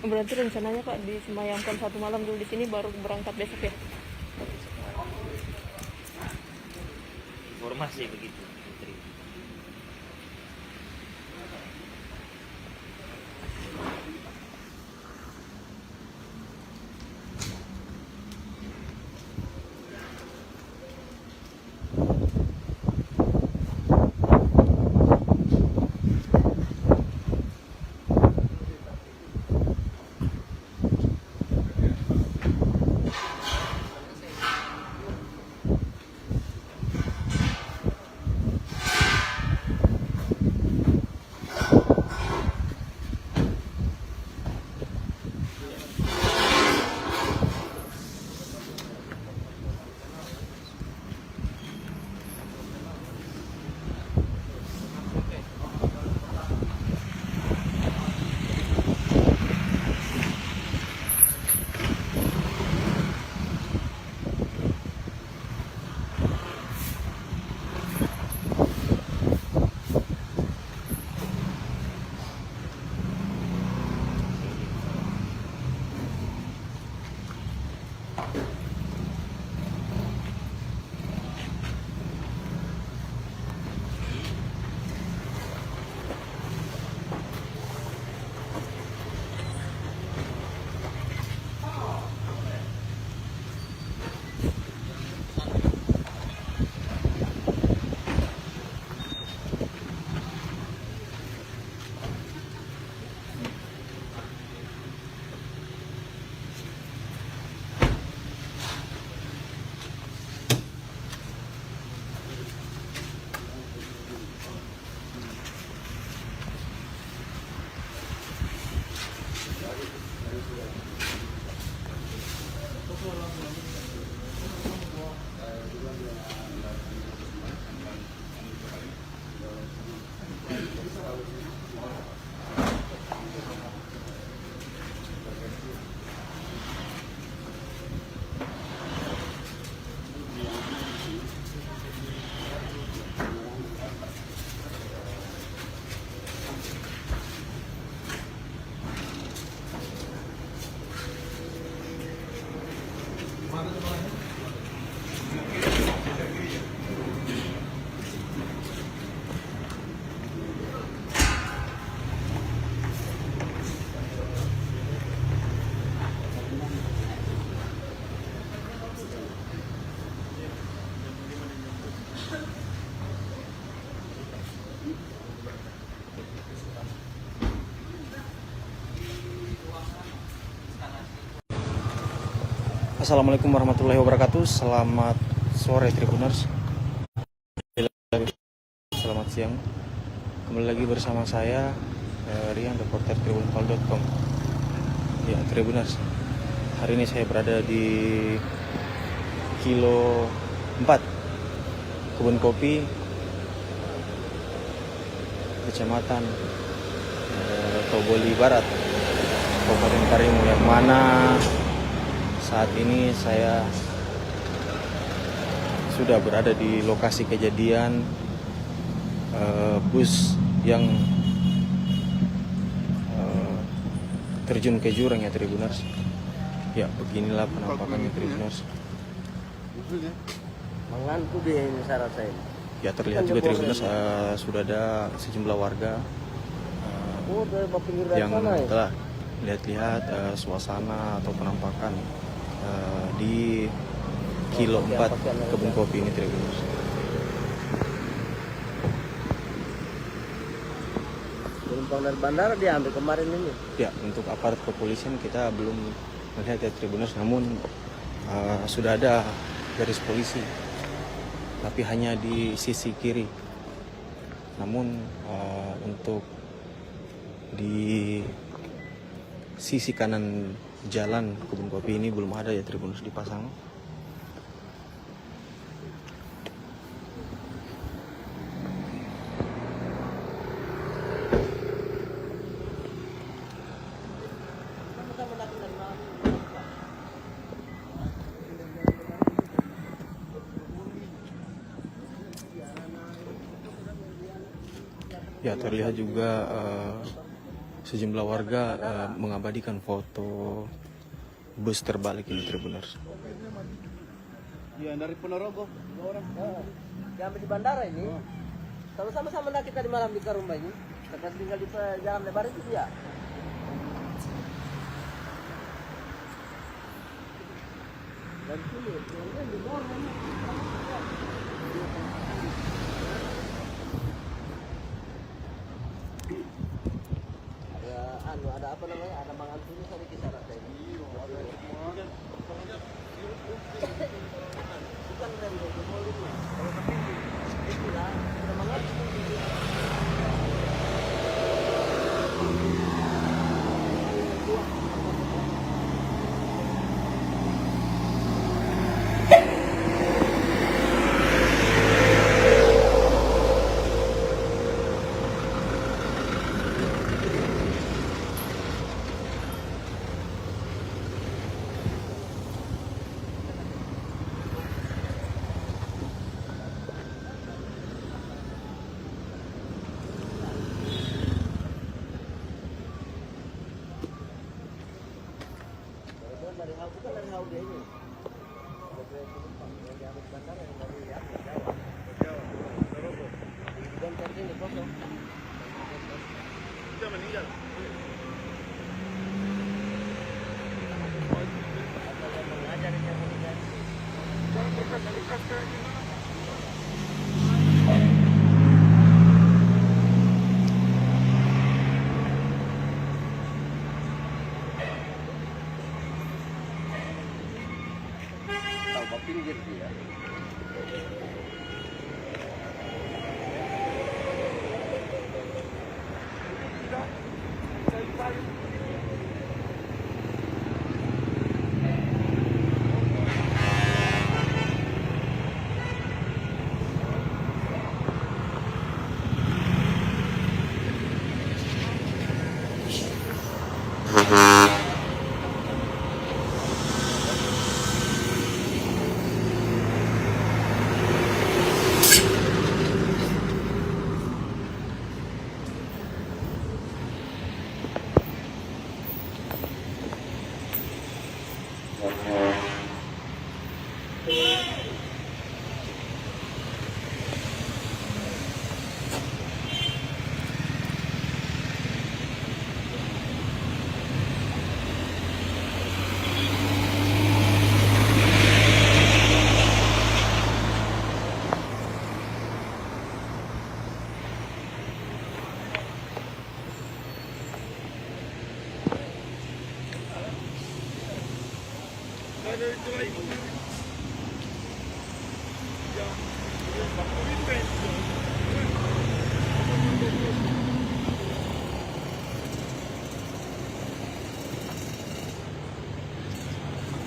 Berarti rencananya Pak disemayamkan 1 malam dulu di sini baru berangkat besok ya? Informasi begitu, Putri. Assalamualaikum warahmatullahi wabarakatuh. Selamat sore Tribuners. Selamat siang. Kembali lagi bersama saya Rian, reporter tribunpal.com. Ya Tribuners, hari ini saya berada di Kilo 4 Kebun Kopi, Kecamatan Toboli Barat, Kabupaten Karimun, yang mana saat ini saya sudah berada di lokasi kejadian bus yang terjun ke jurang ya Tribuners. Ya beginilah penampakannya Tribuners. Mengantuk dia ini syarat saya. Ya terlihat juga Tribuners sudah ada sejumlah warga yang telah lihat-lihat suasana atau penampakan di Kilo 4 Kebun Kopi ini Tribuners. Penumpang dari bandara diambil kemarin ini. Ya, untuk aparat kepolisian kita belum melihat ya Tribuners, namun sudah ada garis polisi, tapi hanya di sisi kiri. Namun untuk di sisi kanan jalan Kebun Kopi ini belum ada ya Tribuners dipasang. Ya terlihat juga sejumlah warga mengabadikan foto bus terbalik ini Tribuners. Iya, dari Ponorogo. Dua orang. Yang di bandara ini. Kalau sama-sama nak kita di malam di Karumba ini. Kita tinggal di jalan lebar itu dia. Dan sini, yang di bawah ini. Ada apa namanya? Ada mangan sini sampai kisah rata ini. Bukan dari mall itu. Kalau tapi itulah sudah mangan. Bukan dari Haude ini. Yang di Amis Bandara yang dari Jawa. Di Gontor ini kosong. Sudah meninggal. Apa yang mengajar yang mengajar? Tahu pinggir dia.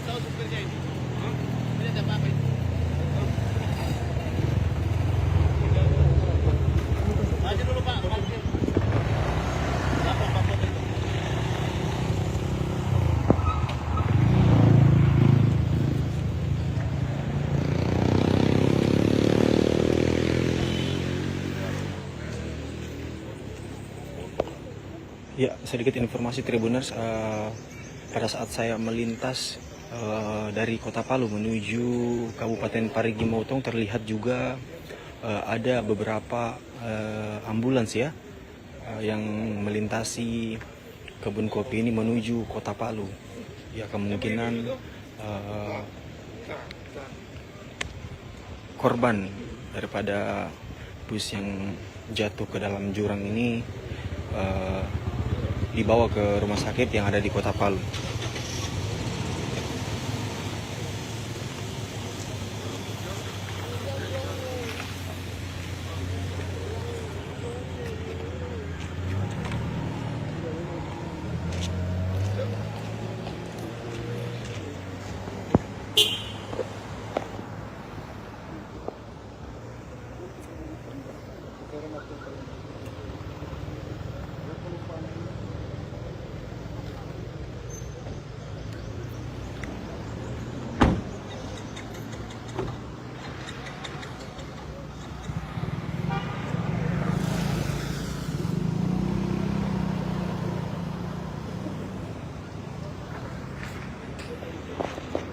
Tahu supirnya ini? Ini ada apa ini? Maju dulu Pak, parkir. Lapor Pak Putri. Ya, sedikit informasi Tribuners, pada saat saya melintas dari Kota Palu menuju Kabupaten Parigi Motong terlihat juga ada beberapa ambulans ya yang melintasi kebun kopi ini menuju Kota Palu. Ya, kemungkinan korban daripada bus yang jatuh ke dalam jurang ini dibawa ke rumah sakit yang ada di Kota Palu.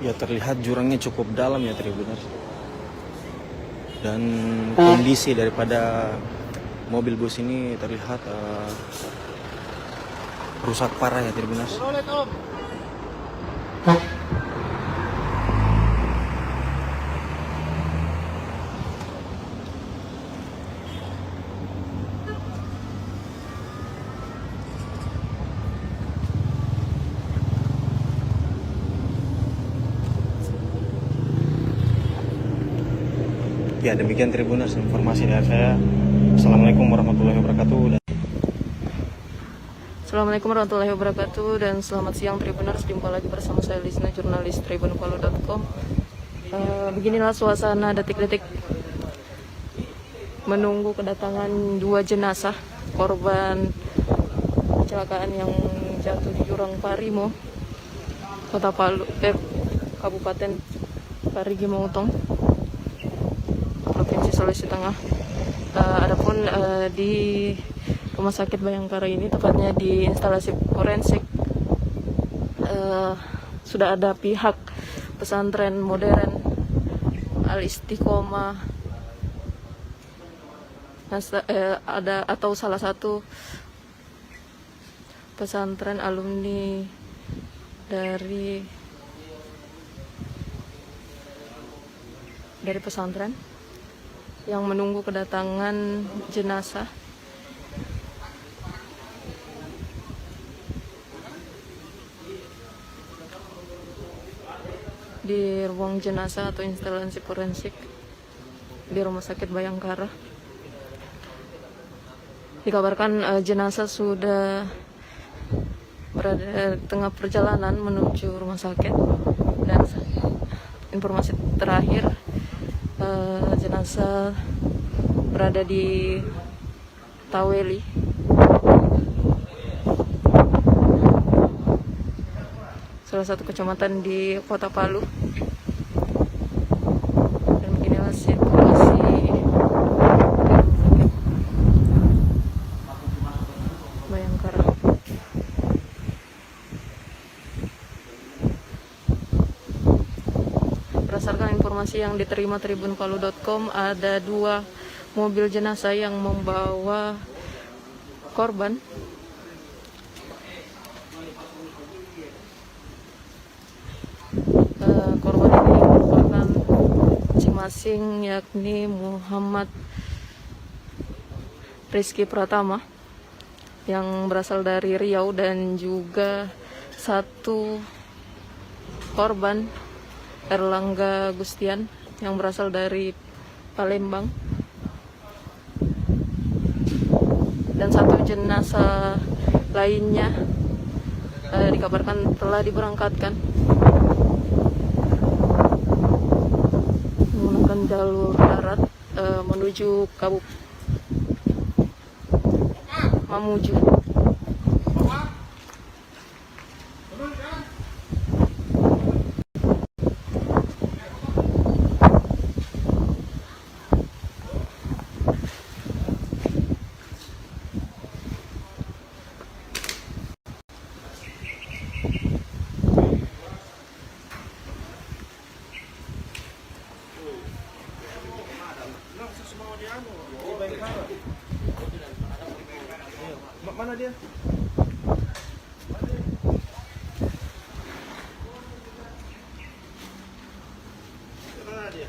Ya terlihat jurangnya cukup dalam ya Tribuners. Dan kondisi daripada mobil bus ini terlihat rusak parah ya Tribuners. Ya demikian Tribuners informasi dari saya. Assalamualaikum warahmatullahi wabarakatuh. Assalamualaikum warahmatullahi wabarakatuh dan selamat siang Tribuners. Jumpa lagi bersama saya Lisna, jurnalis tribunpalu.com. Beginilah suasana detik-detik menunggu kedatangan 2 jenazah korban kecelakaan yang jatuh di jurang Parimo, Kota Palu, Kabupaten Parigi Motong, Provinsi Sulawesi Tengah. Adapun di Rumah Sakit Bayangkara ini, tepatnya di instalasi forensik, sudah ada pihak pesantren modern Al-Istiqomah, ada atau salah satu pesantren alumni dari pesantren yang menunggu kedatangan jenazah. Di ruang jenazah atau instalasi forensik di Rumah Sakit Bayangkara. Dikabarkan jenazah sudah berada di tengah perjalanan menuju rumah sakit, dan informasi terakhir jenazah berada di Taweli, salah satu kecamatan di Kota Palu. Dan beginilah situasi Bayangkara. Berdasarkan informasi yang diterima tribunpalu.com, ada 2 mobil jenazah yang membawa korban. Korban ini merupakan masing-masing, yakni Muhammad Rizky Pratama yang berasal dari Riau, dan juga 1 korban Erlangga Gustian yang berasal dari Palembang, dan 1 jenazah lainnya dikabarkan telah diberangkatkan menggunakan jalur darat menuju Mamuju. Mana dia? Mana dia?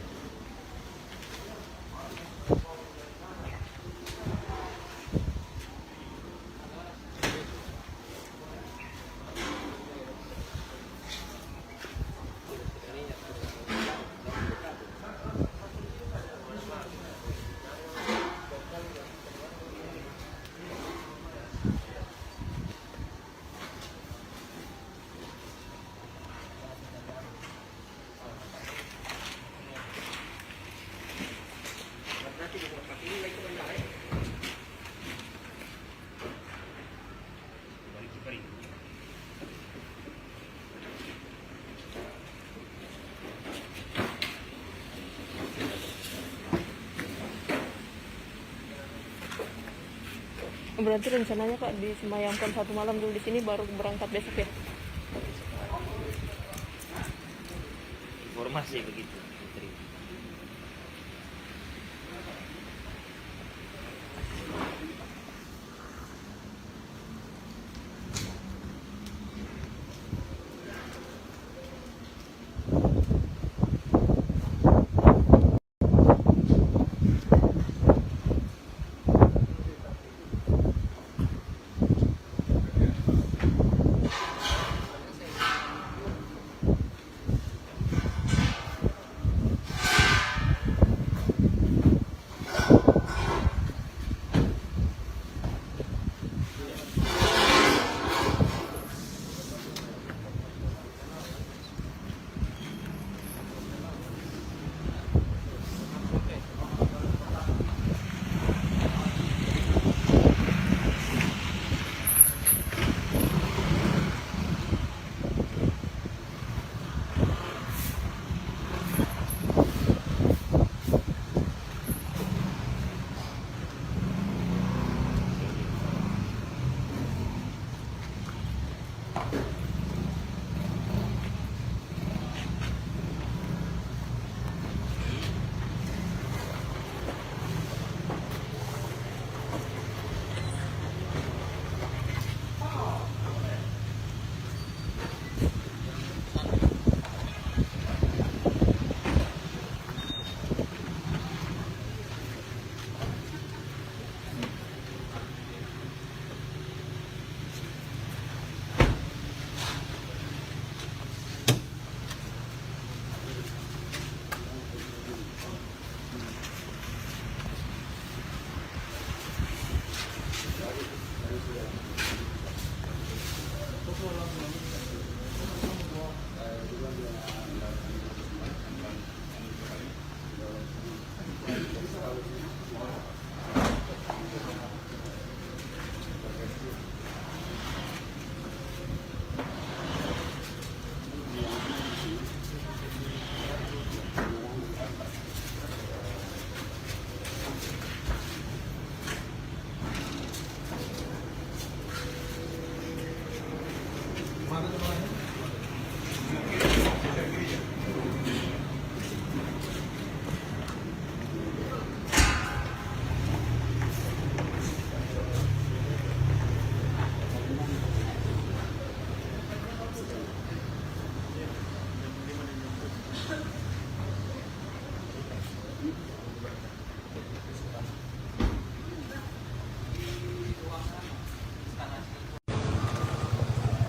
Berarti rencananya Kak disemayamkan 1 malam dulu di sini, baru berangkat besok ya? informasi begitu Putri.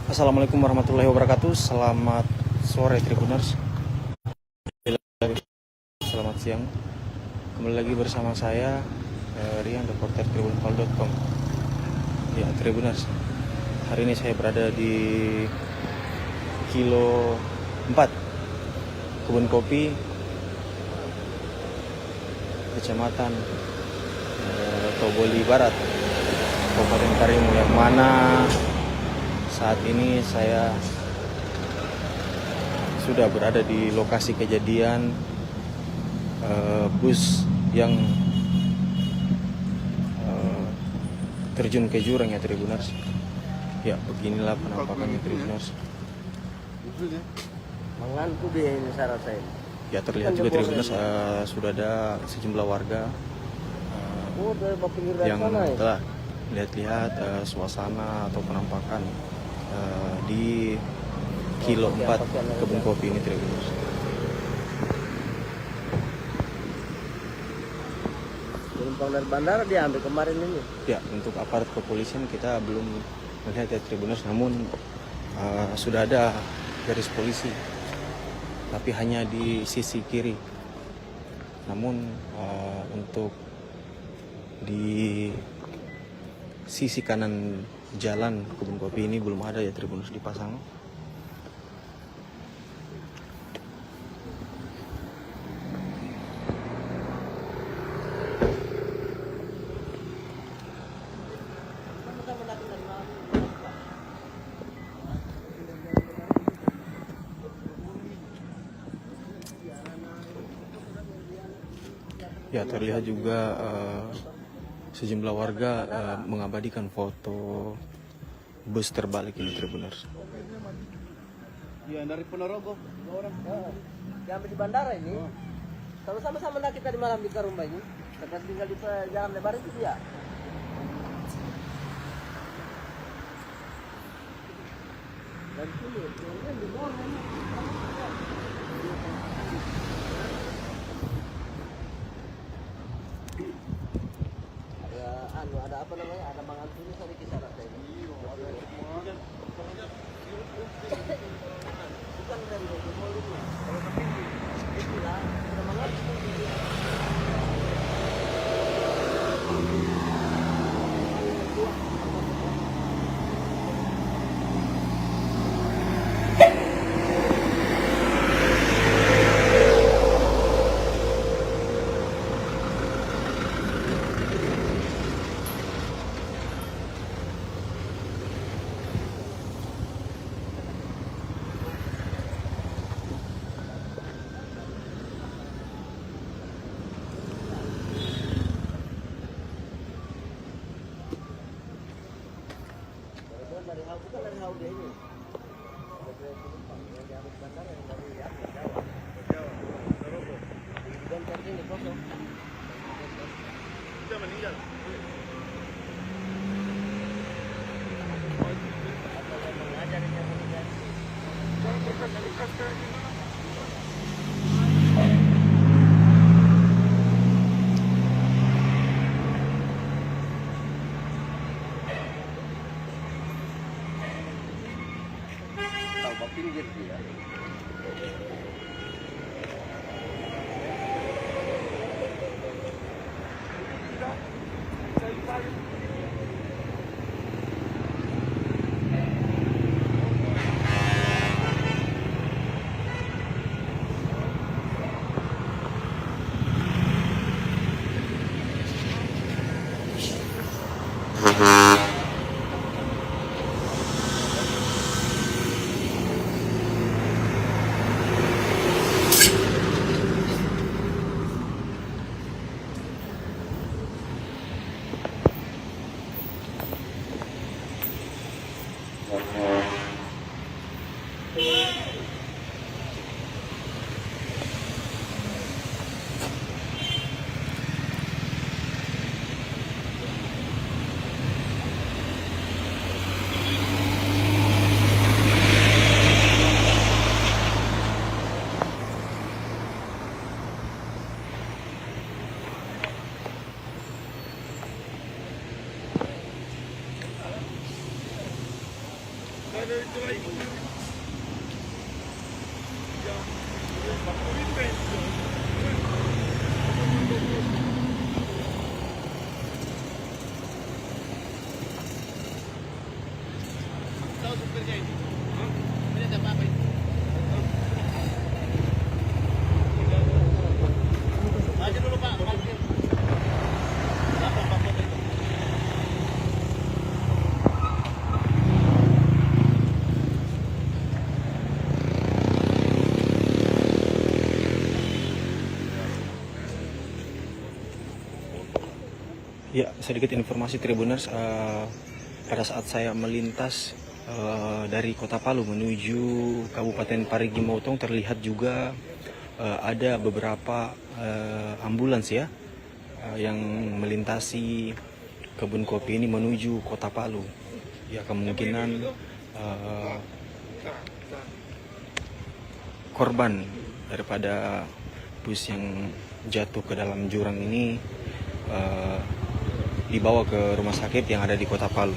Assalamualaikum warahmatullahi wabarakatuh. Selamat sore Tribuners. Selamat siang. Kembali lagi bersama saya Rian, reporter tribunpal.com. Ya Tribuners, hari ini saya berada di kilo 4 Kebun Kopi, Kecamatan Toboli Barat, Kabupaten Karimun, yang mana saat ini saya sudah berada di lokasi kejadian bus yang terjun ke jurang ya Tribuners. Ya beginilah penampakannya Tribuners. Mengantuk dia ini syarat saya. Ya terlihat juga Tribuners sudah ada sejumlah warga Dari pinggir yang sana ya? telah lihat-lihat suasana atau penampakan di kilo 4 Kebun Kopi ini Tribuners. Penumpang dari bandara diambil kemarin ini. Ya, untuk aparat kepolisian kita belum melihat ya Tribuners, namun sudah ada garis polisi, tapi hanya di sisi kiri. Namun untuk di sisi kanan jalan Kebun Kopi ini belum ada ya Tribuners dipasang. Ya terlihat juga sejumlah warga mengabadikan foto bus terbalik ini Tribuners. Iya, dari Ponorogo. 2 orang. Yang di bandara ini. Kalau sama-sama nak kita di malam di rumah ini. Sekarang tinggal di jalan lebar itu dia. Dan sini, yang di bawah ini. Ada apa namanya? Ada mangan sini tadi kisah ada ini. Bukan dari mall itu. Kalau tapi itulah ada mangan sini. Bukan dari Haude ini. Yang diambil bandara yang dari Jawa. Dan tadi ini kosong. Sudah meninggal. Atau yang mengajar yang meninggal. Tahu pinggir dia. Tahu supirnya ini? Ini ada apa ini? Maju dulu Pak, parkir. Berapa Pak foto itu? Ya, sedikit informasi Tribuners, pada saat saya melintas dari Kota Palu menuju Kabupaten Parigi Motong terlihat juga ada beberapa ambulans ya yang melintasi kebun kopi ini menuju Kota Palu. Ya, kemungkinan korban daripada bus yang jatuh ke dalam jurang ini dibawa ke rumah sakit yang ada di Kota Palu.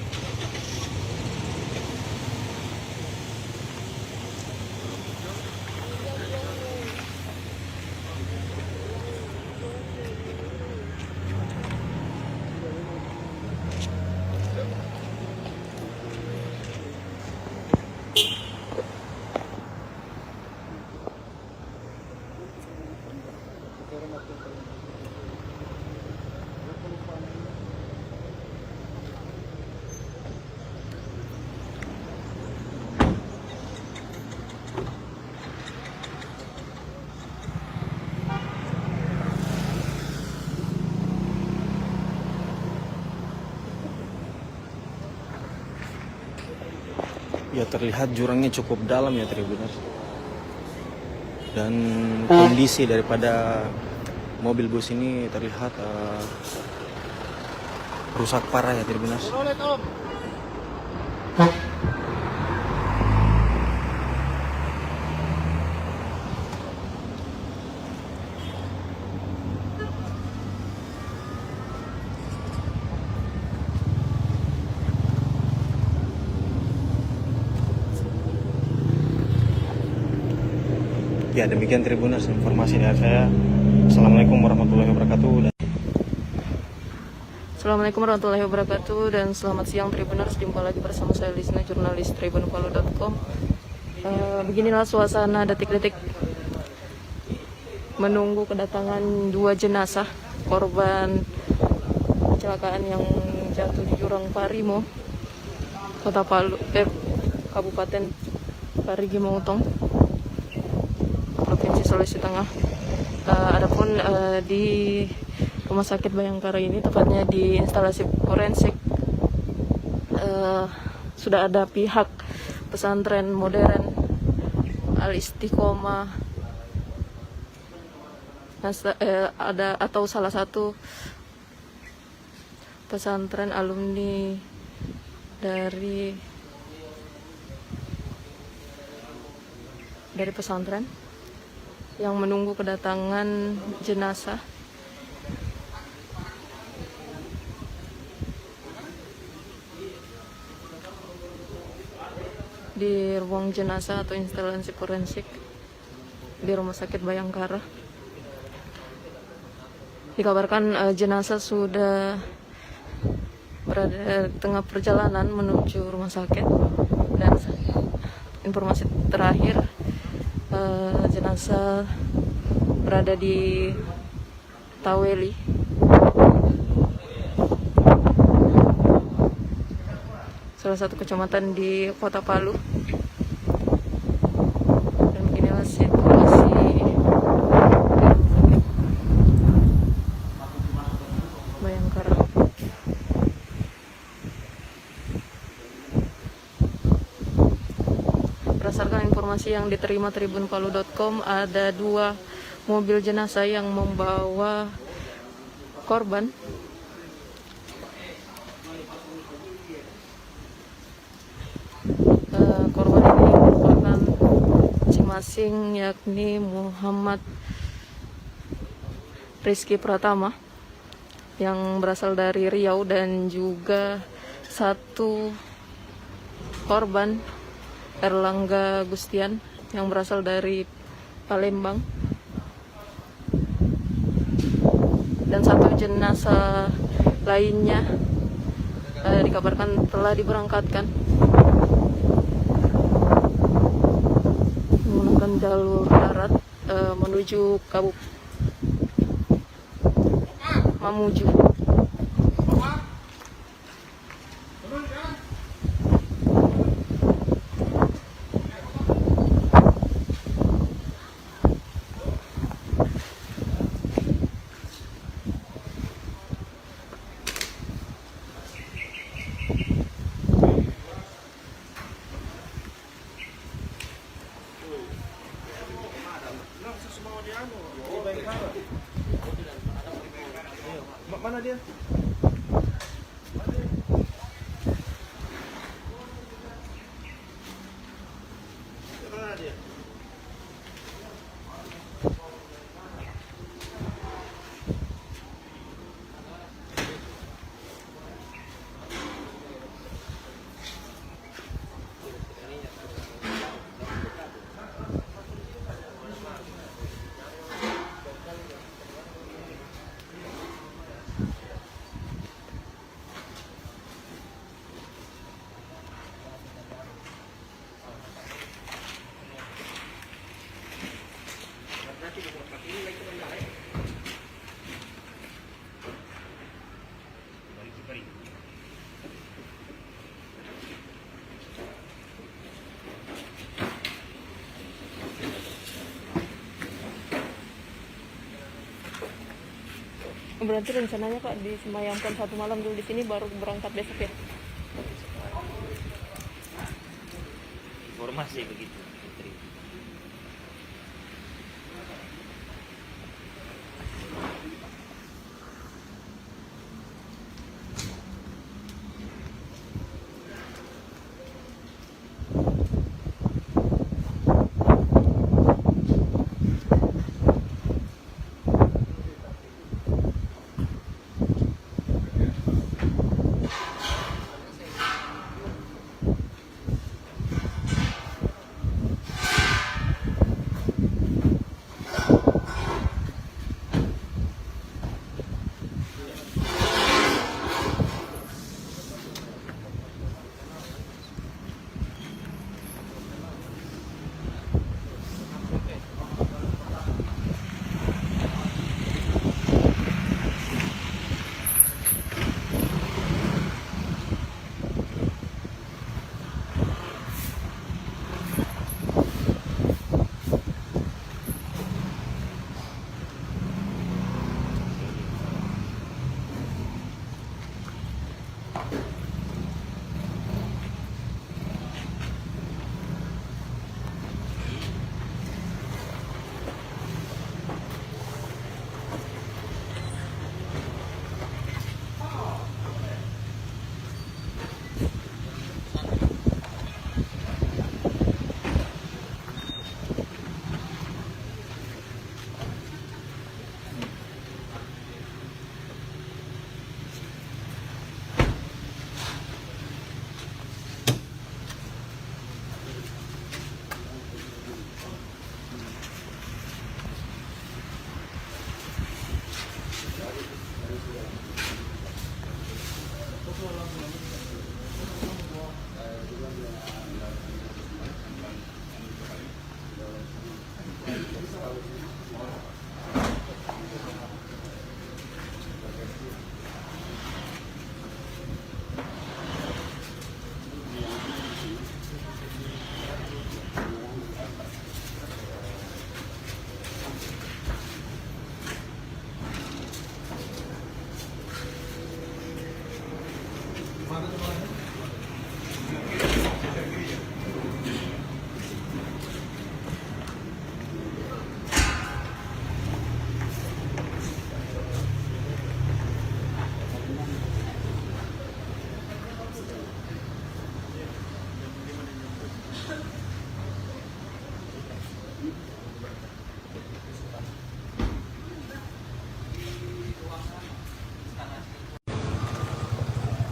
terlihat jurangnya cukup dalam ya Tribuners. Dan kondisi daripada mobil bus ini terlihat rusak parah ya Tribuners. Ya demikian Tribuners informasi dari saya. Assalamualaikum warahmatullahi wabarakatuh. Assalamualaikum warahmatullahi wabarakatuh dan selamat siang Tribuners. Jumpa lagi bersama saya Lisna, jurnalis tribunpalu.com. Beginilah suasana detik-detik menunggu kedatangan 2 jenazah korban kecelakaan yang jatuh di jurang Parimo, Kota Palu, Kabupaten Parigi Motong, Provinsi Sulawesi Tengah. Adapun di Rumah Sakit Bayangkara ini, tepatnya di instalasi forensik, sudah ada pihak pesantren modern Al Istiqomah, ada atau salah satu pesantren alumni dari pesantren yang menunggu kedatangan jenazah. Di ruang jenazah atau instalasi forensik di Rumah Sakit Bayangkara. Dikabarkan jenazah sudah berada di tengah perjalanan menuju rumah sakit, dan informasi terakhir jenazah berada di Taweli, salah satu kecamatan di Kota Palu. Dan beginilah situasi Bayangkara. Berdasarkan informasi yang diterima tribunpalu.com, ada 2 mobil jenazah yang membawa korban. Korban ini merupakan masing-masing, yakni Muhammad Rizky Pratama yang berasal dari Riau, dan juga 1 korban Erlangga Gustian yang berasal dari Palembang, dan 1 jenazah lainnya dikabarkan telah diberangkatkan menggunakan jalur darat menuju Mamuju. Mana dia? Mana dia? Berarti rencananya Kak disemayamkan 1 malam dulu di sini, baru berangkat besok ya? masih begitu, Putri.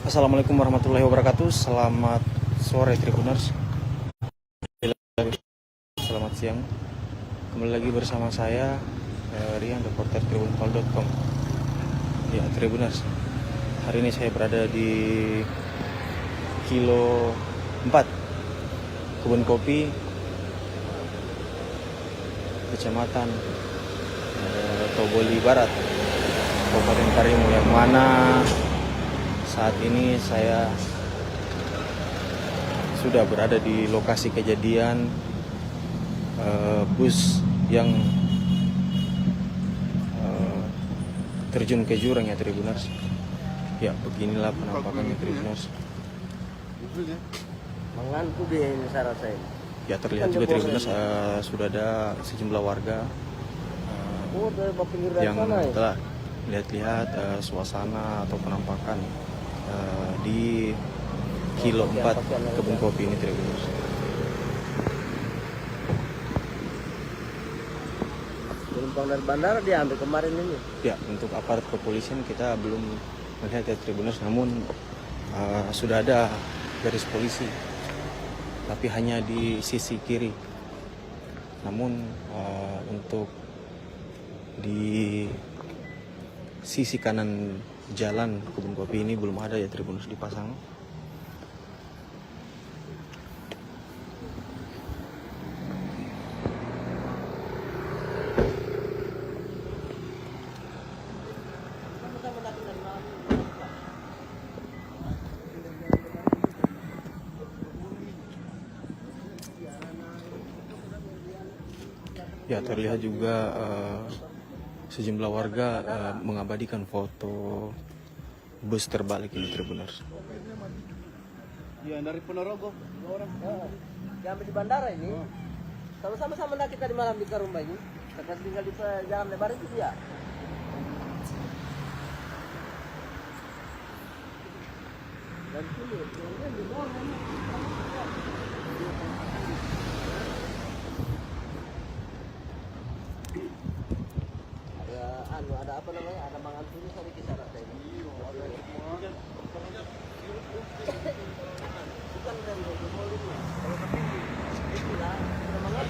Assalamualaikum warahmatullahi wabarakatuh. Selamat sore Tribuners. Selamat siang. Kembali lagi bersama saya Rian, reporter tribunpol.com. Ya Tribuners, hari ini saya berada di Kilo 4 Kebun Kopi, Kecamatan Toboli Barat, Kabupaten Karimun, yang mana saat ini saya sudah berada di lokasi kejadian bus yang terjun ke jurang ya Tribuners. Ya beginilah penampakannya Tribuners. Mengantuk dia ini saya rasa ini. Ya terlihat juga Tribuners sudah ada sejumlah warga Dari pinggir dari yang sana ya. telah lihat-lihat suasana atau penampakan di Kilo 4 Kebun Kopi ini Tribuners. Penumpang dari bandara diambil kemarin ini. Ya, untuk aparat kepolisian kita belum melihat ya Tribuners, namun sudah ada garis polisi, tapi hanya di sisi kiri. Namun untuk di sisi kanan jalan Kebun Kopi ini belum ada ya Tribuners dipasang. Ya terlihat juga sejumlah warga mengabadikan foto bus terbalik ini Tribuners. Iya, dari Ponorogo. 2 orang. Diambil di bandara ini. Kalau sama-sama nak kita di malam di Karumba ini, kita tinggal di jalan lebar itu dia. Dan sini, ini di bawah ini. Ada apa namanya? Ada mangan tulis ada kisah rasa ini. Bukan rem itu mau ini. Kalau tapi itulah ada mangan.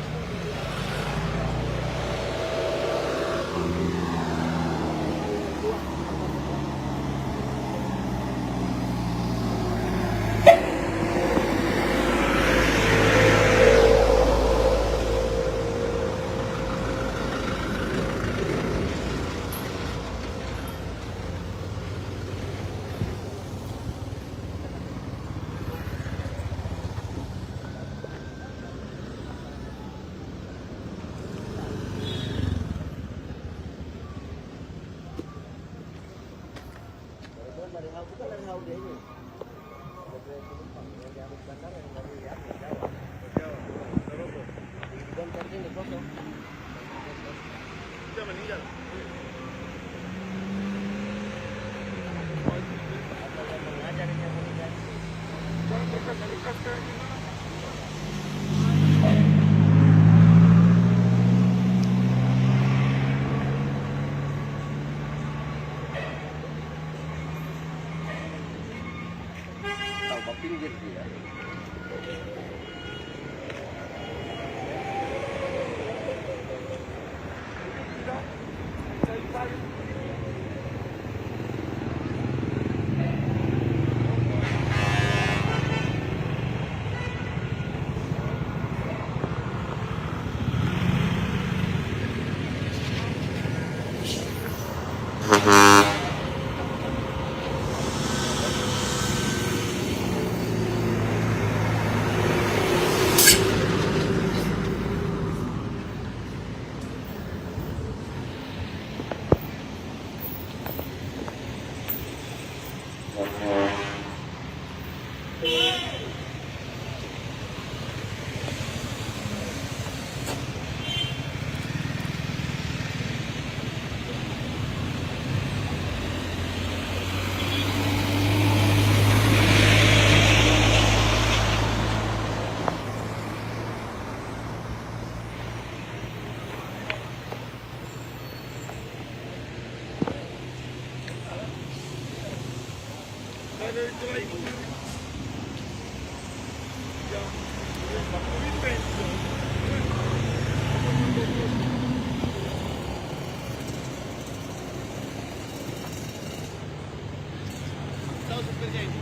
Bukan dari Haude ini. Dari Abu Bakar yang dari Jawa. Di konten ini kosong. Sudah meninggal. Ada yang mengajar yang meninggal. Tahu pinggir dia. Tahu supirnya ini?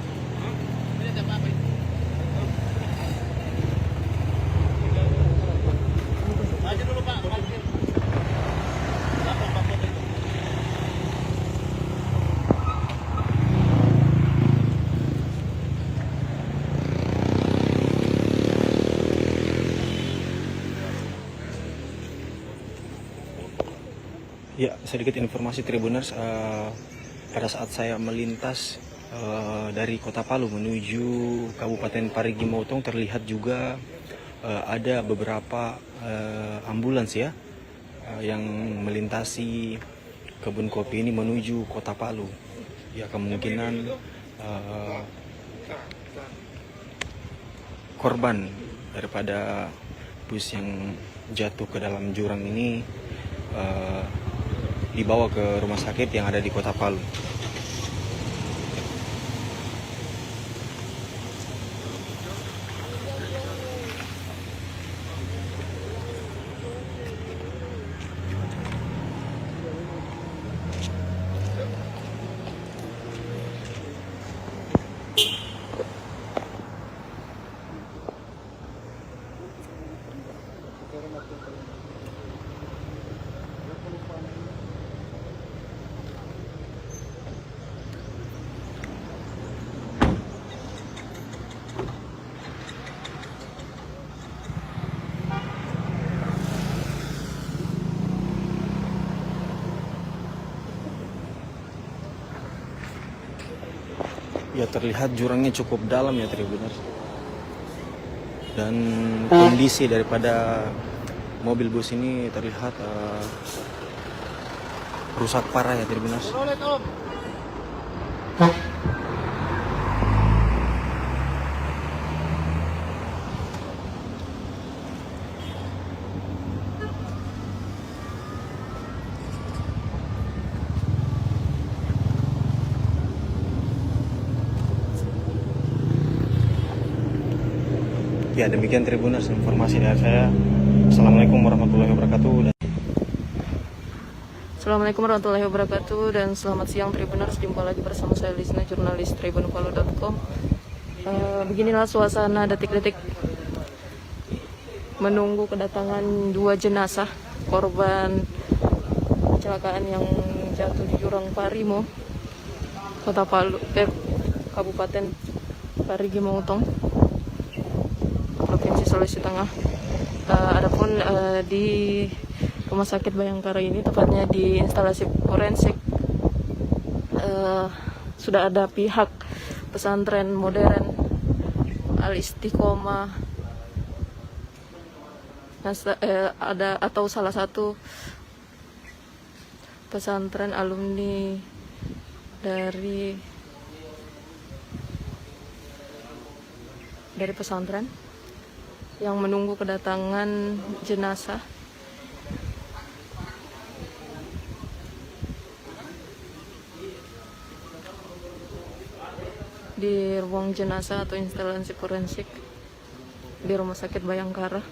Ini ada apa ini? Maju dulu Pak, parkir. Lapor Pak Kota itu. Ya, sedikit informasi Tribuners, pada saat saya melintas dari Kota Palu menuju Kabupaten Parigi Motong terlihat juga ada beberapa ambulans ya yang melintasi kebun kopi ini menuju Kota Palu. Ya, kemungkinan korban daripada bus yang jatuh ke dalam jurang ini dibawa ke rumah sakit yang ada di Kota Palu. Ya terlihat jurangnya cukup dalam ya Tribuners. Dan kondisi daripada mobil bus ini terlihat rusak parah ya Tribuners. Ya demikian Tribuners informasi dari saya. Assalamualaikum warahmatullahi wabarakatuh. Assalamualaikum warahmatullahi wabarakatuh dan selamat siang Tribuners. Jumpa lagi bersama saya Lisna, jurnalis tribunpalo.com. Beginilah suasana detik-detik menunggu kedatangan 2 jenazah korban kecelakaan yang jatuh di jurang Parimo, Kota Palu, Kabupaten Parigi Motong, Provinsi Sulawesi Tengah. Adapun di Rumah Sakit Bayangkara ini, tepatnya di instalasi forensik, sudah ada pihak pesantren modern Al Istiqomah, ada atau salah satu pesantren alumni dari pesantren yang menunggu kedatangan jenazah. Di ruang jenazah atau instalasi forensik di Rumah Sakit Bayangkara.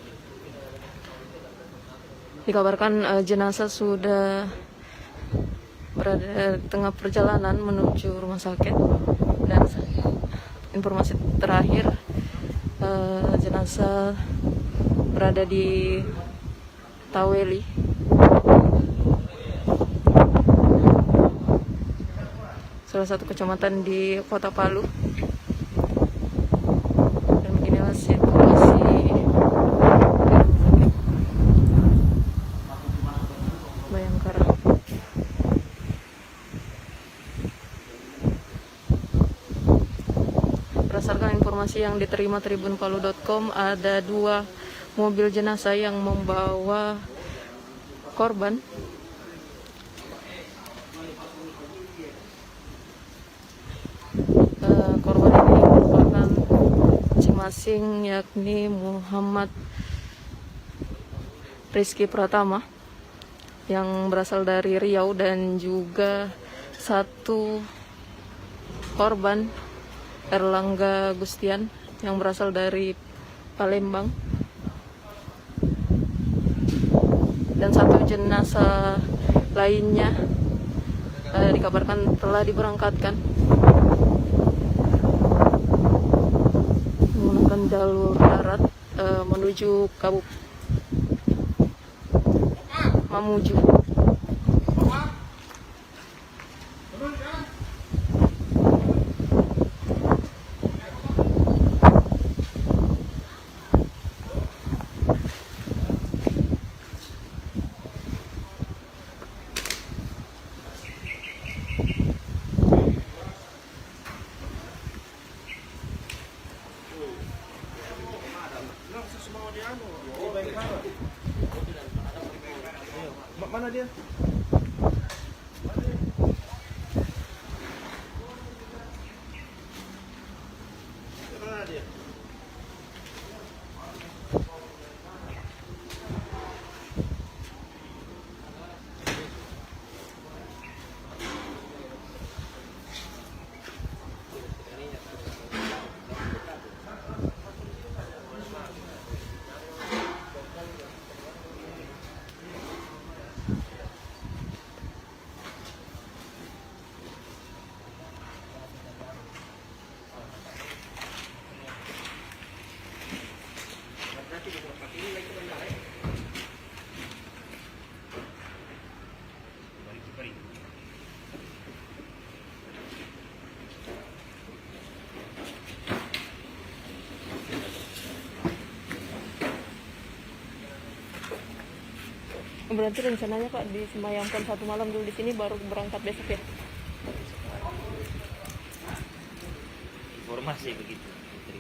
Dikabarkan jenazah sudah berada tengah perjalanan menuju rumah sakit, dan informasi terakhir jenazah berada di Taweli, salah satu kecamatan di Kota Palu. Dan beginilah situasi Bayangkara. Berdasarkan informasi yang diterima tribunpalo.com, ada 2 mobil jenazah yang membawa korban. Korban ini merupakan masing-masing, yakni Muhammad Rizky Pratama yang berasal dari Riau, dan juga 1 korban Erlangga Gustian yang berasal dari Palembang, dan 1 jenazah lainnya dikabarkan telah diberangkatkan menggunakan jalur darat menuju Mamuju. Mana dia? Mana dia? Berarti rencananya Pak disemayamkan 1 malam dulu di sini, baru berangkat besok ya? masih begitu. Putri.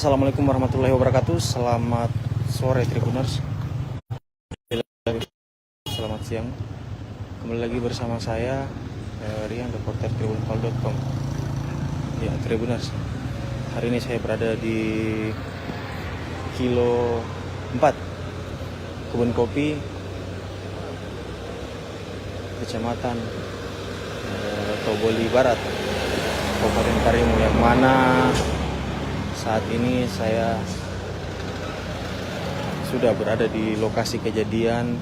Assalamualaikum warahmatullahi wabarakatuh. Selamat sore Tribuners. Selamat siang. Kembali lagi bersama saya Rian, reporter tribunpal.com. Ya Tribuners, hari ini saya berada di Kilo 4 Kebun Kopi, Kecamatan Toboli Barat, Kabupaten Karimun, yang mana saat ini saya sudah berada di lokasi kejadian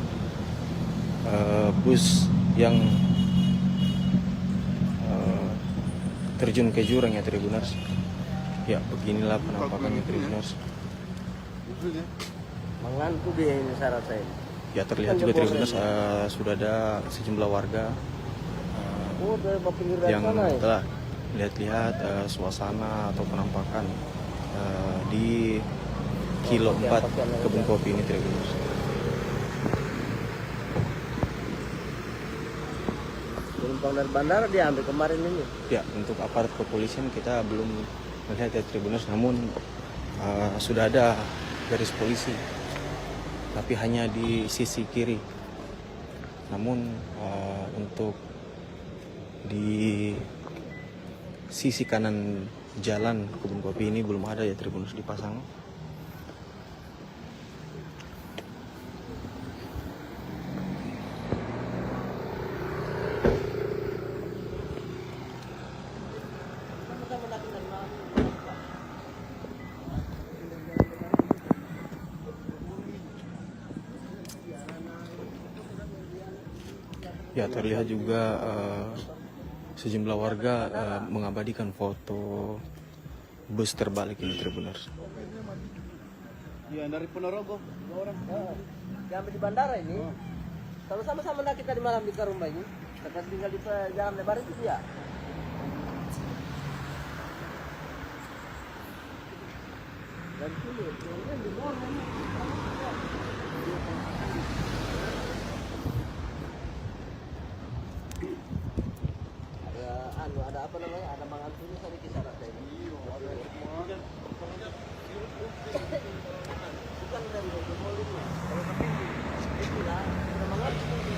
bus yang terjun ke jurang ya Tribuners. Ya beginilah penampakannya Tribuners. Mengantuk dia ini syarat saya. Ya terlihat juga Tribuners sudah ada sejumlah warga Dari pinggir dari yang sana ya? telah lihat-lihat suasana atau penampakan di Kilo 4 Kebun Kopi ini Tribuners. Penumpang dari bandara diambil kemarin ini. Ya, untuk aparat kepolisian kita belum melihat ya Tribuners, namun sudah ada garis polisi, tapi hanya di sisi kiri. Namun untuk di sisi kanan jalan Kebun Kopi ini belum ada ya Tribuners dipasang. Ya terlihat juga sejumlah warga mengabadikan foto bus terbalik ini Tribuners. Iya, dari Ponorogo. 2 orang. Diambil di bandara ini. Kalau sama-sama nak kita di malam di Karumba ini, sekarang tinggal di jalan lebar itu dia. Dan sini, yang di bawah ini. Ada apa namanya? Ada mangan sini tadi kisah ada ini. Bukan dari Bogor. Kalau tapi itulah ada mangan sini.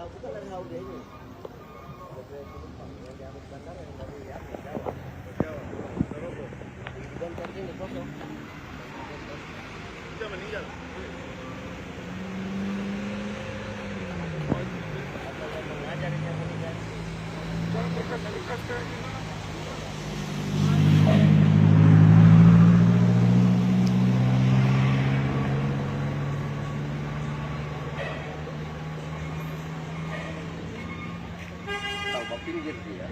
Bukan dari Haude ini. Yang diambil bandara yang dari Jawa. Dan tadi ini kosong. Dia meninggal. Atau yang mengajar yang meninggal. Tahu pinggir dia.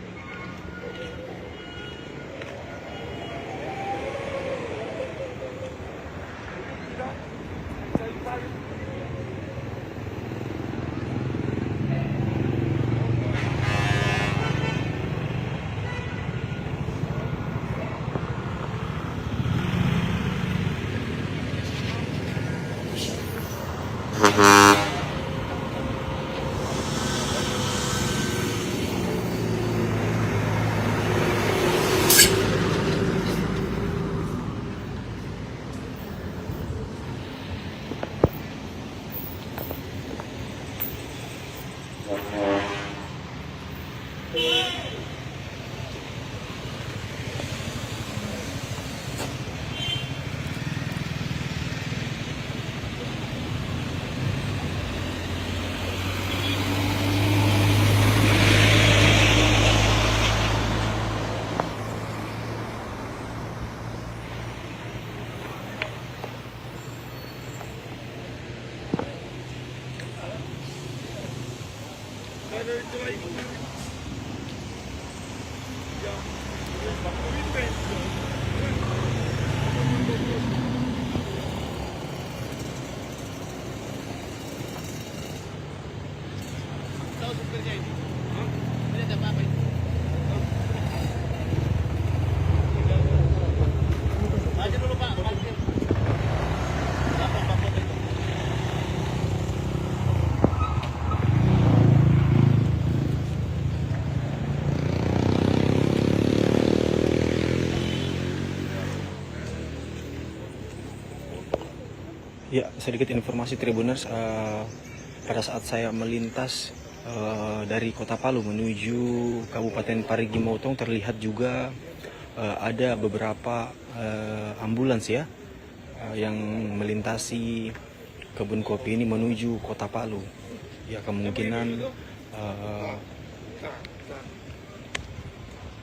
Tahu supirnya ini? Ini ada apa ini? Maju dulu Pak, parkir. Lapor Pak Foto itu. Ya, sedikit informasi Tribuners, pada saat saya melintas dari Kota Palu menuju Kabupaten Parigi Motong terlihat juga ada beberapa ambulans ya yang melintasi kebun kopi ini menuju Kota Palu. Ya, kemungkinan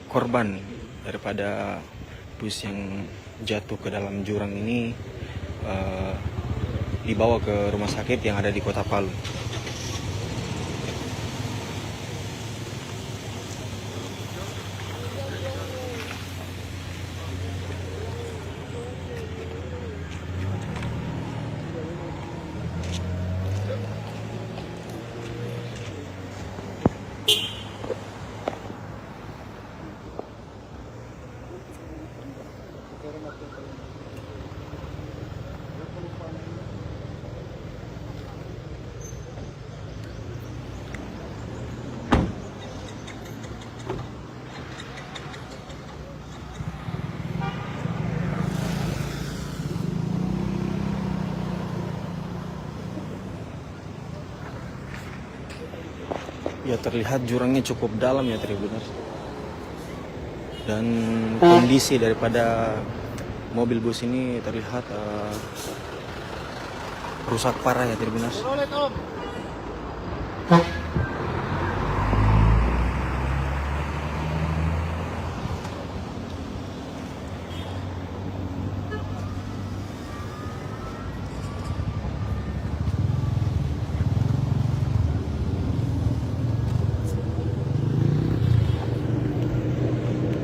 korban daripada bus yang jatuh ke dalam jurang ini dibawa ke rumah sakit yang ada di Kota Palu. Ya terlihat jurangnya cukup dalam ya Tribuners. Dan kondisi daripada mobil bus ini terlihat rusak parah ya Tribuners.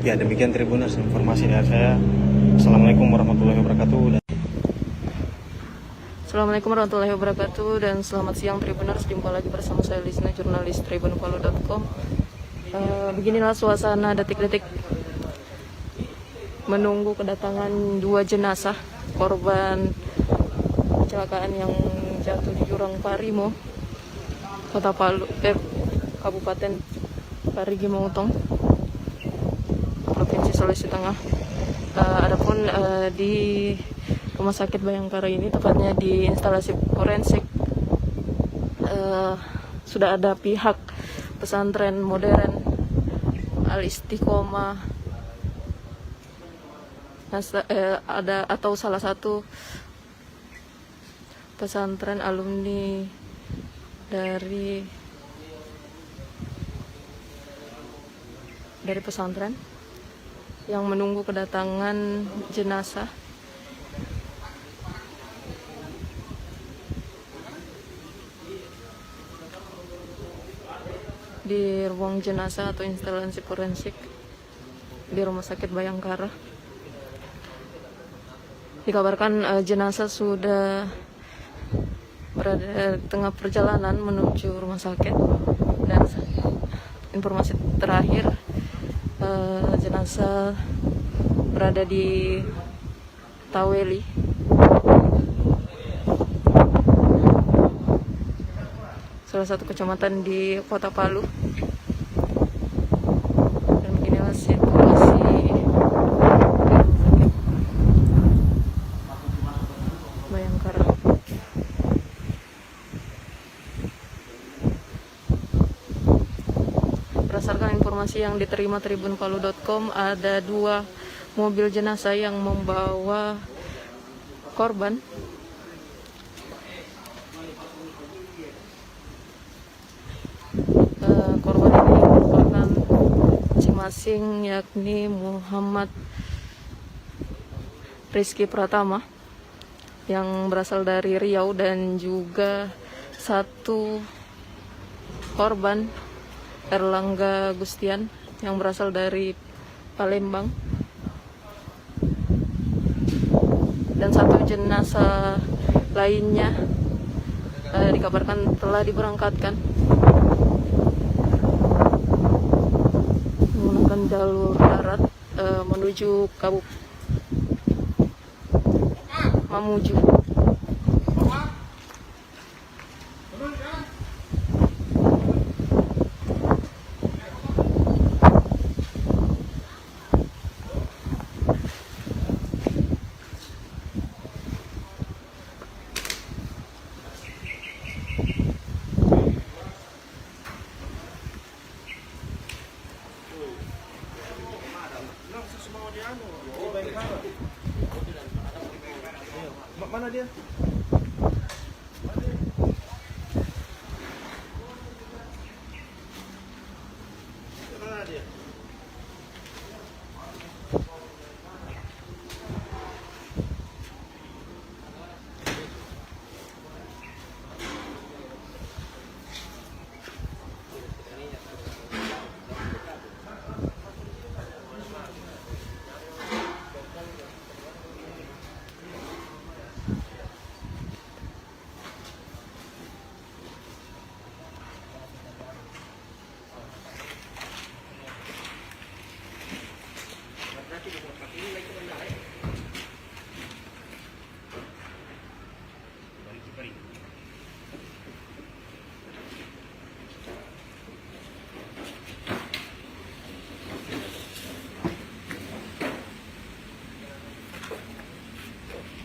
Ya demikian Tribuners informasi dari saya. Assalamualaikum warahmatullahi wabarakatuh. Assalamualaikum warahmatullahi wabarakatuh dan selamat siang Tribuners. Jumpa lagi bersama saya Lisna, jurnalis tribunpalu.com. Beginilah suasana detik-detik menunggu kedatangan 2 jenazah korban kecelakaan yang jatuh di jurang Parimo, Kota Palu, Kabupaten Parigi Motong, Provinsi Sulawesi Tengah. Adapun di Rumah Sakit Bayangkara ini, tepatnya di instalasi forensik, sudah ada pihak pesantren modern Al-Istiqomah, ada atau salah satu pesantren alumni dari pesantren yang menunggu kedatangan jenazah. Di ruang jenazah atau instalasi forensik di Rumah Sakit Bayangkara. Dikabarkan jenazah sudah berada di tengah perjalanan menuju rumah sakit, dan informasi terakhir jenazah berada di Taweli, salah satu kecamatan di Kota Palu. Dan beginilah situasi Bayangkara. Berdasarkan informasi yang diterima tribunpalu.com, ada 2 mobil jenazah yang membawa korban. Korban ini merupakan masing-masing, yakni Muhammad Rizky Pratama yang berasal dari Riau, dan juga 1 korban Erlangga Gustian yang berasal dari Palembang, dan 1 jenazah lainnya dikabarkan telah diberangkatkan menggunakan jalur darat menuju Mamuju. Mana dia? Mana dia?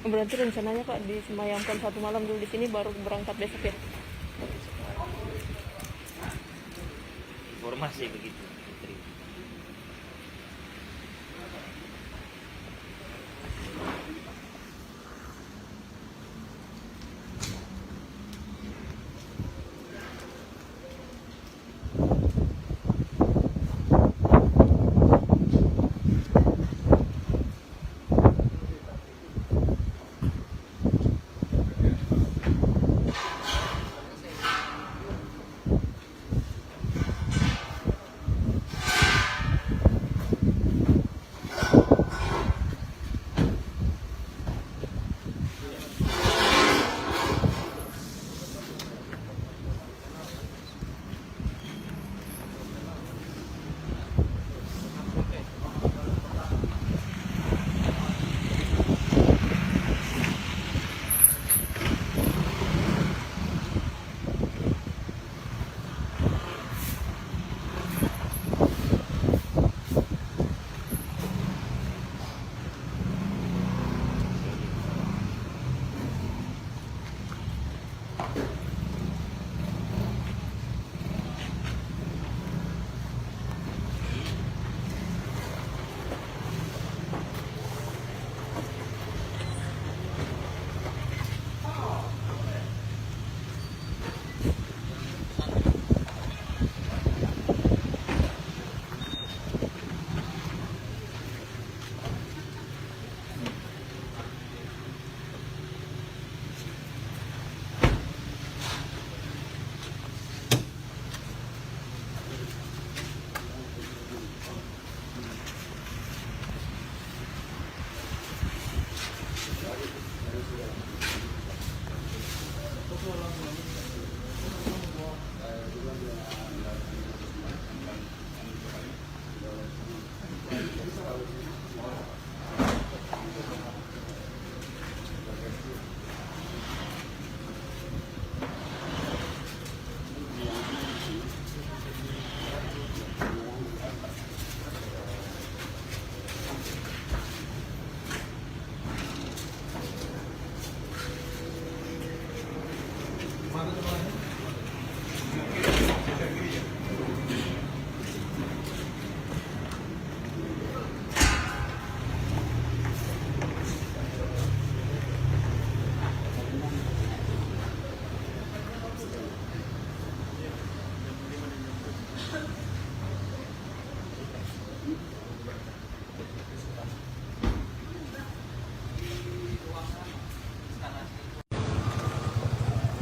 Berarti rencananya Pak disemayamkan 1 malam dulu di sini, baru berangkat besok ya? informasi begitu. Putri.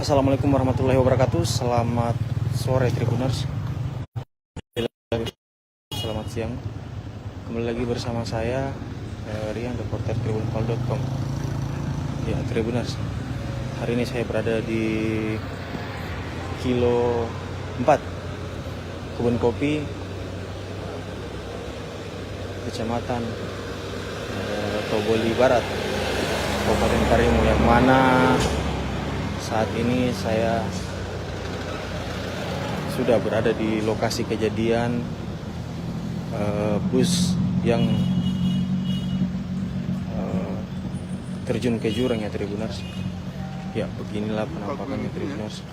Assalamualaikum warahmatullahi wabarakatuh. Selamat sore Tribuners. Selamat siang. Kembali lagi bersama saya Rian, reporter tribunpal.com. Ya Tribuners, hari ini saya berada di kilo 4 Kebun Kopi, Kecamatan Toboli Barat, Kabupaten Karimun, yang mana saat ini saya sudah berada di lokasi kejadian bus yang terjun ke jurang ya Tribuners. Ya beginilah penampakannya Tribuners.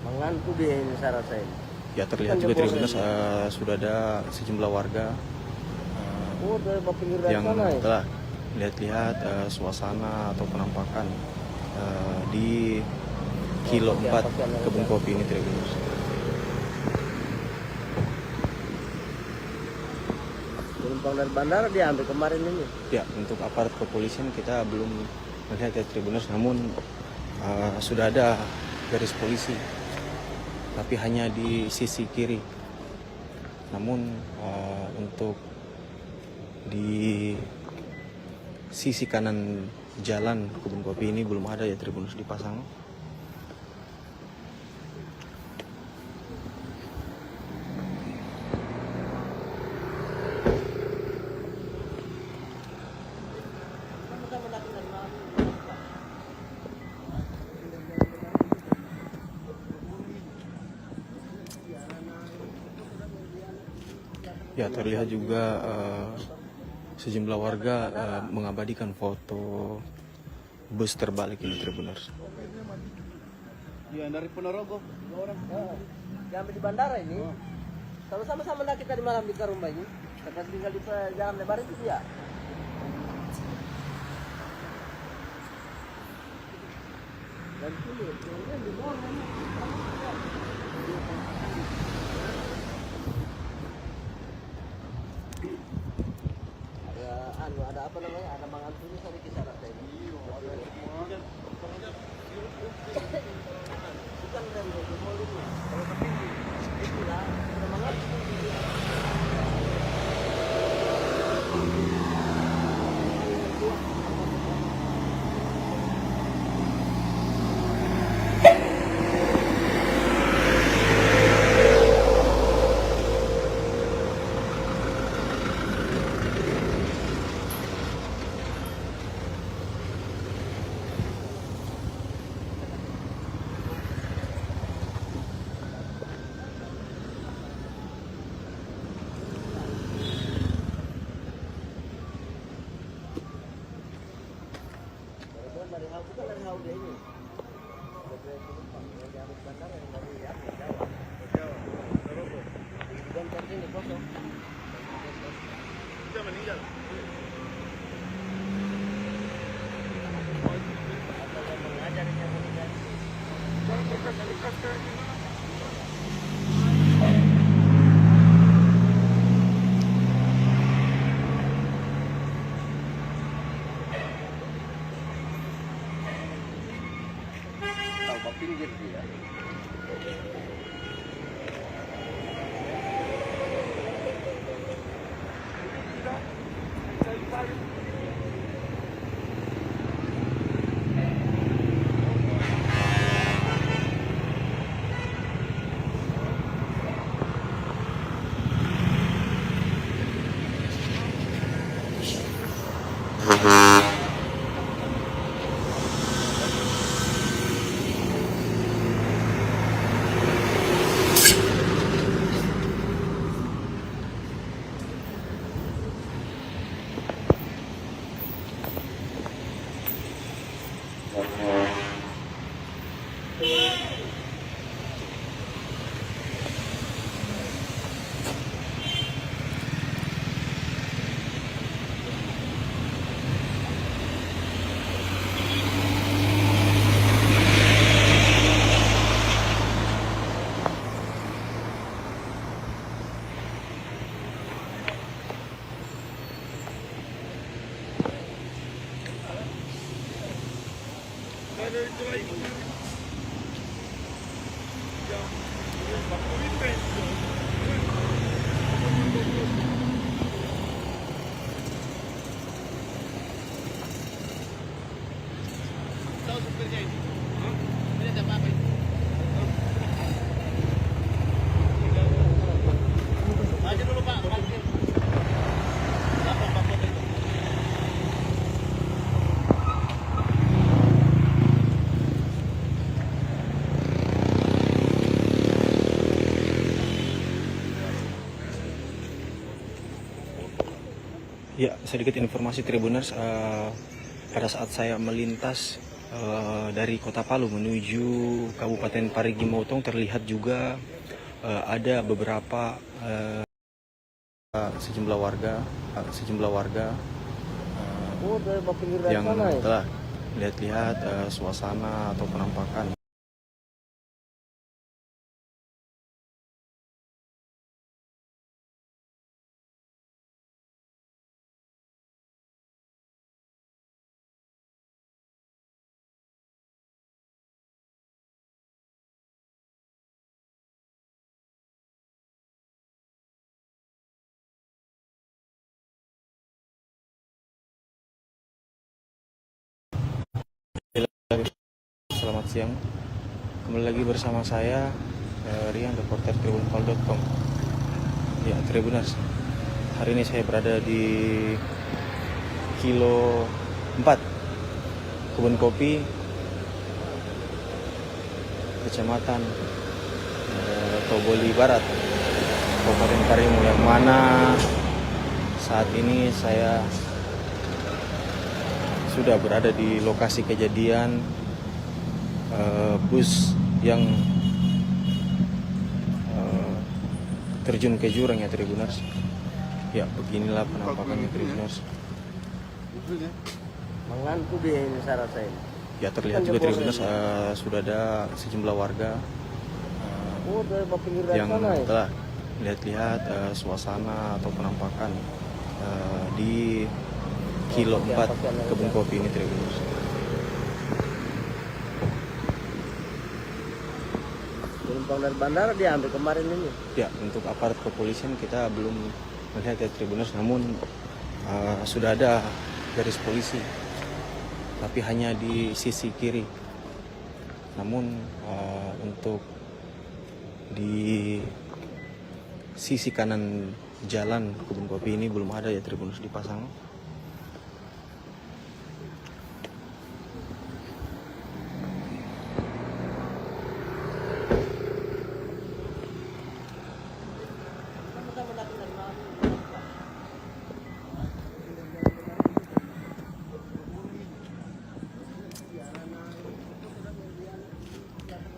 Mengantuk dia ini saya rasain. Ya terlihat juga Tribuners sudah ada sejumlah warga Dari pinggir dari yang sana ya? telah lihat-lihat suasana atau penampakan di kilo 4 Kebun Kopi ini Tribuners. Penumpang dari bandara diambil kemarin ini. Ya, untuk aparat kepolisian kita belum melihat ya Tribuners, namun sudah ada garis polisi, tapi hanya di sisi kiri. Namun untuk di sisi kanan jalan Kebun Kopi ini belum ada ya Tribuners dipasang. Ya terlihat juga sejumlah warga mengabadikan foto bus terbalik ini Tribuners. Ya dari Ponorogo, 2 orang. diambil di bandara ini. Kalau sama-sama nak kita di malam di Karumba ini, kita tinggal di jalan lebar itu dia. Dan ini di bawah ini. Ada apa namanya? Ada mangan tulis ada kisah rasa ini. Bukan rem itu mau ini. Kalau tapi itulah ada mangan. Bukan dari Haude ini. Dari penumpang yang diambil bandara yang dari Jawa. Dan dari sini kosong. Sudah meninggal. Ada yang mengajar yang meninggal. Tahu pinggir dia. Tahu supirnya ini? Ini ada apa ini? Maju dulu Pak, parkir. Lapor Pak Kota itu. Ya, sedikit informasi Tribuners, pada saat saya melintas dari Kota Palu menuju Kabupaten Parigi Motong terlihat juga ada beberapa sejumlah warga Oh, dari pinggir dari yang sana ya? telah lihat-lihat suasana atau penampakan. Selamat siang, kembali lagi bersama saya Rian, reporter tribunpal.com. Ya, Tribuners, hari ini saya berada di Kilo 4 Kebun Kopi, Kecamatan Toboli Barat, Kabupaten Parigi, yang mana saat ini saya sudah berada di lokasi kejadian bus yang terjun ke jurang ya Tribuners. Ya beginilah penampakannya Tribuners. Mengantuk dia ini saya rasa ini. Ya terlihat juga Tribuners sudah ada sejumlah warga Oh, dari pinggir dari yang sana ya? telah lihat-lihat suasana atau penampakan di kilo 4 kebun kopi ini Tribuners. Penumpang dari bandara diambil kemarin ini. Ya, untuk aparat kepolisian kita belum melihat ya Tribuners, namun sudah ada garis polisi, tapi hanya di sisi kiri. Namun untuk di sisi kanan jalan kebun kopi ini belum ada ya Tribuners dipasang.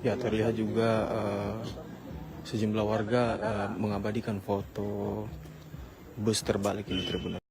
Ya terlihat juga sejumlah warga mengabadikan foto bus terbalik ini Tribuners.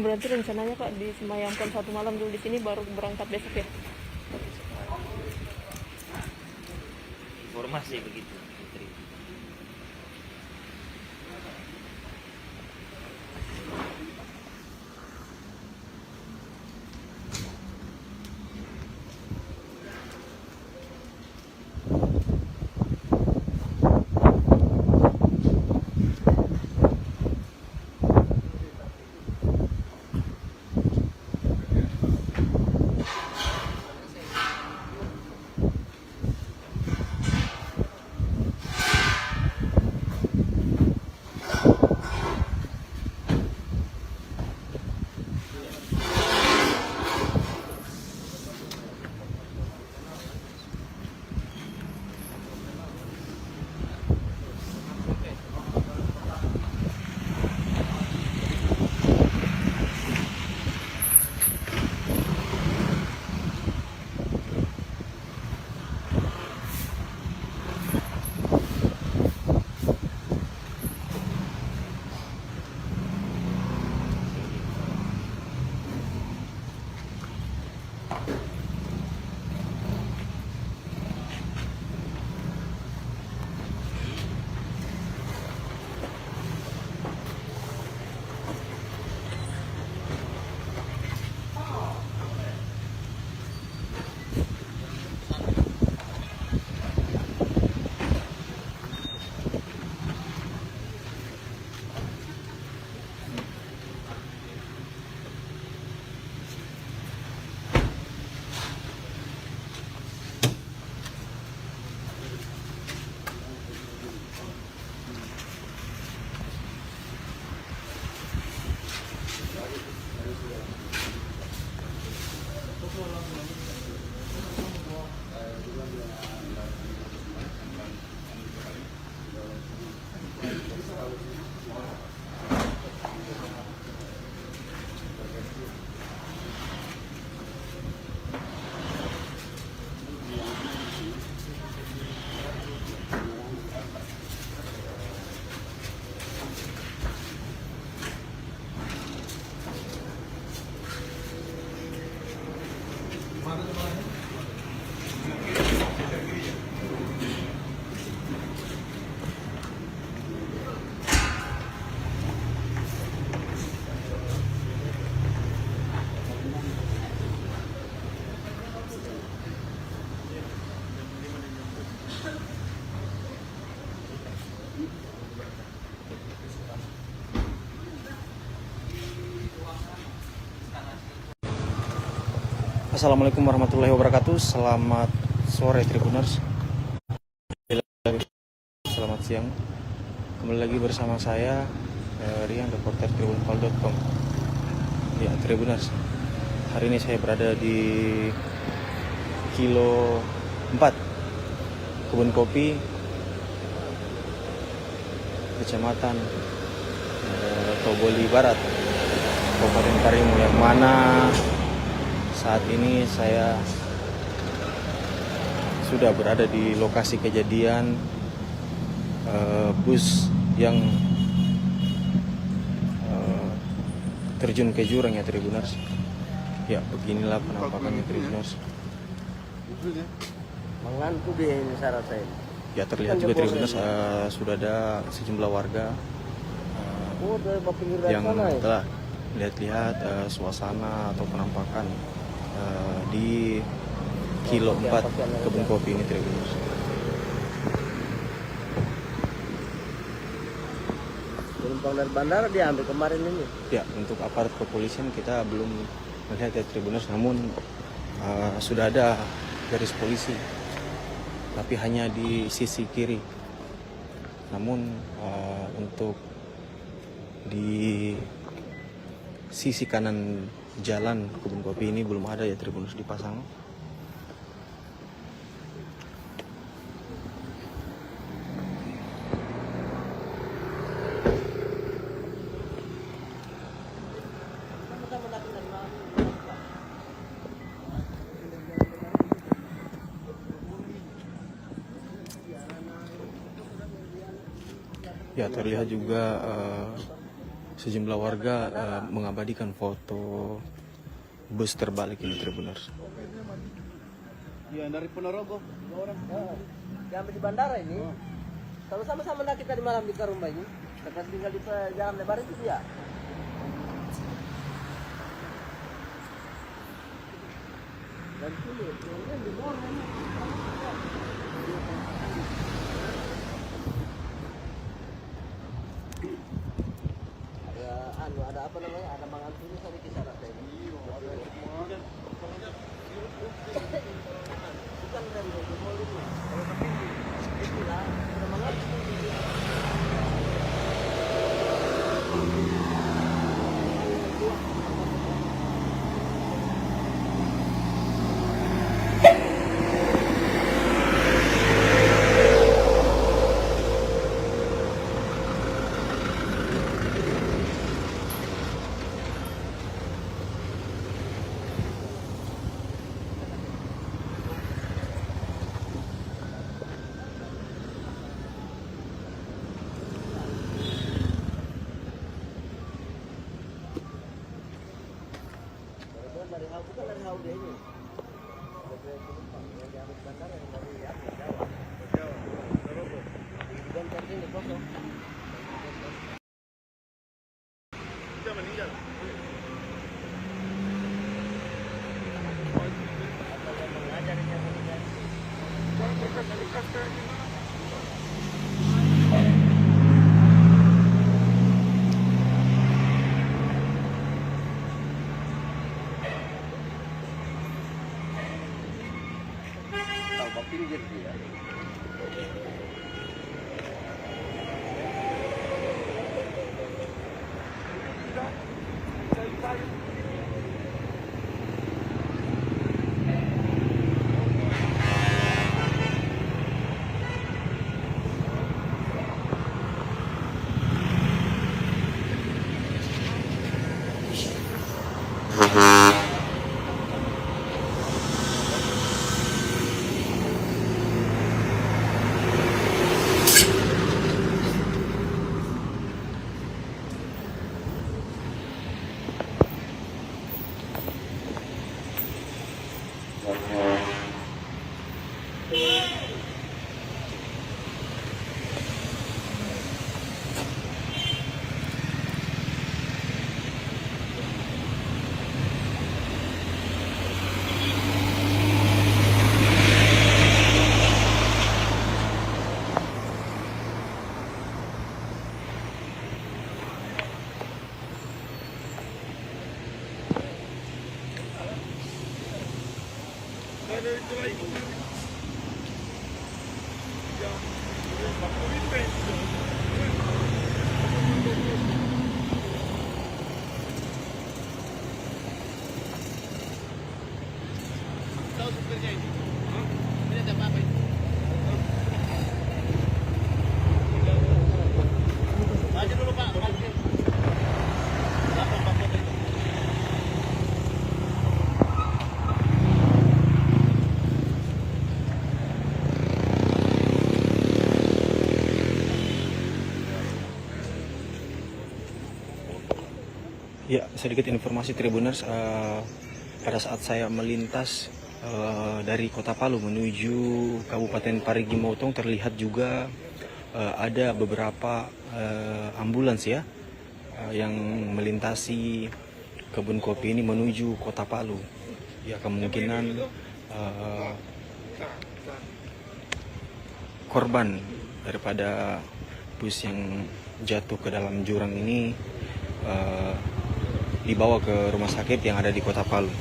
Berarti rencananya Pak disemayamkan 1 malam dulu di sini baru berangkat besok ya? Informasi begitu, Putri. Assalamualaikum warahmatullahi wabarakatuh. Selamat sore Tribuners. Selamat siang. Kembali lagi bersama saya Rian, reporter tribunpal.com. Ya Tribuners, hari ini saya berada di kilo 4 Kebun Kopi, Kecamatan Toboli Barat, Kabupaten Karimun, yang mana saat ini saya sudah berada di lokasi kejadian bus yang terjun ke jurang ya Tribuners. Ya beginilah penampakannya Tribuners. Mengantuk dia ini saya rasain. Ya terlihat juga Tribuners sudah ada sejumlah warga Dari pinggir yang sana ya? telah lihat-lihat suasana atau penampakan di kilo 4 Kebun Kopi ini Tribuners. Penumpang dari bandara diambil kemarin ini. Ya, untuk aparat kepolisian kita belum melihat ya Tribuners, namun sudah ada garis polisi, tapi hanya di sisi kiri. Namun untuk di sisi kanan jalan Kebun Kopi ini belum ada ya Tribuners dipasang. Ya terlihat juga sejumlah warga mengabadikan foto bus terbalik ini Tribuners. Iya, dari Ponorogo. 2 orang. Yang di bandara ini. Kalau sama-sama nak kita di malam di Karumba ini, kita tinggal di jalan lebar itu dia. Dan sini, yang di luar ini. Ada apa namanya? Ada mangan tulis ada kisah rasa ini. Bukan dari volume. Kalau tapi itulah ada mangan bukan dari Haude ini. Ada penumpang yang di atas bandara yang dari Jawa. Dan tadi ini kosong. Sudah meninggal. Pinggir dia. Tahu supirnya ini? Ini ada apa ini? Maju dulu Pak, parkir. Lapor Pak Foto itu. Ya, sedikit informasi Tribuners, pada saat saya melintas dari Kota Palu menuju Kabupaten Parigi Motong terlihat juga ada beberapa ambulans ya yang melintasi kebun kopi ini menuju Kota Palu. Ya, kemungkinan korban daripada bus yang jatuh ke dalam jurang ini dibawa ke rumah sakit yang ada di Kota Palu.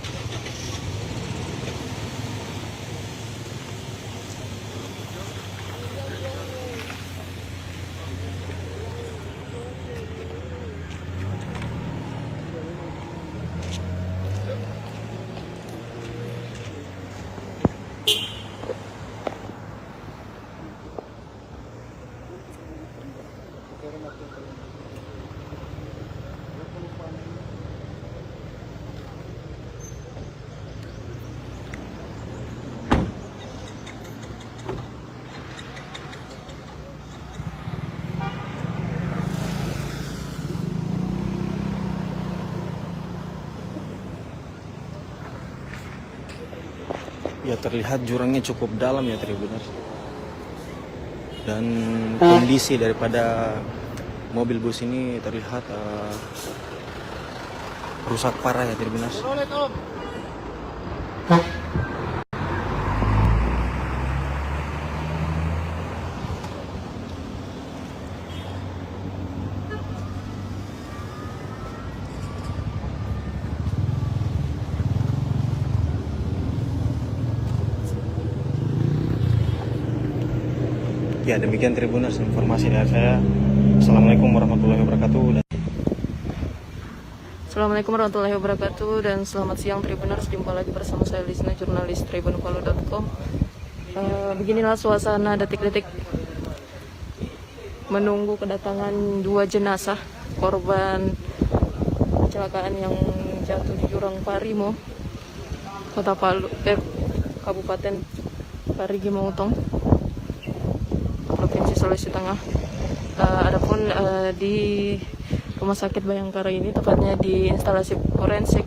Ya terlihat jurangnya cukup dalam ya Tribuners. Dan kondisi daripada mobil bus ini terlihat rusak parah ya Tribuners. Ya demikian Tribuners informasi dari saya. Assalamualaikum warahmatullahi wabarakatuh. Assalamualaikum warahmatullahi wabarakatuh dan selamat siang Tribuners, jumpa lagi bersama saya Lisna, jurnalis tribunpalu.com. Beginilah suasana detik-detik menunggu kedatangan 2 jenazah korban kecelakaan yang jatuh di jurang Parimo, Kota Palu, Kabupaten Parigi Motong, Provinsi Sulawesi Tengah. Adapun di Rumah Sakit Bayangkara ini, tepatnya di instalasi forensik,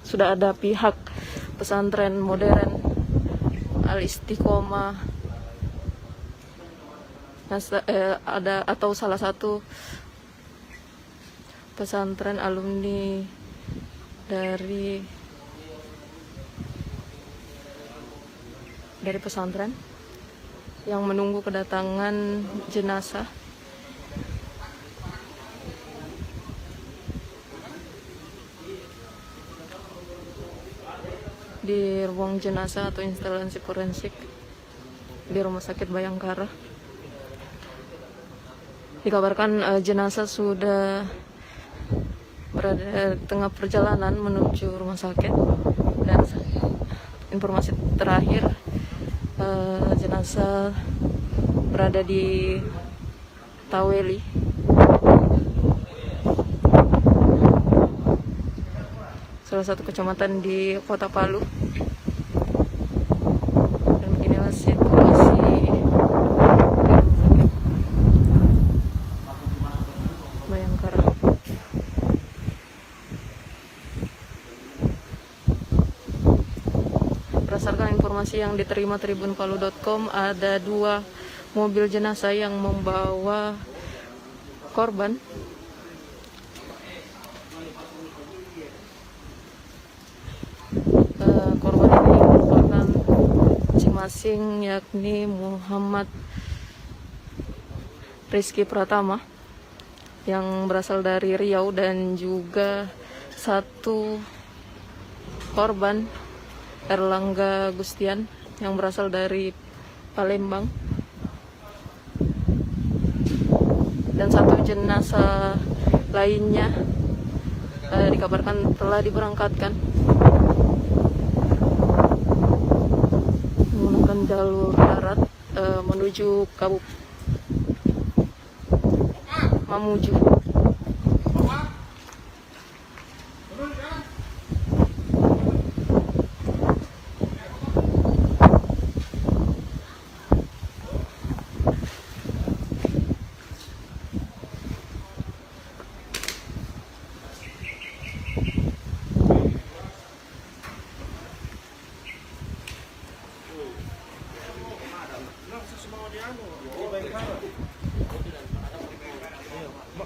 sudah ada pihak pesantren modern Al Istiqomah, ada atau salah satu pesantren alumni dari pesantren yang menunggu kedatangan jenazah. Di ruang jenazah atau instalasi forensik di Rumah Sakit Bayangkara. Dikabarkan jenazah sudah berada tengah perjalanan menuju rumah sakit, dan informasi terakhir jenazah berada di Taweli, salah satu kecamatan di Kota Palu. Dan beginilah situasi Bayangkara. Berdasarkan informasi yang diterima tribunpalu.com, ada 2 mobil jenazah yang membawa korban. Korban ini merupakan masing-masing, yakni Muhammad Rizky Pratama yang berasal dari Riau, dan juga 1 korban Erlangga Gustian yang berasal dari Palembang, dan 1 jenazah lainnya dikabarkan telah diberangkatkan menggunakan jalur darat menuju Mamuju.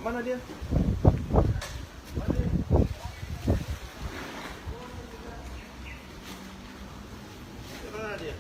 Mana dia? Mana dia?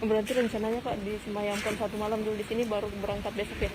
Berarti rencananya Pak disemayamkan 1 malam dulu di sini, baru berangkat besok ya?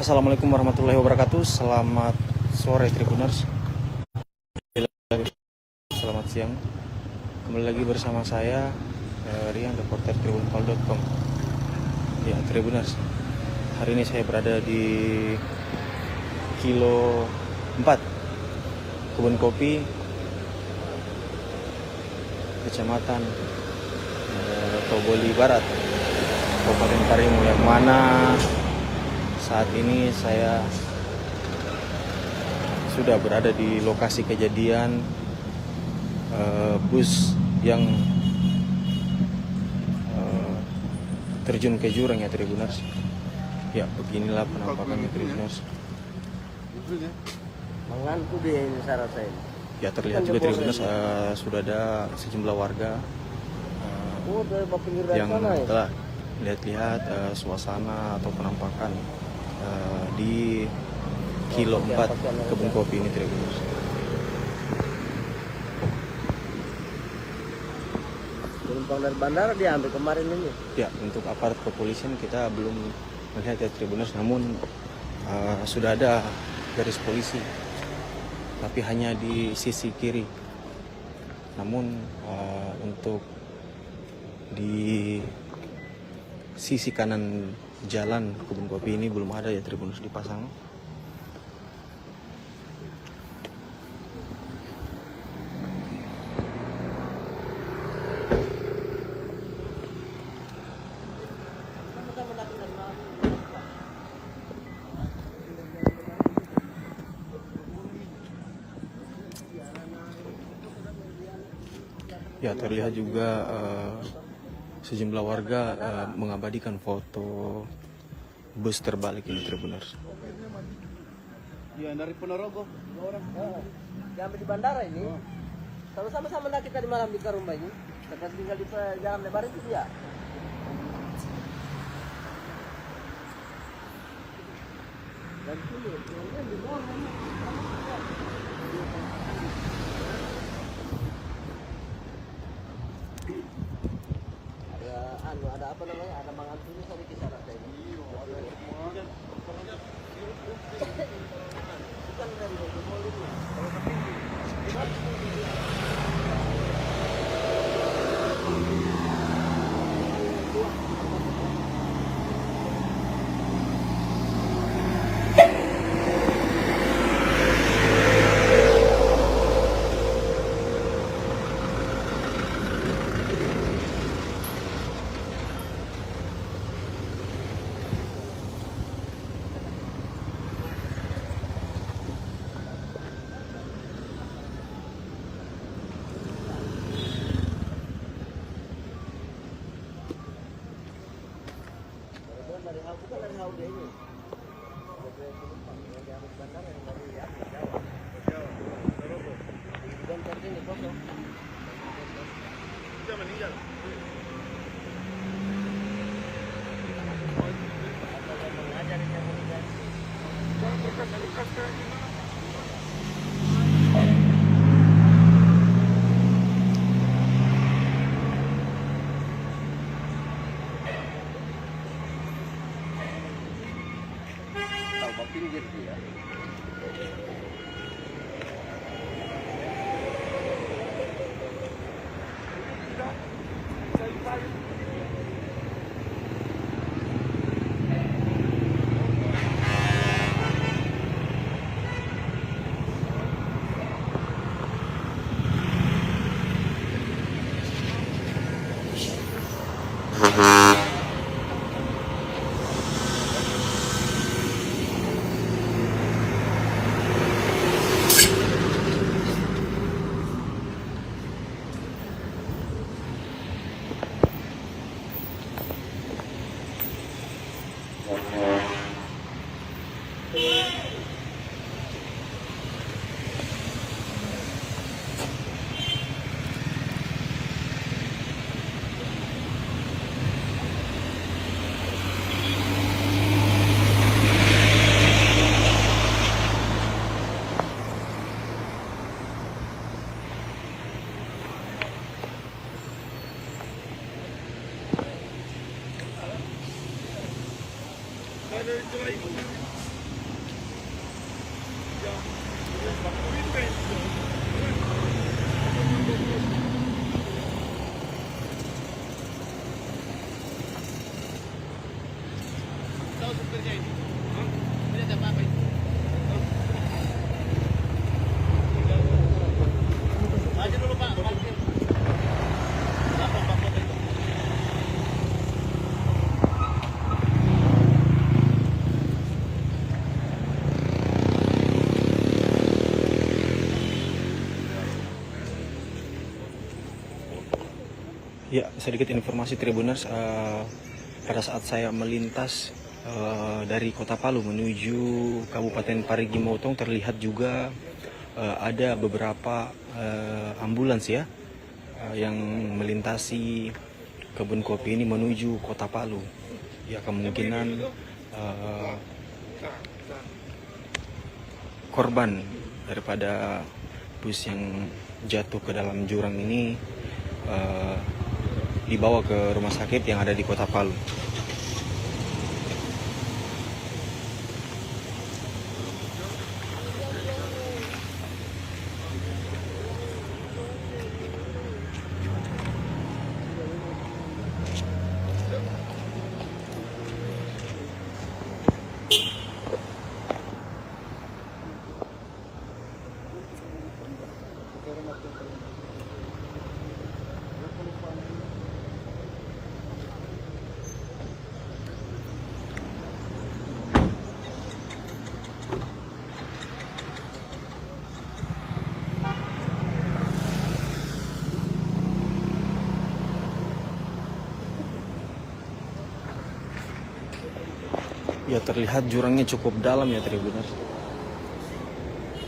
Assalamualaikum warahmatullahi wabarakatuh. Selamat sore Tribuners. Selamat siang. Kembali lagi bersama saya Rian, reporter tribunpal.com. Ya Tribuners, hari ini saya berada di Kilo 4 Kebun Kopi, Kecamatan Toboli Barat, Kabupaten Karimun, yang mana saat ini saya sudah berada di lokasi kejadian bus yang terjun ke jurang ya Tribuners. Ya beginilah penampakannya Tribuners. Mengantuk dia ini saya rasa ini. Ya terlihat juga Tribuners sudah ada sejumlah warga Oh, dari pinggir dari yang sana ya? telah lihat-lihat suasana atau penampakan di Kilo 4 Kebun Kopi ini Tribuners. Penumpang dari bandara diambil kemarin ini. Ya, untuk aparat kepolisian kita belum melihat ya Tribuners, namun sudah ada garis polisi, tapi hanya di sisi kiri. Namun untuk di sisi kanan jalan Kebun Kopi ini belum ada ya Tribuners dipasang. Ya terlihat juga sejumlah warga mengabadikan foto bus terbalik ini Tribuners. Ya dari Ponorogo, 2 orang. Diambil di bandara ini. Kalau sama-sama nak kita di malam di Karumba ini. Kita tinggal di jalan lebar itu dia. Dan sini, di bawah ini. Ada apa namanya? Ada mangantuni sama kisah rasa ini. Bukan dari mall ini. Bukan dari Haude ini. Yang diambil di bandara yang dari Jawa. Dan seperti ini kosong. Sudah meninggal. Mengajar ini yang meninggal. Tahu pinggir dia. Ada itu lagi. Ya, sedikit informasi Tribuners, pada saat saya melintas dari Kota Palu menuju Kabupaten Parigi Motong terlihat juga ada beberapa ambulans ya yang melintasi kebun kopi ini menuju Kota Palu. Ya, kemungkinan korban daripada bus yang jatuh ke dalam jurang ini dibawa ke rumah sakit yang ada di Kota Palu. Ya, terlihat jurangnya cukup dalam ya Tribuners.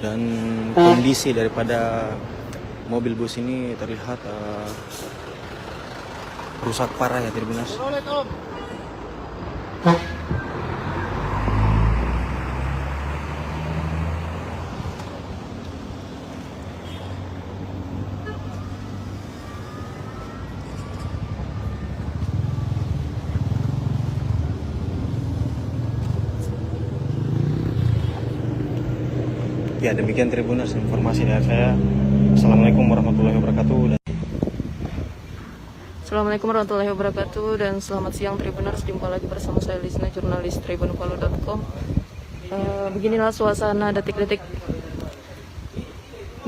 Dan kondisi daripada mobil bus ini terlihat rusak parah ya Tribuners. Ya, demikian Tribuners informasi dari saya. Assalamualaikum warahmatullahi wabarakatuh. Assalamualaikum warahmatullahi wabarakatuh dan selamat siang Tribuners. Jumpa lagi bersama saya Lisna, jurnalis tribunpalu.com. Beginilah suasana detik-detik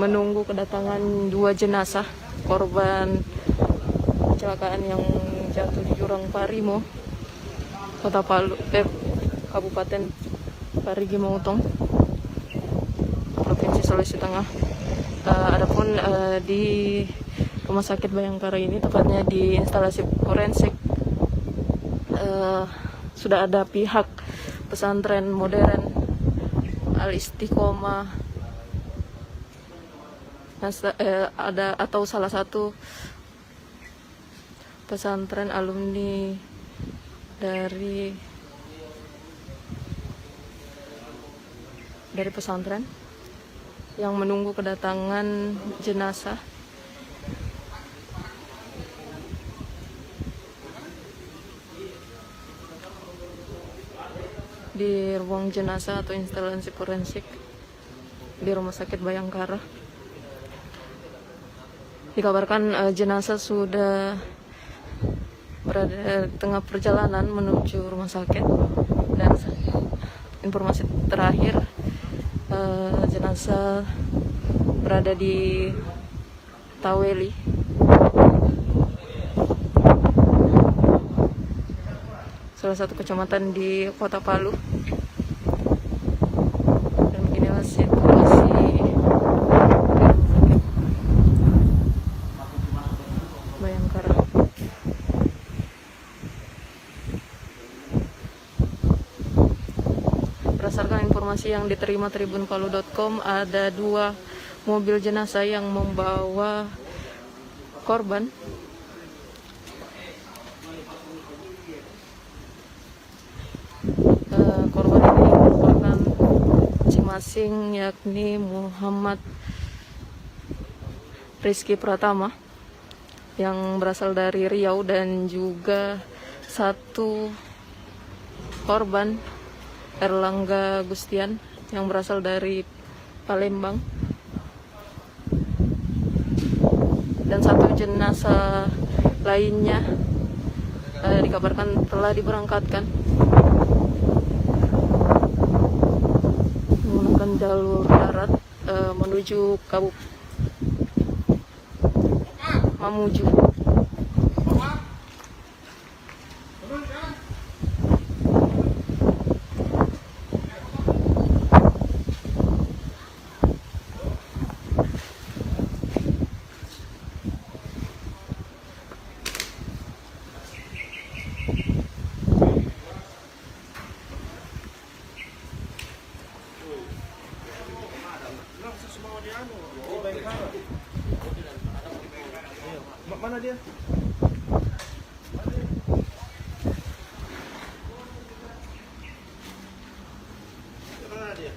menunggu kedatangan 2 jenazah korban kecelakaan yang jatuh di jurang Parimo, Kota Palu, Kabupaten Parigi Motong, Provinsi Sulawesi Tengah. Adapun di Rumah Sakit Bayangkara ini, tepatnya di instalasi forensik, sudah ada pihak pesantren modern Al-Istiqomah, ada atau salah satu pesantren alumni dari pesantren yang menunggu kedatangan jenazah. Di ruang jenazah atau instalasi forensik di Rumah Sakit Bayangkara. Dikabarkan jenazah sudah berada di tengah perjalanan menuju rumah sakit, dan informasi terakhir jenazah berada di Taweli, salah satu kecamatan di Kota Palu. Dan beginilah situasi Bayangkara. Berdasarkan informasi yang diterima tribunpalu.com, ada 2 mobil jenazah yang membawa korban. Korban ini merupakan masing-masing, yakni Muhammad Rizky Pratama yang berasal dari Riau, dan juga 1 korban Erlangga Gustian yang berasal dari Palembang, dan 1 jenazah lainnya dikabarkan telah diberangkatkan menggunakan jalur darat menuju Mamuju. Mana dia? Mana dia?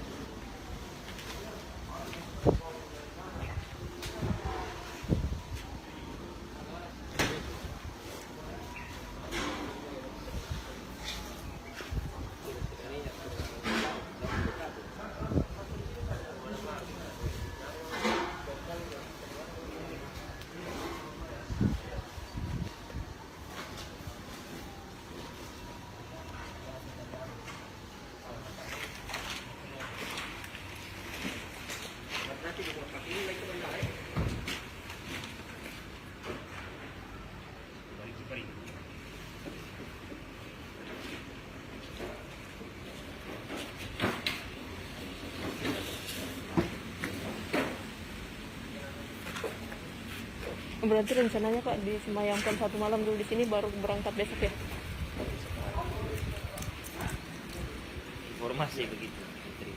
Berarti rencananya Pak disemayamkan 1 malam dulu di sini baru berangkat besok ya? Informasi begitu, Putri.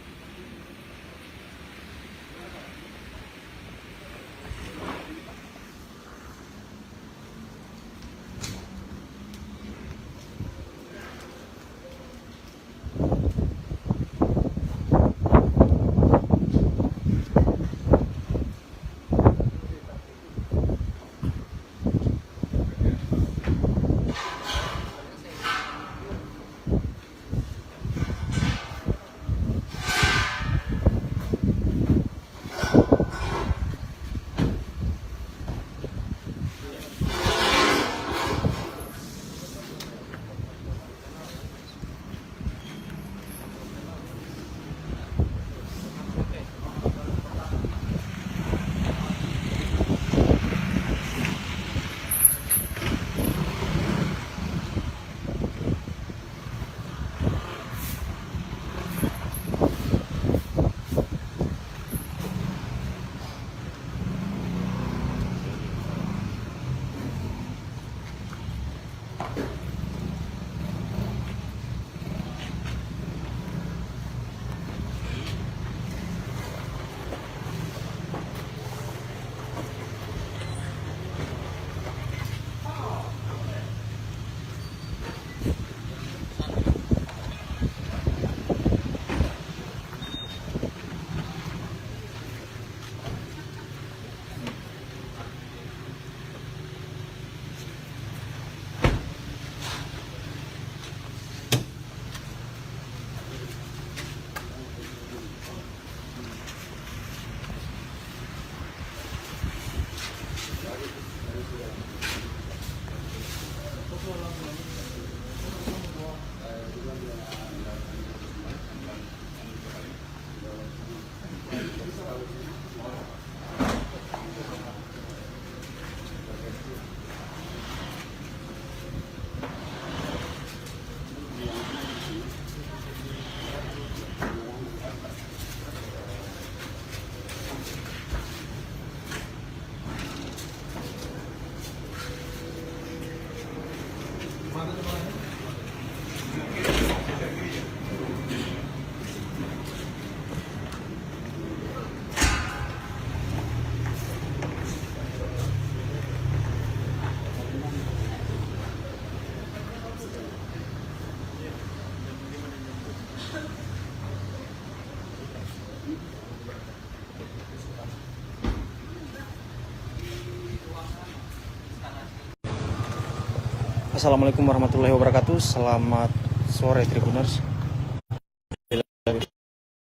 Assalamualaikum warahmatullahi wabarakatuh. Selamat sore Tribuners.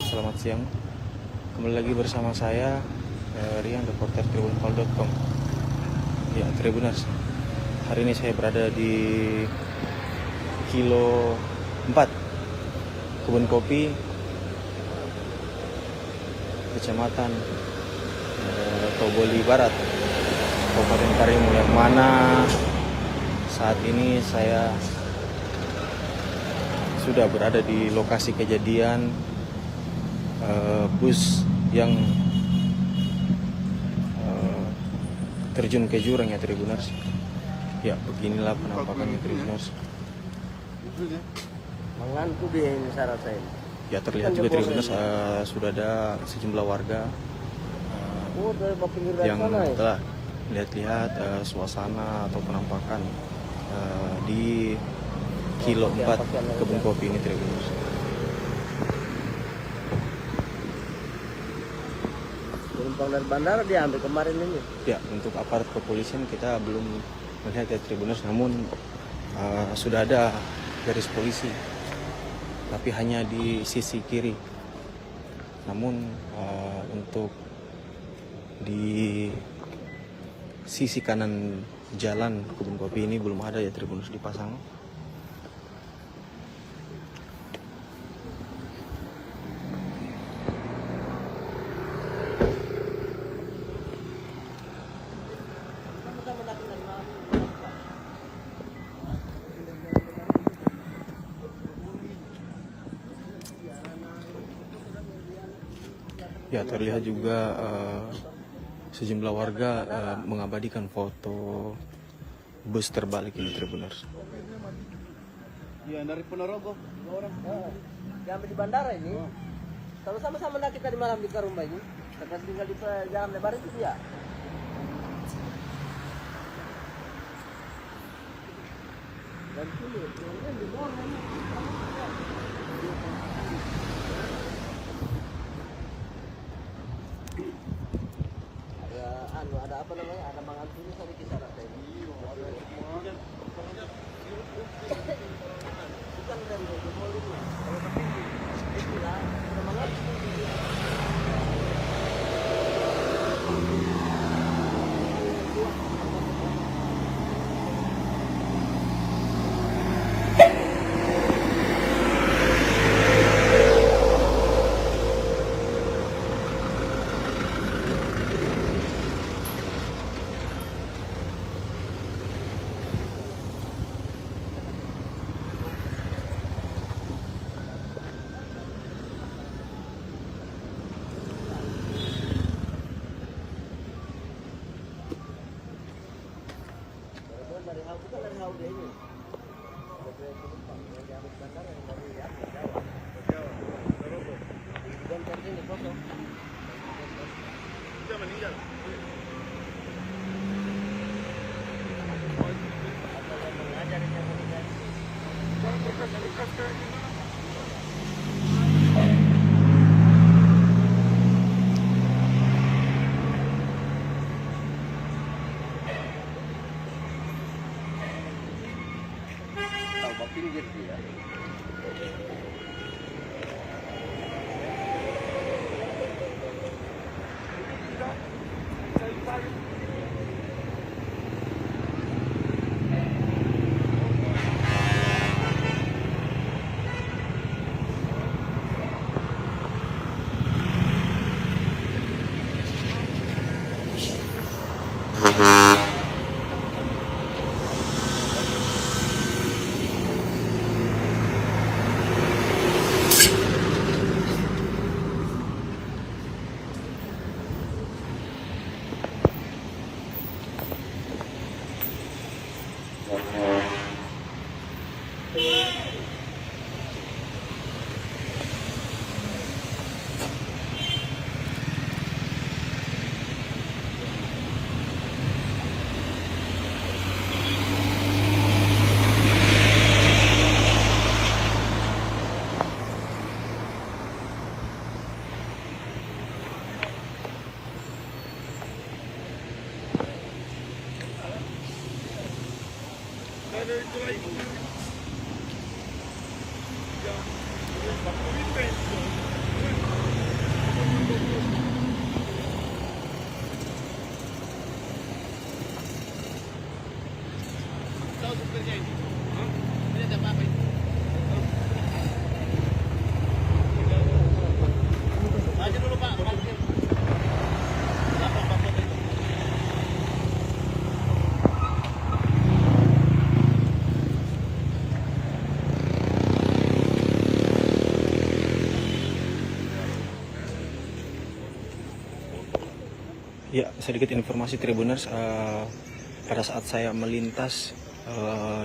Selamat siang. Kembali lagi bersama saya Rian, reporter tribunpal.com. Ya Tribuners, hari ini saya berada di kilo 4 Kebun Kopi, Kecamatan Toboli Barat, Kabupaten Karimun, yang mana saat ini saya sudah berada di lokasi kejadian bus yang terjun ke jurang ya Tribuners. Ya beginilah penampakannya Tribuners. Mengantuk dia ini syarat saya. Ya terlihat juga Tribuners sudah ada sejumlah warga Oh, dari pinggir dari yang sana ya? telah lihat-lihat suasana atau penampakan di kilo 4 Kebun Kopi ini Tribuners. Penumpang dari bandara diambil kemarin ini. Ya, untuk aparat kepolisian kita belum melihat ya Tribuners, namun sudah ada garis polisi, tapi hanya di sisi kiri. Namun untuk di sisi kanan jalan Kebun Kopi ini belum ada ya Tribuners dipasang. Ya, terlihat juga sejumlah warga mengabadikan foto bus terbalik ini Tribuners. Iya, dari Ponorogo. Orang. Diambil di bandara ini. Kalau sama-sama nak kita di malam di Karumba ini. Kita tinggal di jalan lebar itu dia. Dan sini, di bawah ini. Ada apa namanya? Ada mangan sini sampai kisah ada ini. Bukan dari mall ini. Kalau tapi itulah ada mangan. Bukan dari hal dia ini. Ada penumpang yang diambil di bandara yang dari Jawa. Dan dari ini kosong. Dia meninggal. Ada yang mengajar yang meninggal. Tahu pinggir dia. Tahu supirnya ini? Ini ada apa ini? Maju dulu Pak, parkir. Lapor Pak Foto itu. Ya, sedikit informasi Tribuners, pada saat saya melintas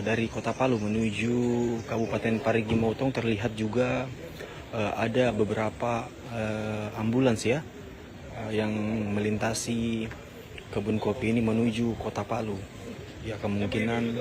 dari Kota Palu menuju Kabupaten Parigi Motong terlihat juga ada beberapa ambulans ya yang melintasi kebun kopi ini menuju kota Palu. Ya kemungkinan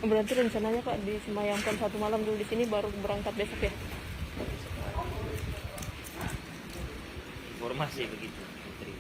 Berarti rencananya Pak disemayamkan 1 malam dulu di sini baru berangkat besok ya? Informasi begitu, Putri.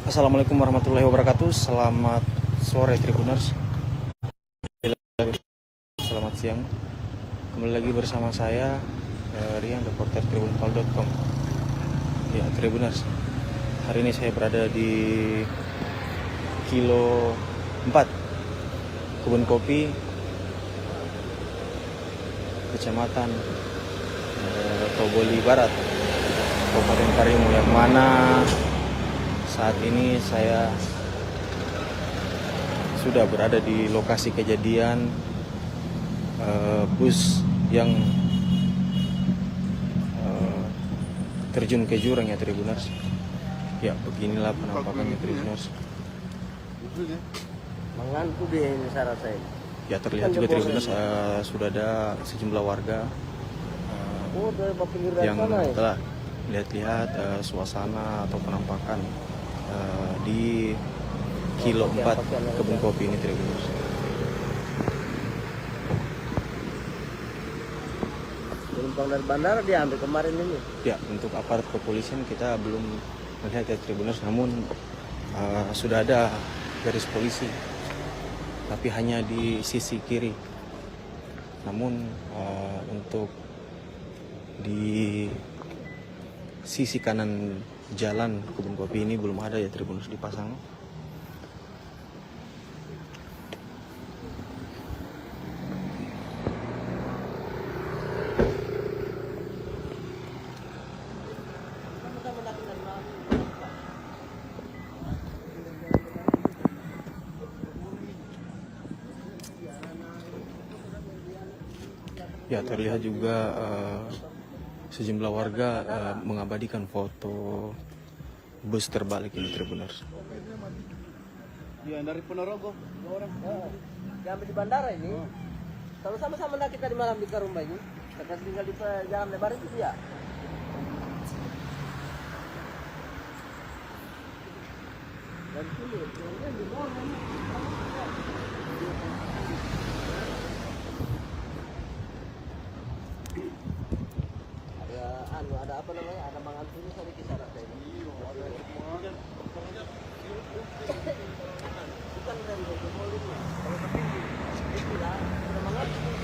Assalamualaikum warahmatullahi wabarakatuh. Selamat sore Tribuners. Selamat siang. Kembali lagi bersama saya Rian, reporter tribunpal.com. Ya Tribuners, hari ini saya berada di kilo 4 Kebun Kopi, Kecamatan Toboli Barat, Kabupaten Karimun, yang mana saat ini saya sudah berada di lokasi kejadian bus yang terjun ke jurang ya Tribuners. Ya beginilah penampakannya Tribuners. Mengantuk dia ini saya rasa ini. Ya terlihat juga Tribuners sudah ada sejumlah warga Dari pinggir dari yang sana ya. telah lihat-lihat suasana atau penampakan di kilo 4 Kebun Kopi ini Tribuners. Penumpang dari bandara diambil kemarin ini. Ya, untuk aparat kepolisian kita belum melihat ya Tribuners, namun sudah ada garis polisi, tapi hanya di sisi kiri. Namun untuk di sisi kanan jalan Kebun Kopi ini belum ada ya Tribuners dipasang. Ya terlihat juga sejumlah warga mengabadikan foto bus terbalik ini Tribuners. Iya, dari Ponorogo. Dua orang. Yang di bandara ini. Kalau sama-sama nak kita di malam di Karumba ini. Kita tinggal di jalan lebar itu dia. Dan sini, di bawah ini. Ada apa namanya? Ada Bang Antoni sama kisah rasa ini. Bukan rem, mau ini. Kalau tertinggi, itu lah. Ada Bang Antoni.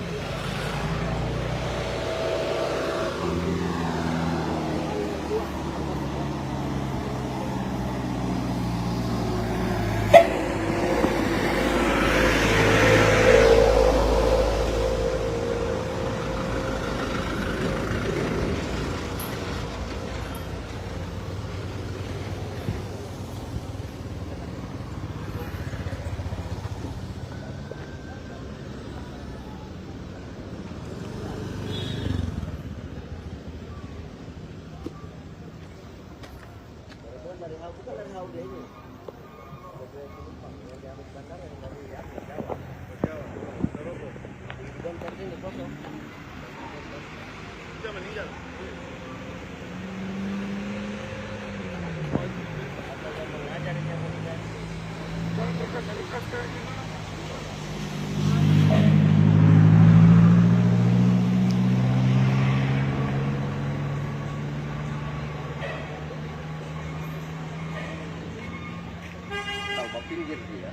Dari Hau dia ini. Yang di Amis Bandar yang dari Jawa. Dan dari sini kosong. Sudah meninggal. Atau yang mengajar yang meninggal. Tahu pinggir dia.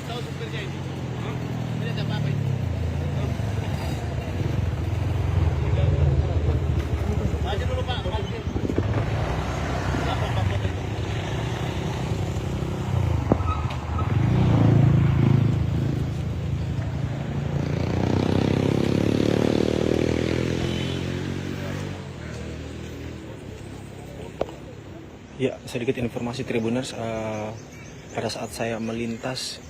Tahu supirnya ini? Ini ada apa ini? Maju dulu Pak, parkir. Lapor Pak Kota itu. Ya, sedikit informasi Tribuners, pada saat saya melintas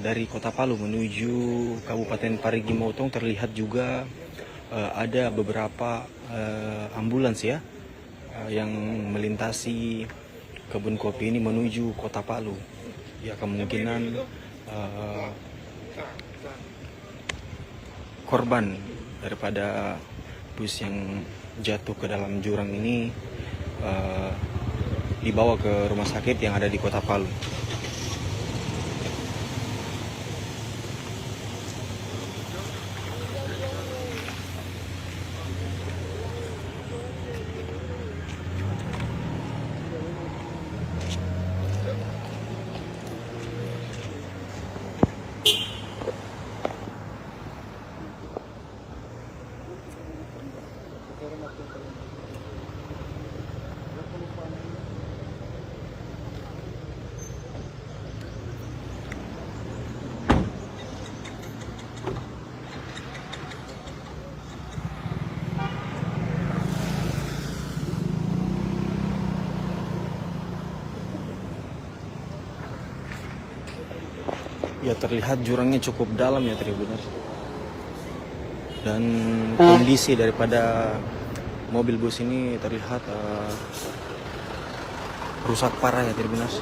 dari Kota Palu menuju Kabupaten Parigi Motong terlihat juga ada beberapa ambulans ya yang melintasi kebun kopi ini menuju Kota Palu. Ya, kemungkinan korban daripada bus yang jatuh ke dalam jurang ini dibawa ke rumah sakit yang ada di Kota Palu. Ya terlihat jurangnya cukup dalam ya Tribuners. Dan kondisi daripada mobil bus ini terlihat rusak parah ya Tribuners.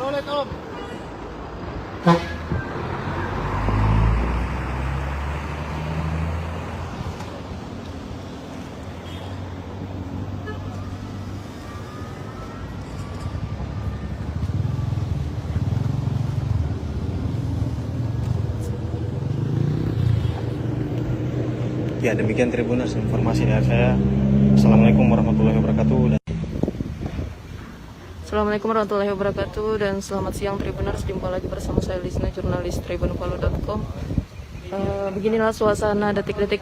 Ya demikian Tribuners informasi dari saya. Assalamualaikum warahmatullahi wabarakatuh. Assalamualaikum warahmatullahi wabarakatuh dan selamat siang Tribuners. Jumpa lagi bersama saya Lisna, jurnalis tribunpalu.com. Beginilah suasana detik-detik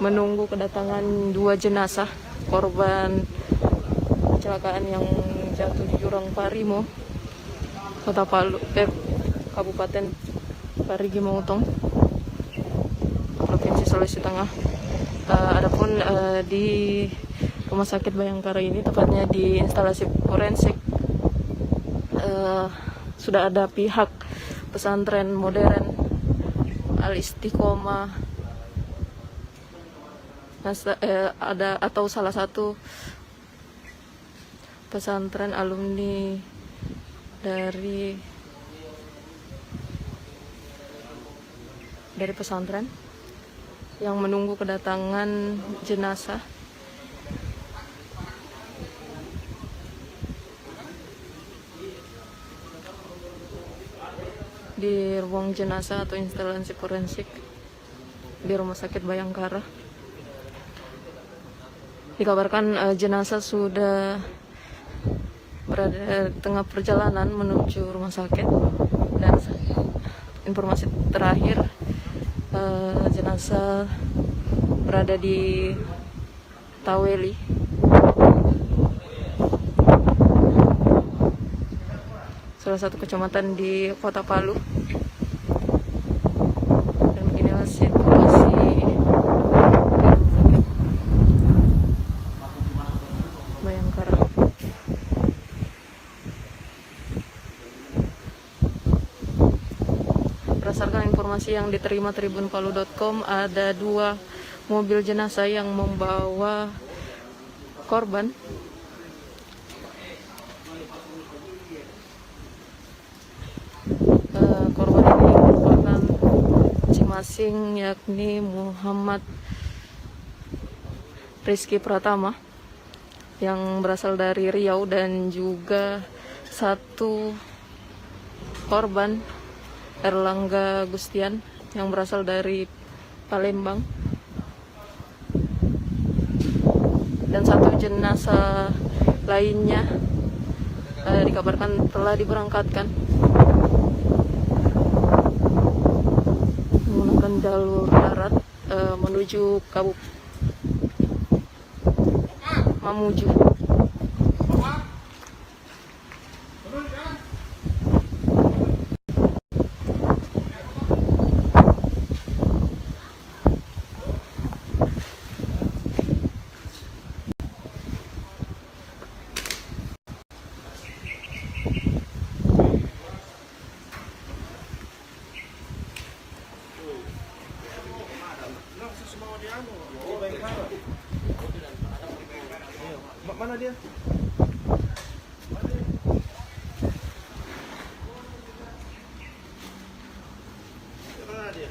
menunggu kedatangan 2 jenazah korban kecelakaan yang jatuh di jurang Parimo, Kota Palu, Kabupaten Parigi Motong, Provinsi Sulawesi Tengah. Adapun di Rumah Sakit Bayangkara ini, tepatnya di instalasi forensik, sudah ada pihak pesantren modern Al-Istiqomah, ada atau salah satu pesantren alumni dari pesantren yang menunggu kedatangan jenazah. Di ruang jenazah atau instalasi forensik di Rumah Sakit Bayangkara. Dikabarkan jenazah sudah berada tengah perjalanan menuju rumah sakit, dan informasi terakhir jenazah berada di Taweli, salah satu kecamatan di Kota Palu. Dan beginilah situasi Bayangkara. Berdasarkan informasi yang diterima tribunpalu.com, ada 2 mobil jenazah yang membawa korban. Korban ini merupakan masing-masing, yakni Muhammad Rizky Pratama yang berasal dari Riau, dan juga 1 korban Erlangga Gustian yang berasal dari Palembang, dan 1 jenazah lainnya dikabarkan telah diberangkatkan menggunakan jalur darat menuju Mamuju. Mana dia? Mana dia?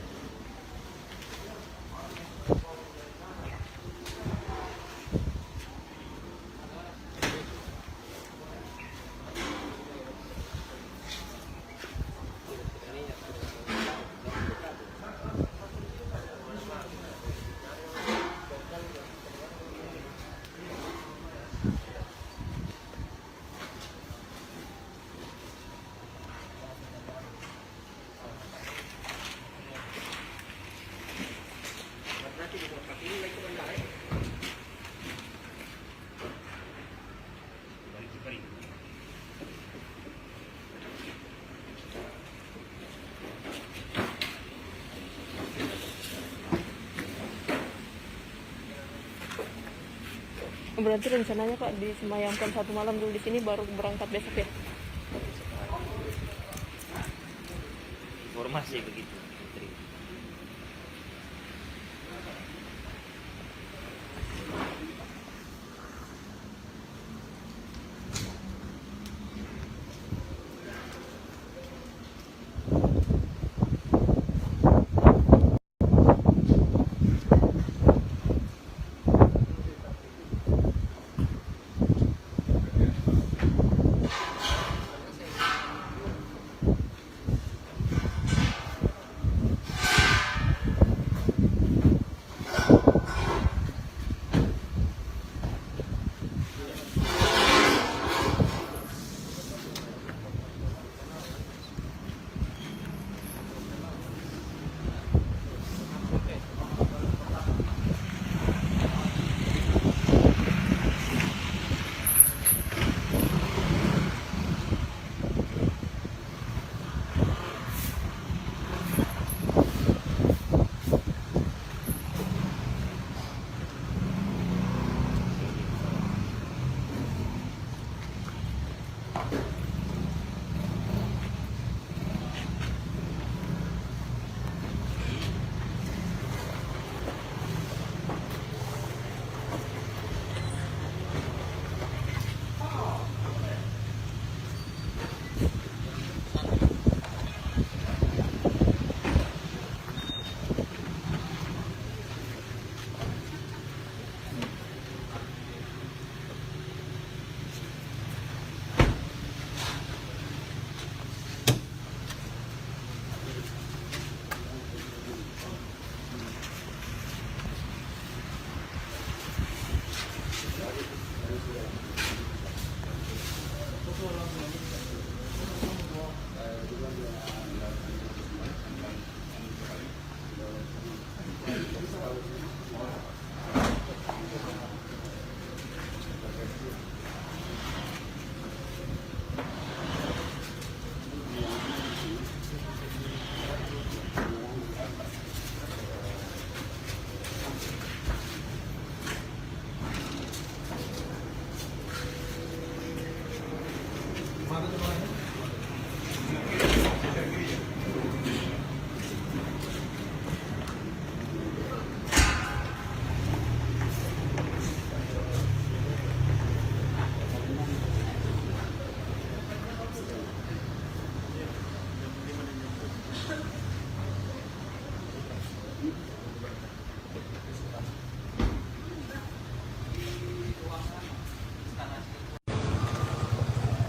Berarti rencananya Pak disemayamkan 1 malam dulu di sini, baru berangkat besok ya? masih begitu. Putri.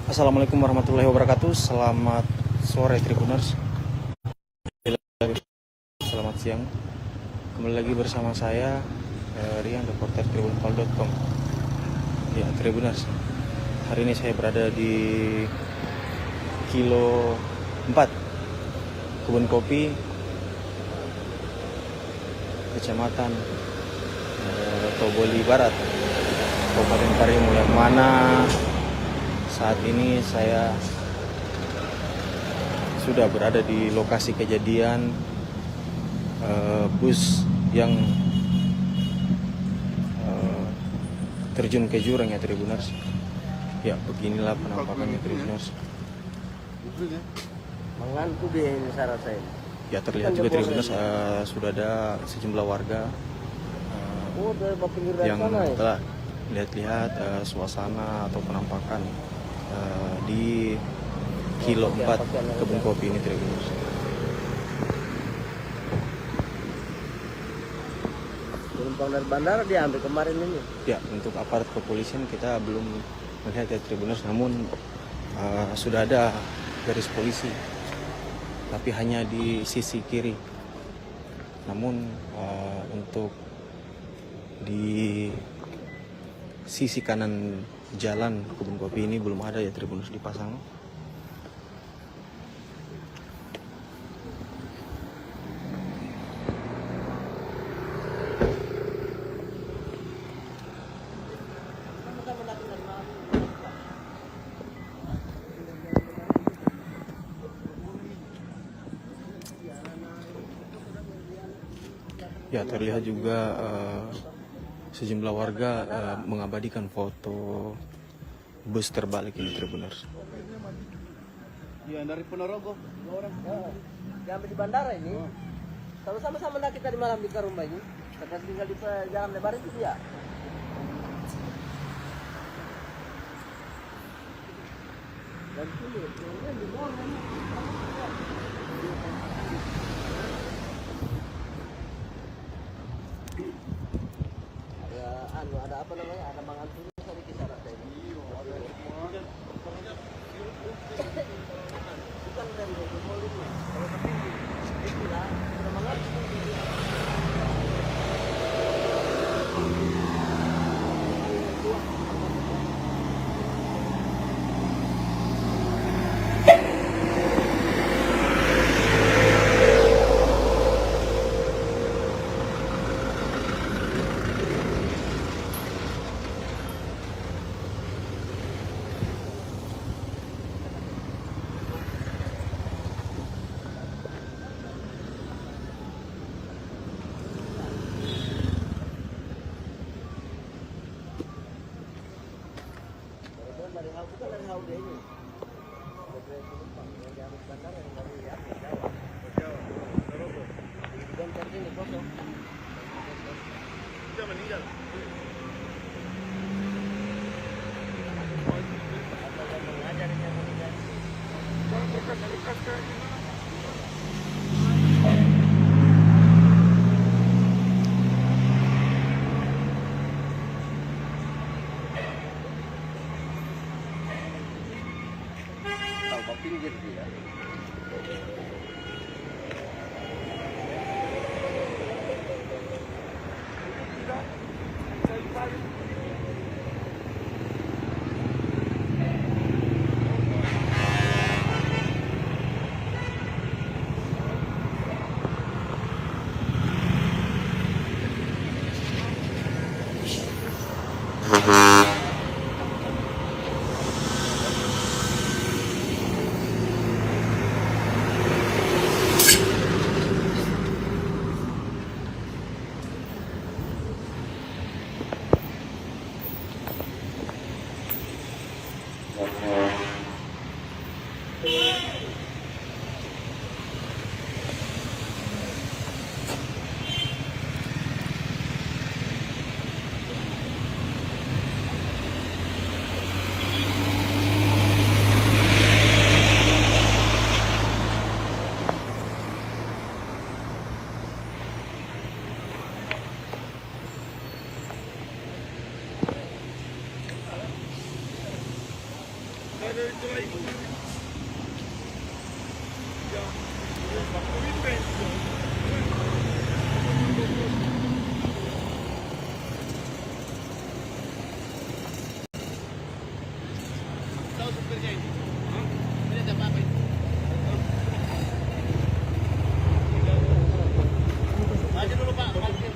Assalamualaikum warahmatullahi wabarakatuh. Selamat sore Tribuners. Selamat siang. Kembali lagi bersama saya Rian, reporter tribunpal.com. Ya Tribuners, hari ini saya berada di kilo 4 Kebun Kopi, Kecamatan Toboli Barat, Kabupaten Karimun, yang mana saat ini saya sudah berada di lokasi kejadian bus yang terjun ke jurang ya Tribuners. Ya beginilah penampakannya Tribuners. Mengantuk dia ini syarat saya. Ya terlihat juga Tribuners sudah ada sejumlah warga Dari pinggir dari yang sana ya? telah lihat-lihat suasana atau penampakan di kilo 4 Kebun Kopi ini Tribuners. Penumpang dari bandara diambil kemarin ini. Ya, untuk aparat kepolisian kita belum melihat ya Tribuners, namun sudah ada garis polisi, tapi hanya di sisi kiri. Namun untuk di sisi kanan jalan Kebun Kopi ini belum ada ya Tribuners dipasang. Ya terlihat juga sejumlah warga mengabadikan foto bus terbalik ini Tribuners. Iya dari Ponorogo, orang. diambil di bandara ini. Kalau sama-sama nak kita di malam di rumah ini, kita tinggal di jalan lebar itu dia. Dan sini, di bawah ini. Ada apa namanya? Ada mangantunya tadi di sana tadi. Bukan rem itu molingnya. Kalau tapi itulah ada mangantu. Bukan dari Haude ini. Dari penumpang yang diambil bandara yang dari Jawa. Dan dari sini kosong. Sudah meninggal. Ada yang mengajar yang meninggal. Tahu pinggir dia. Tahu supirnya ini? Ini ada apa ini? Maju dulu Pak, parkir.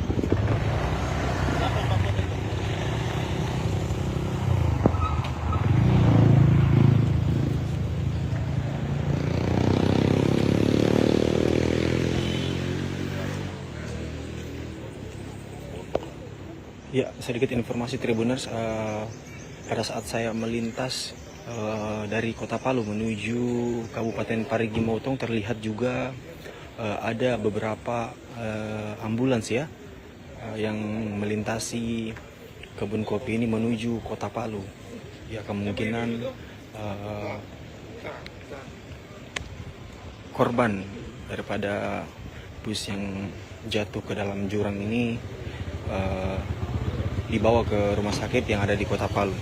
Belakang Pak Kota itu. Ya, sedikit informasi Tribuners, pada saat saya melintas dari Kota Palu menuju Kabupaten Parigi Motong terlihat juga ada beberapa ambulans ya yang melintasi kebun kopi ini menuju Kota Palu. Ya, kemungkinan korban daripada bus yang jatuh ke dalam jurang ini dibawa ke rumah sakit yang ada di Kota Palu.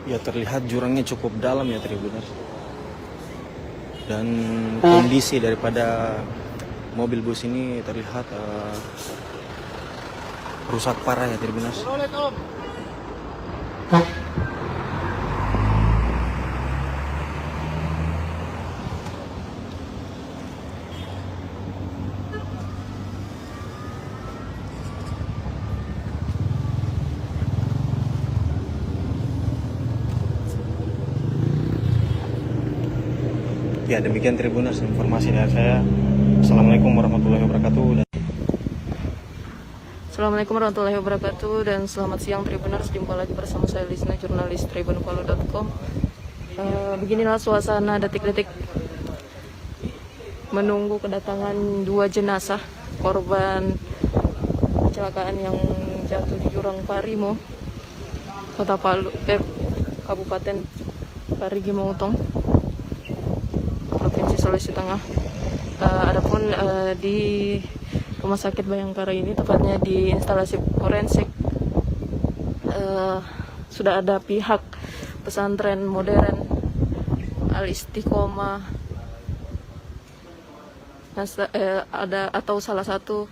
Ya, terlihat jurangnya cukup dalam ya Tribuners. Dan kondisi daripada mobil bus ini terlihat rusak parah ya Tribuners. Ya, demikian Tribuners informasi dari saya. Assalamualaikum warahmatullahi wabarakatuh. Assalamualaikum warahmatullahi wabarakatuh dan selamat siang Tribuners. Jumpa lagi bersama saya Lisna, jurnalis tribunpalo.com. Beginilah suasana detik-detik menunggu kedatangan 2 jenazah korban kecelakaan yang jatuh di jurang Parimo, Kota Palu, Kabupaten Parigi Motong, Provinsi Sulawesi Tengah. Adapun di Rumah Sakit Bayangkara ini, tepatnya di instalasi forensik, sudah ada pihak pesantren modern Al Istiqomah, ada atau salah satu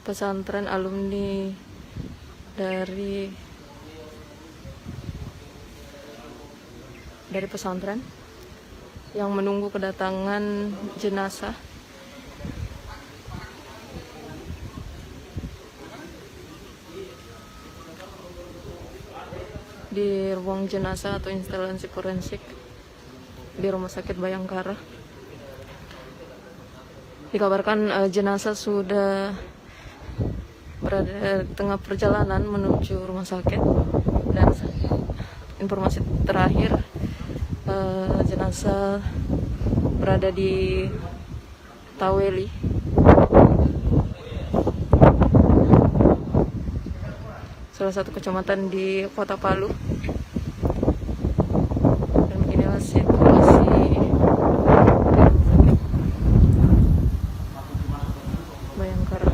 pesantren alumni dari pesantren yang menunggu kedatangan jenazah. Di ruang jenazah atau instalasi forensik di Rumah Sakit Bayangkara. Dikabarkan jenazah sudah berada di tengah perjalanan menuju rumah sakit, dan informasi terakhir jenazah berada di Taweli, salah satu kecamatan di Kota Palu. Dan beginilah situasi Bayangkara.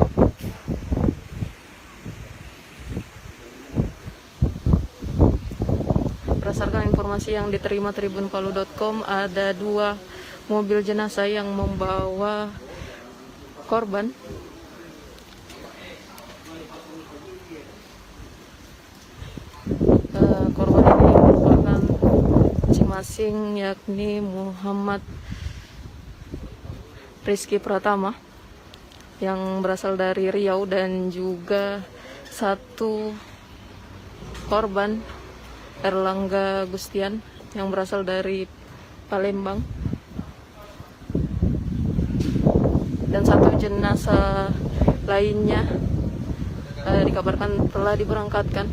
Berdasarkan informasi yang diterima tribunpalo.com, ada 2 mobil jenazah yang membawa korban. Korban ini merupakan masing-masing, yakni Muhammad Rizky Pratama yang berasal dari Riau, dan juga 1 korban Erlangga Gustian yang berasal dari Palembang, dan 1 jenazah lainnya dikabarkan telah diberangkatkan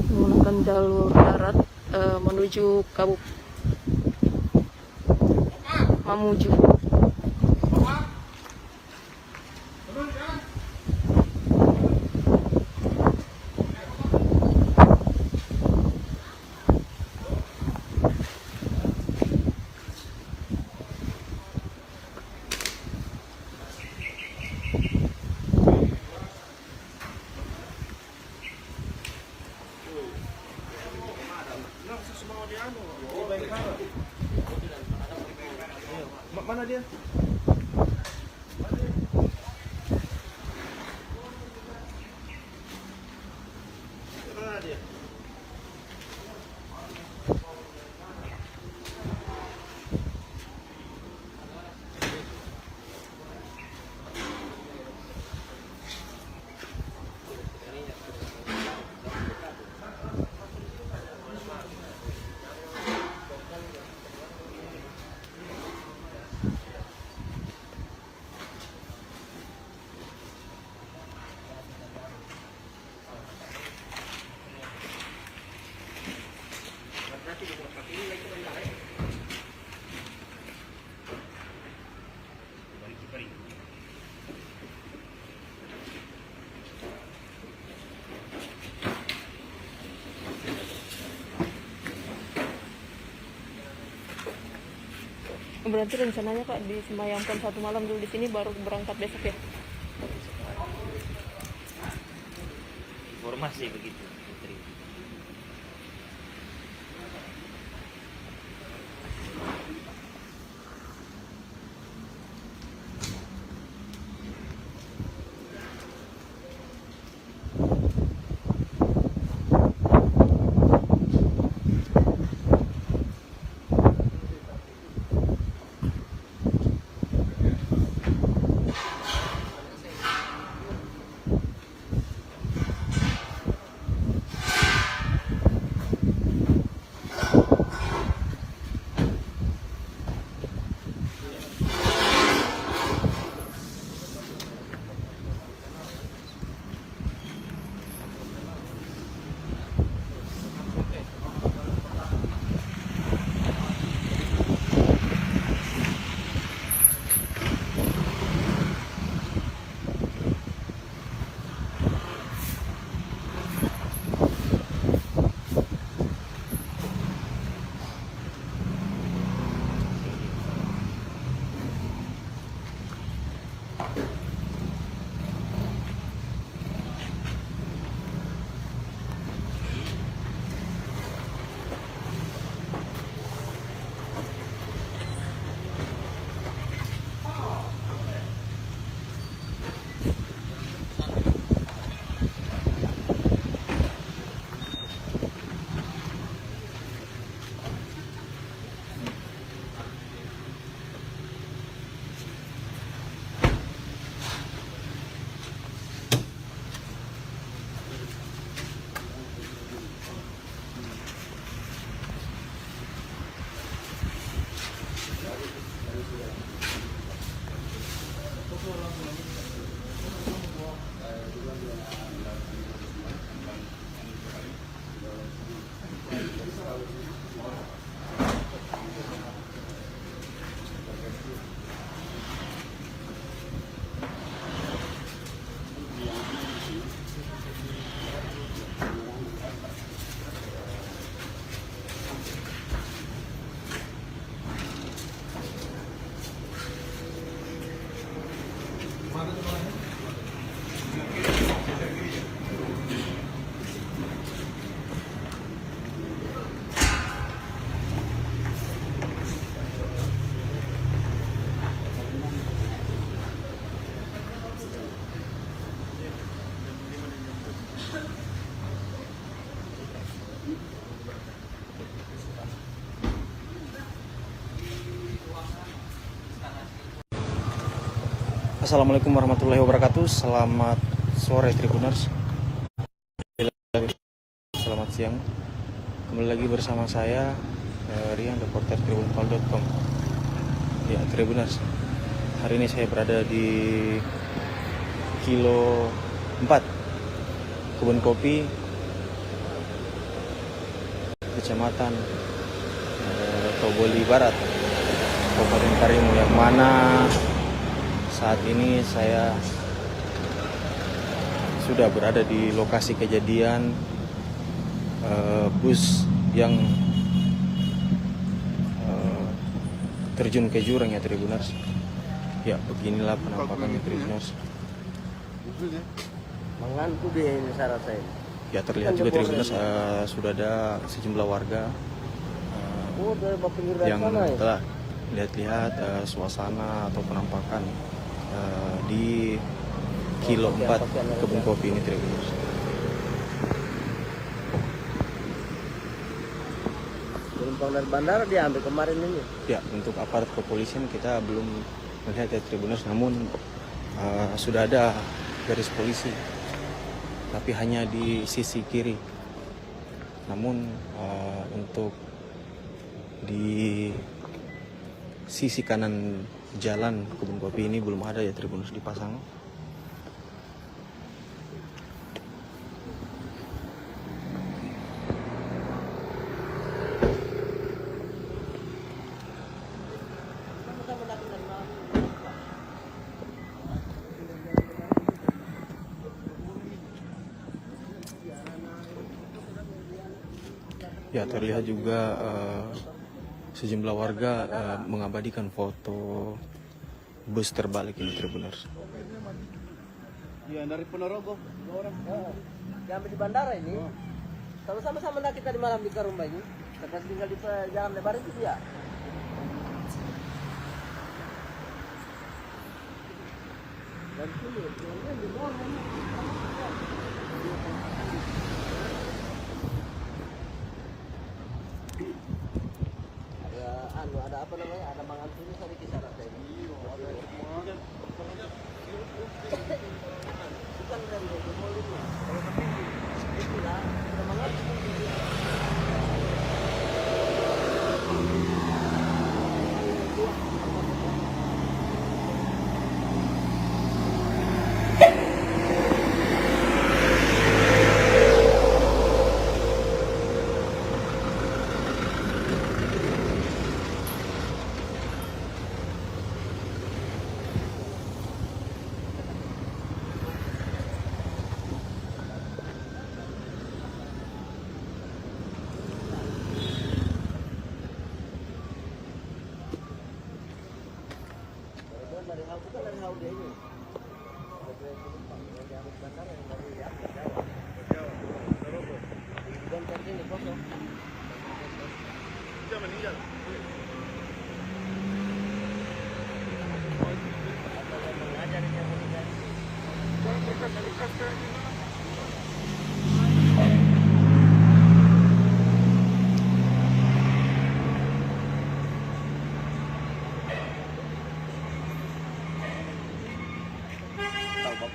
menggunakan jalur darat menuju Mamuju. Mana dia? Mana dia? Berarti rencananya Kak disemayamkan 1 malam dulu di sini, baru berangkat besok ya? Informasi begitu. Assalamualaikum warahmatullahi wabarakatuh. Selamat sore Tribuners. Selamat siang. Kembali lagi bersama saya Rian, reporter tribunpal.com. Ya Tribuners, hari ini saya berada di Kilo 4 Kebun Kopi, Kecamatan Toboli Barat, Kabupaten Karimun, yang mana saat ini saya sudah berada di lokasi kejadian bus yang terjun ke jurang ya Tribuners. Ya beginilah penampakannya Tribuners. Mengantuk dia ini saya rasa ini. Ya terlihat juga Tribuners sudah ada sejumlah warga Dari pinggir yang sana ya. telah lihat-lihat suasana atau penampakan di Kilo 4 Kebun Kopi ini Tribuners. Penumpang dari bandara diambil kemarin ini. Ya, untuk aparat kepolisian kita belum melihat ya Tribuners, namun sudah ada garis polisi, tapi hanya di sisi kiri. Namun untuk di sisi kanan jalan Kebun Kopi ini belum ada ya Tribuners dipasang. Ya terlihat juga sejumlah warga mengabadikan foto bus terbalik ini Tribuners. Iya, dari Ponorogo, 2 orang. Diambil di bandara ini. Kalau sama-sama nak kita di malam di Karumba ini. Kita tinggal di jalan lebar itu dia. Dan sini, di bawah ini. Ada apa namanya? Ada mangan sini tadi kisah rasa ini. Bukan dari mulutnya. Kalau tapi itulah ada mangan. Bukan dari hal dia ini. Dan ini kosong. Dia meninggal.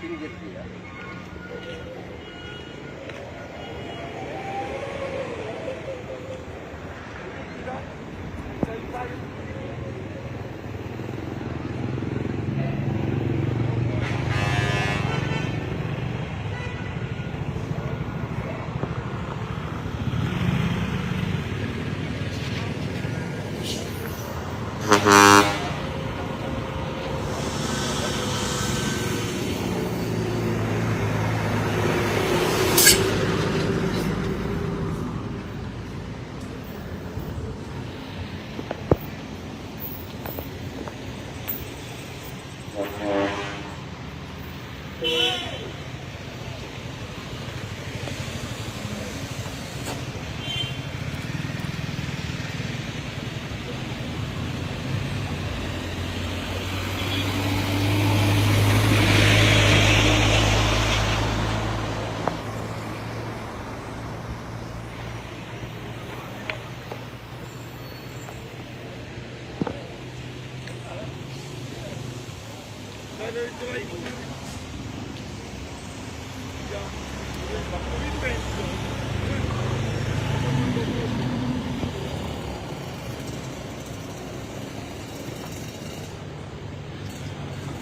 Pinggir dia.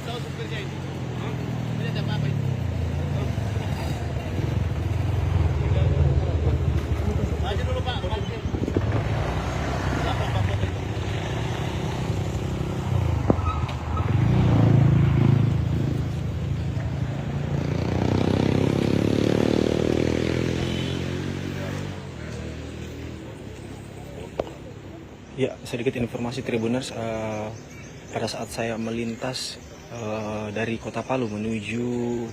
Tahu supirnya ini? Ini ada apa ini? Maju dulu Pak, parkir. Lapor Pak Foto itu. Ya, sedikit informasi Tribuners, pada saat saya melintas dari Kota Palu menuju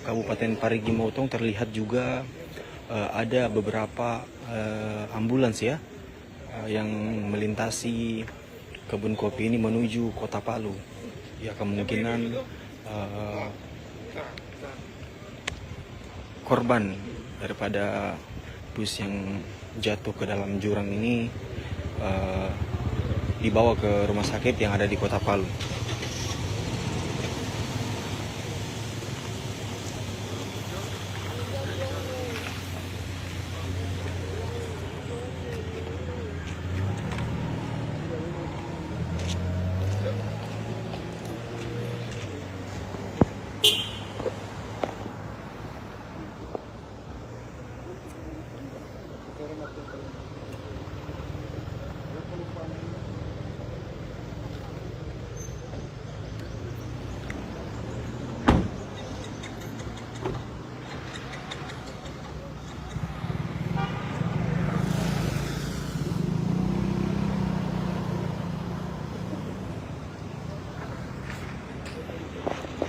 Kabupaten Parigi Motong terlihat juga ada beberapa ambulans ya yang melintasi kebun kopi ini menuju Kota Palu. Ya, kemungkinan korban daripada bus yang jatuh ke dalam jurang ini dibawa ke rumah sakit yang ada di Kota Palu.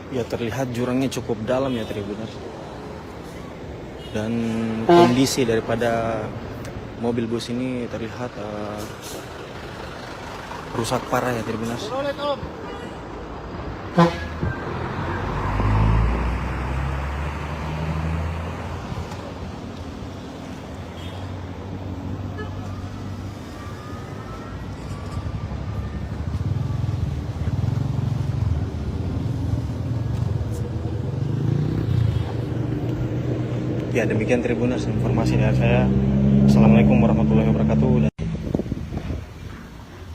Ya, terlihat jurangnya cukup dalam ya Tribuners. Dan kondisi daripada mobil bus ini terlihat rusak parah ya Tribuners. Rolet Om. Ya, demikian Tribuners informasi dari saya. Assalamualaikum warahmatullahi wabarakatuh.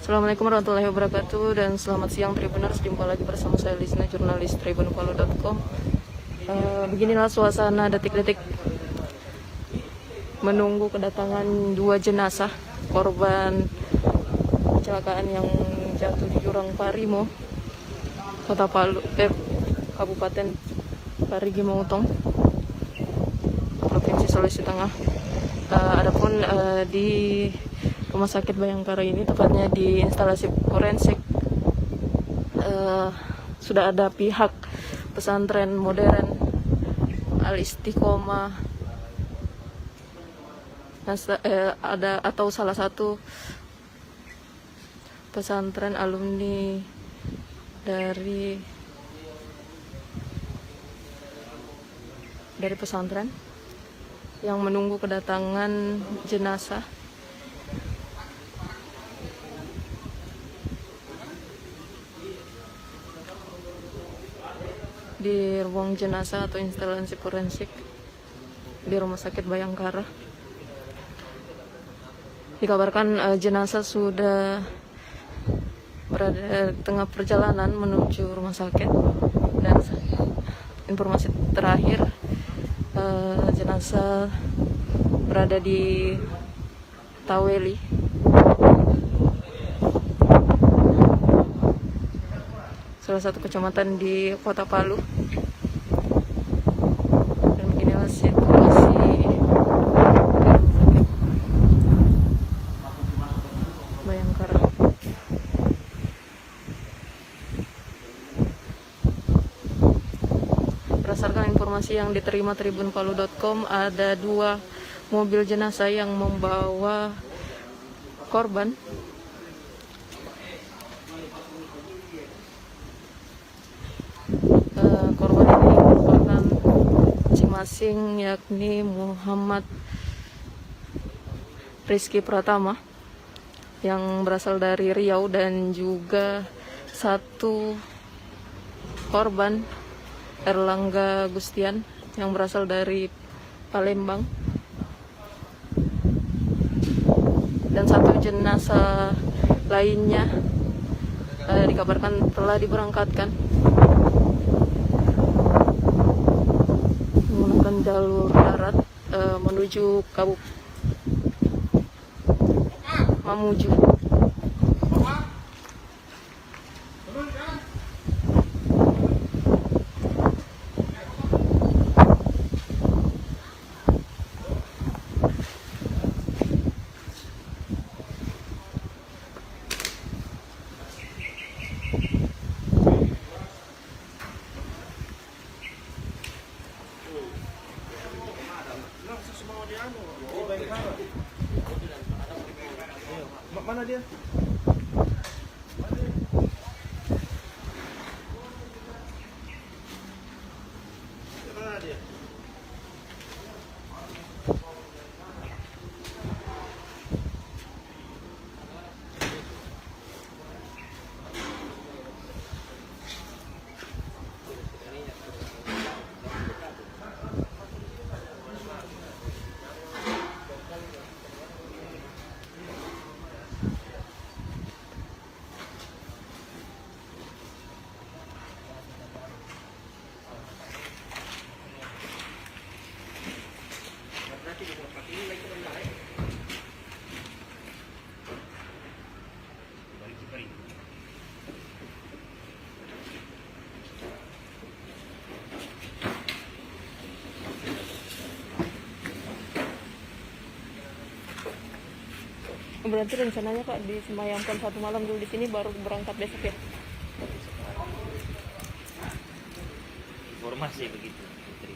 Assalamualaikum warahmatullahi wabarakatuh dan selamat siang Tribuners. Jumpa lagi bersama saya Lisna, jurnalis tribunpalu.com. Beginilah suasana detik-detik menunggu kedatangan dua jenazah korban kecelakaan yang jatuh di jurang Parimo, Kota Palu, Kabupaten Parigi Motong, Provinsi Sulawesi Tengah. Adapun di Rumah Sakit Bayangkara ini, tepatnya di instalasi forensik, sudah ada pihak pesantren modern Al Istiqomah, ada atau salah satu pesantren alumni dari pesantren yang menunggu kedatangan jenazah. Di ruang jenazah atau instalasi forensik di Rumah Sakit Bayangkara. Dikabarkan jenazah sudah berada di tengah perjalanan menuju rumah sakit, dan informasi terakhir jenazah berada di Taweli. salah satu kecamatan di Kota Palu. Dan beginilah situasi Bayangkara. Berdasarkan informasi yang diterima tribunpalu.com, ada 2 mobil jenazah yang membawa korban. Korban ini merupakan masing-masing, yakni Muhammad Rizky Pratama yang berasal dari Riau, dan juga 1 korban Erlangga Gustian yang berasal dari Palembang, dan 1 jenazah lainnya dikabarkan telah diberangkatkan menggunakan jalur darat menuju Mamuju. Mana dia? Mana dia? Berarti rencananya Pak disemayamkan 1 malam dulu di sini, baru berangkat besok ya? Informasi begitu, Putri.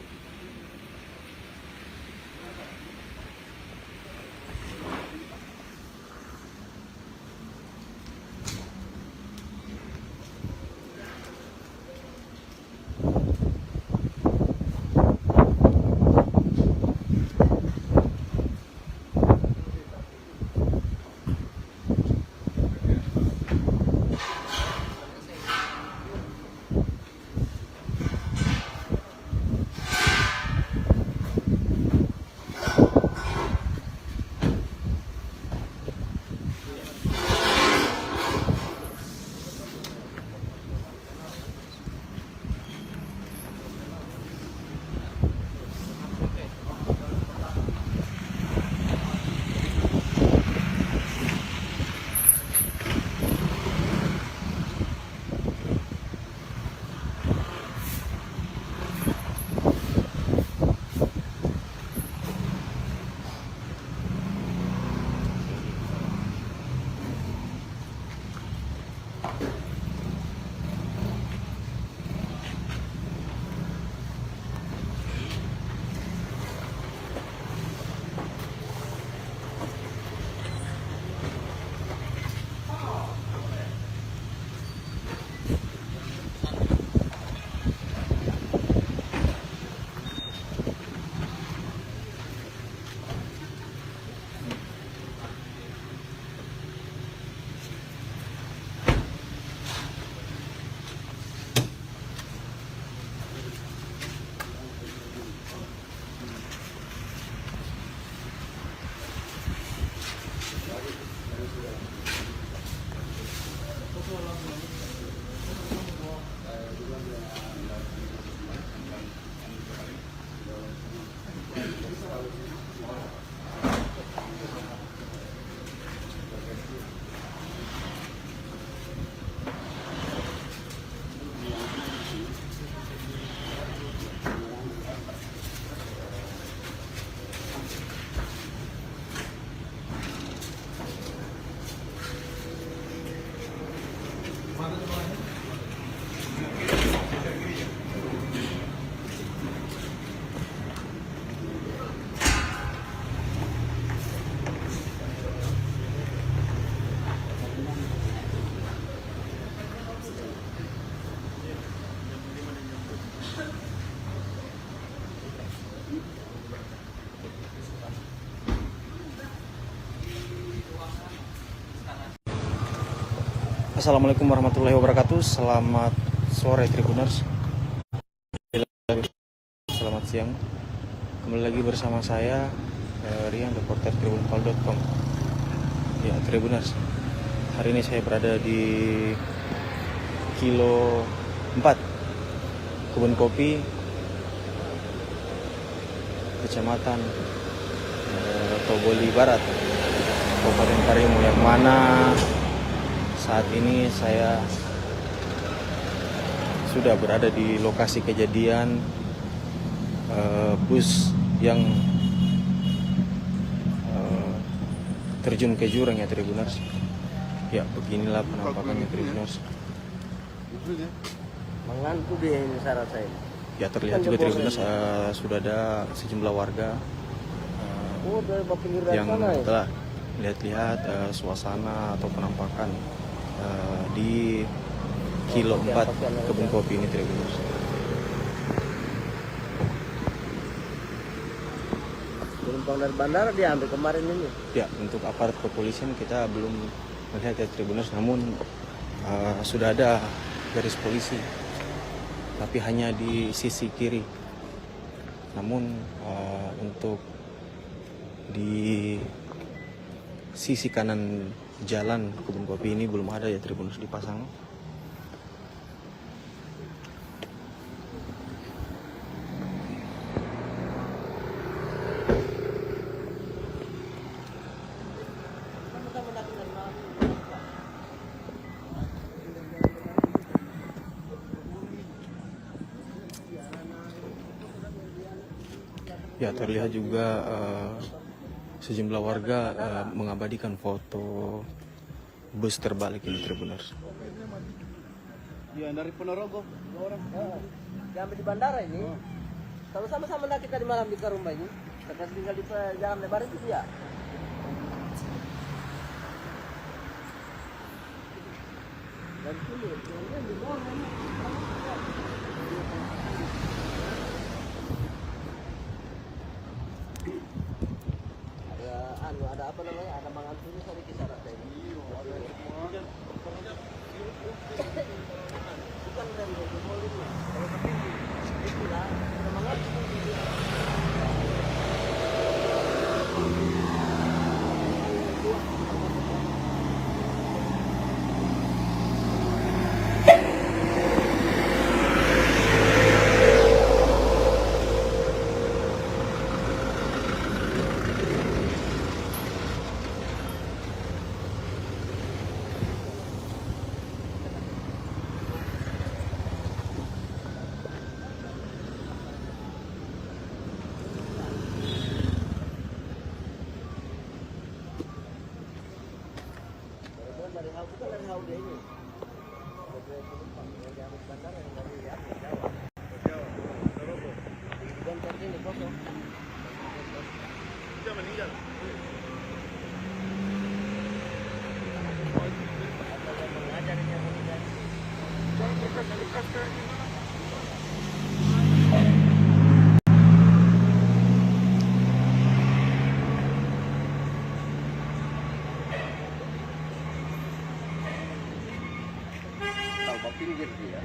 Assalamualaikum warahmatullahi wabarakatuh. Selamat sore Tribuners. Selamat siang. Kembali lagi bersama saya Rian, reporter tribunpal.com. Ya Tribuners, hari ini saya berada di kilo 4 Kebun Kopi, Kecamatan Toboli Barat, Kabupaten Karimun, yang mana saat ini saya sudah berada di lokasi kejadian bus yang terjun ke jurang ya Tribuners. Ya beginilah penampakannya Tribuners. Mengantuk dia ini syarat saya. Ya terlihat juga Tribuners sudah ada sejumlah warga Oh, dari pinggir dari yang sana ya? telah lihat-lihat suasana atau penampakan di kilo 4 Kebun Kopi ini Tribuners. Penumpang dari bandara diambil kemarin ini. Ya, untuk aparat kepolisian kita belum melihat ya Tribuners, namun sudah ada garis polisi, tapi hanya di sisi kiri. Namun untuk di sisi kanan jalan Kebun Kopi ini belum ada ya Tribuners dipasang. Ya terlihat juga sejumlah warga mengabadikan foto bus terbalik ini Tribuners. Ya dari Ponorogo, 2 orang. Diambil di bandara ini. Kalau sama-sama nak kita di malam di Karumba ini. Kita tinggal di jalan lebar itu dia. Dan sini, di bawah ini. Ada apa namanya? Ada mangantuni sama kisah rasa ini. Bukan rem, jempol ini. Kalau tapi itulah ada mangantuni. Dari hau dia ini. Dari penumpang yang diambil bandara yang dari Jawa. Dan tadi ini kosong. Sudah meninggal. Ada yang mengajar ini yang mengajar. Tahu pinggir dia.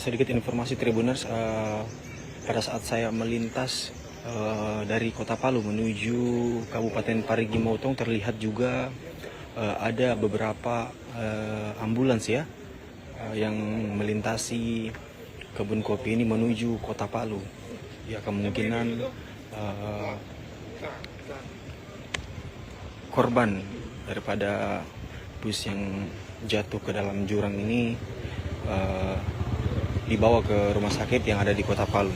sedikit informasi Tribuners, pada saat saya melintas dari Kota Palu menuju Kabupaten Parigi Motong, terlihat juga ada beberapa ambulans ya yang melintasi kebun kopi ini menuju Kota Palu. Ya, kemungkinan korban daripada bus yang jatuh ke dalam jurang ini dibawa ke rumah sakit yang ada di Kota Palu.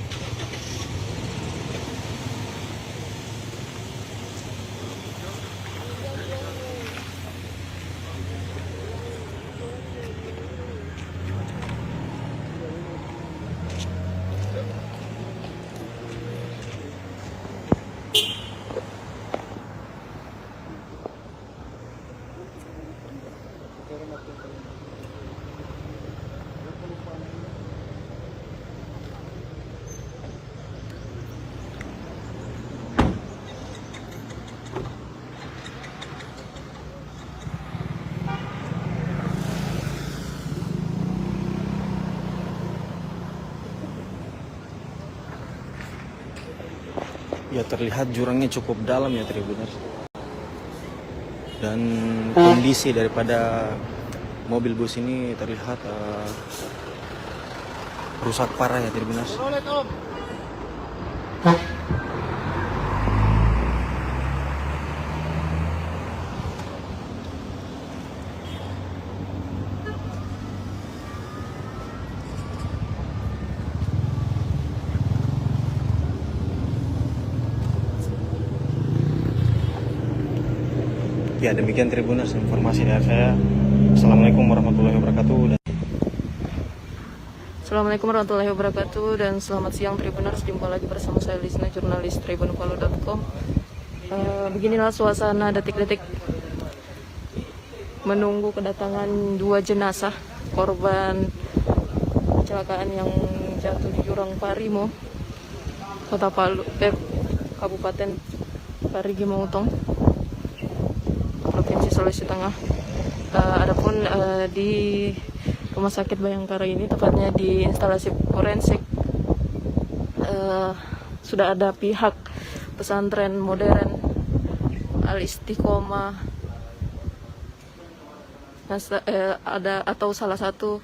Ya, terlihat jurangnya cukup dalam ya Tribuners. Dan kondisi daripada mobil bus ini terlihat rusak parah ya Tribuners. Ya, demikian Tribuners informasi dari saya. Assalamualaikum warahmatullahi wabarakatuh. Assalamualaikum warahmatullahi wabarakatuh dan selamat siang Tribuners. Jumpa lagi bersama saya Lisna, jurnalis tribunpalu.com. Beginilah suasana detik-detik menunggu kedatangan 2 jenazah korban kecelakaan yang jatuh di jurang Parimo, Kota Palu, Kabupaten Parigi Motong, Provinsi Sulawesi Tengah. Adapun di Rumah Sakit Bayangkara ini, tepatnya di instalasi forensik, sudah ada pihak pesantren modern Al Istiqomah, ada atau salah satu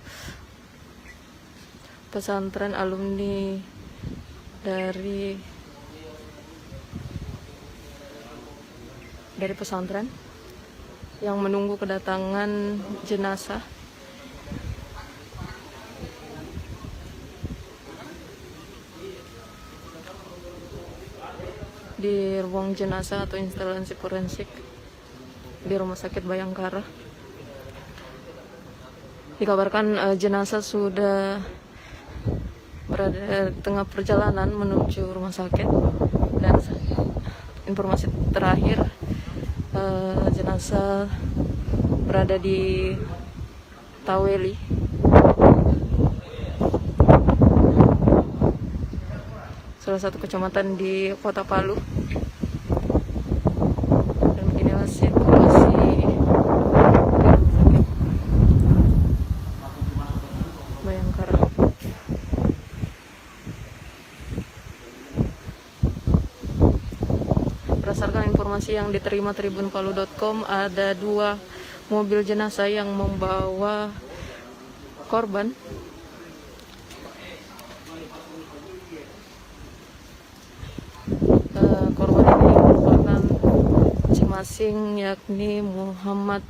pesantren alumni dari pesantren yang menunggu kedatangan jenazah. Di ruang jenazah atau instalasi forensik di Rumah Sakit Bayangkara. Dikabarkan jenazah sudah berada di tengah perjalanan menuju rumah sakit, dan informasi terakhir jenazah berada di Taweli, salah satu kecamatan di Kota Palu. Dan beginilah situasi Bayangkara. Berdasarkan informasi yang diterima tribunpalu.com, ada 2 mobil jenazah yang membawa korban. Korban ini merupakan masing-masing, yakni Muhammad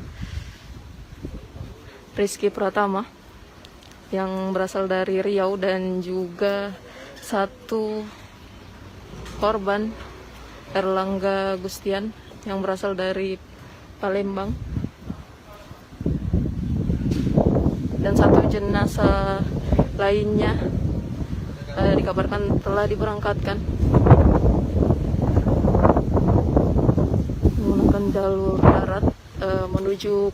Rizky Pratama yang berasal dari Riau, dan juga 1 korban Erlangga Gustian yang berasal dari Palembang, dan 1 jenazah lainnya dikabarkan telah diberangkatkan menggunakan jalur darat menuju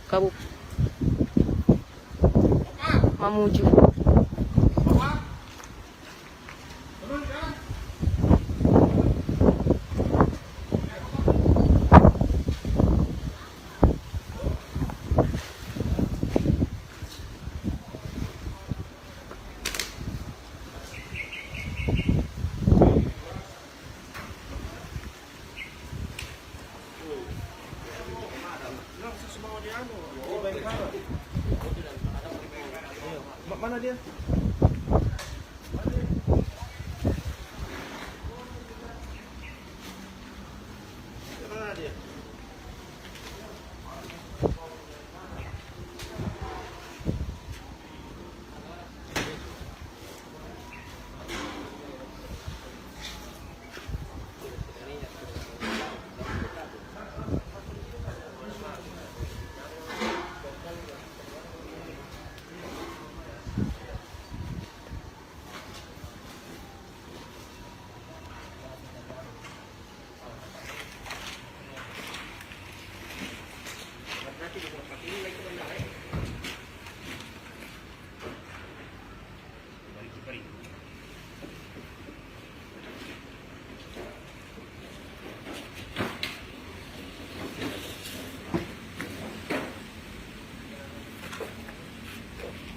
Mamuju. Mana dia? Mana dia?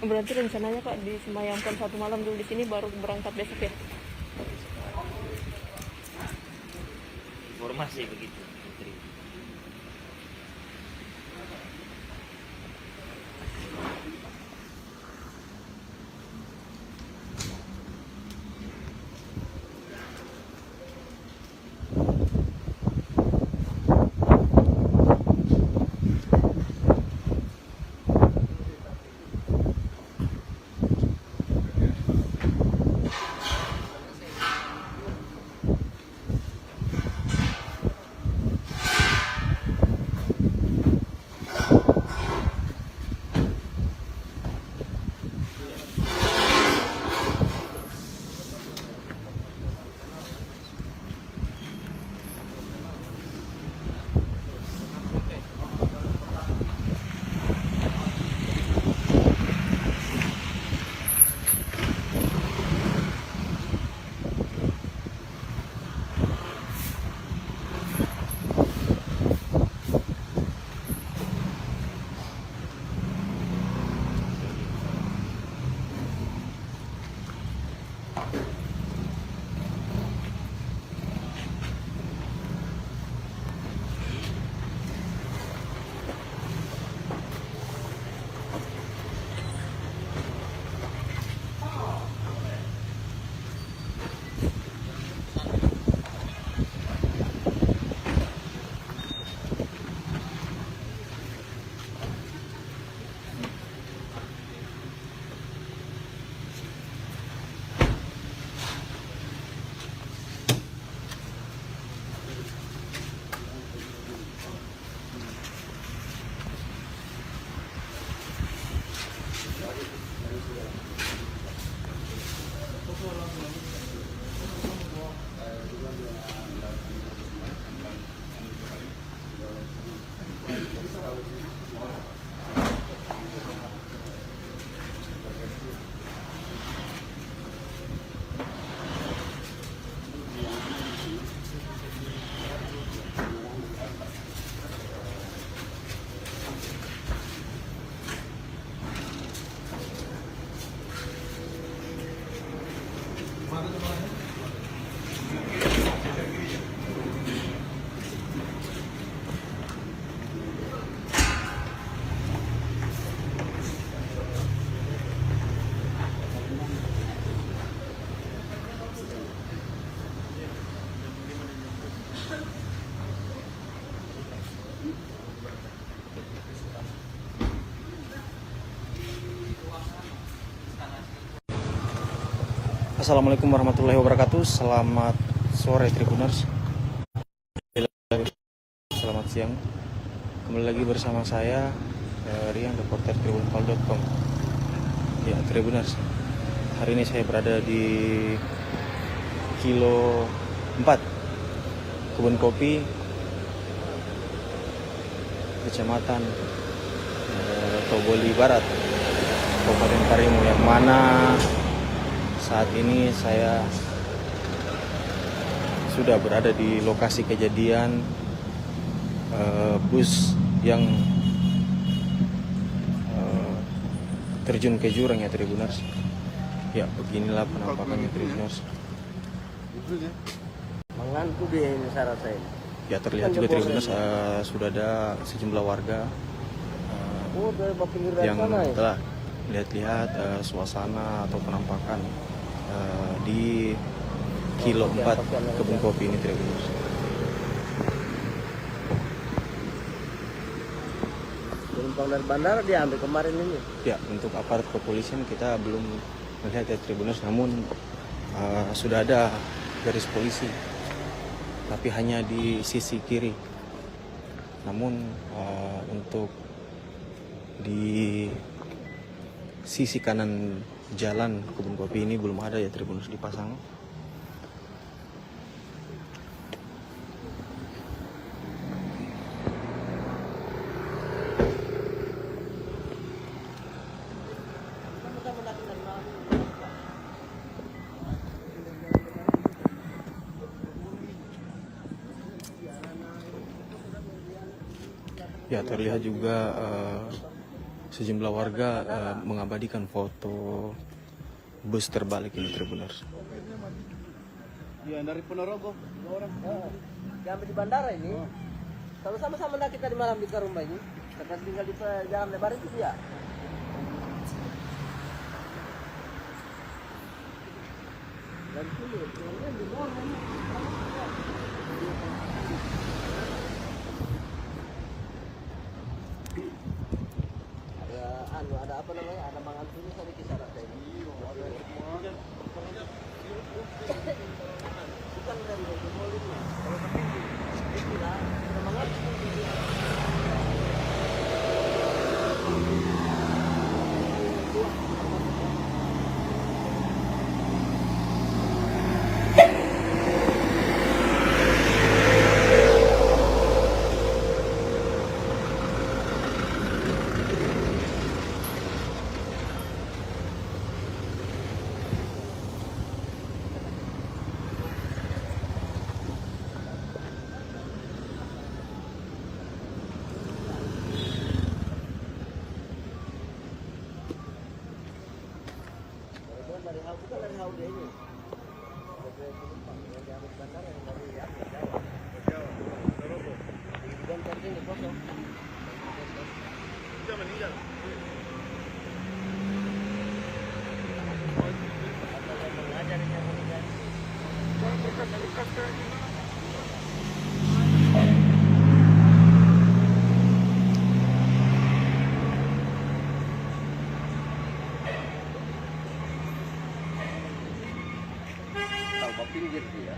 Berarti rencananya Pak disemayamkan 1 malam dulu di sini baru berangkat besok ya? Informasi begitu. Putri. Assalamualaikum warahmatullahi wabarakatuh. Selamat sore Tribuners. Selamat siang. Kembali lagi bersama saya Rian, reporter tribunpal.com. Ya Tribuners, hari ini saya berada di kilo 4 Kebun Kopi, Kecamatan Toboli Barat, Kabupaten Karimun, yang mana saat ini saya sudah berada di lokasi kejadian bus yang terjun ke jurang ya Tribuners. Ya beginilah penampakannya Tribuners. Mengantuk dia ini syarat saya. Ya terlihat juga Tribuners sudah ada sejumlah warga Oh, dari pinggir dari yang sana ya? telah lihat-lihat suasana atau penampakan di kilo 4 kebun kopi ini Tribuners. Penumpang dari bandara diambil kemarin ini. Ya, untuk aparat kepolisian kita belum melihat ya Tribuners, namun sudah ada garis polisi, tapi hanya di sisi kiri. Namun untuk di sisi kanan jalan kebun kopi ini belum ada ya Tribuners dipasang. Ya, terlihat juga sejumlah warga mengabadikan foto bus terbalik ini Tribuners. Ya, dari Ponorogo. Orang. Diambil di bandara ini. Kalau sama-sama nak kita di malam di Karumba ini. Karena tinggal di jalan lebar itu dia. Dan sini, di luar ini. Ada apa namanya? Ada mangan tulis ada kisah ada ini. Bukan dari Molin. Kalau tapi tidak ada mangan. Dari Haude ini. Tahu pinggir dia.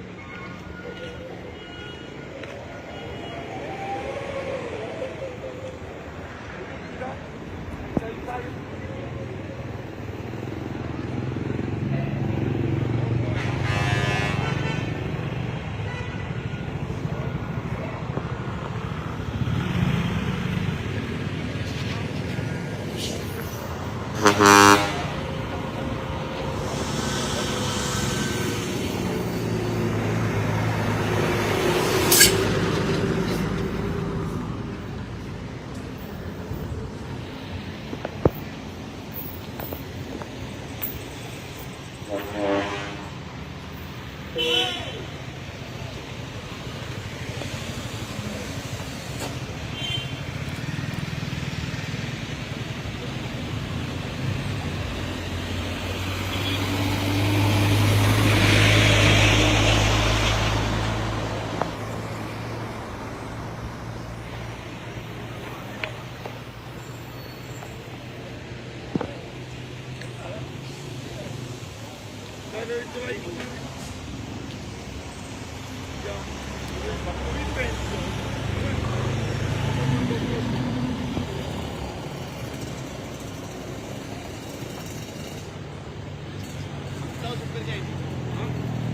Tahu supirnya ini?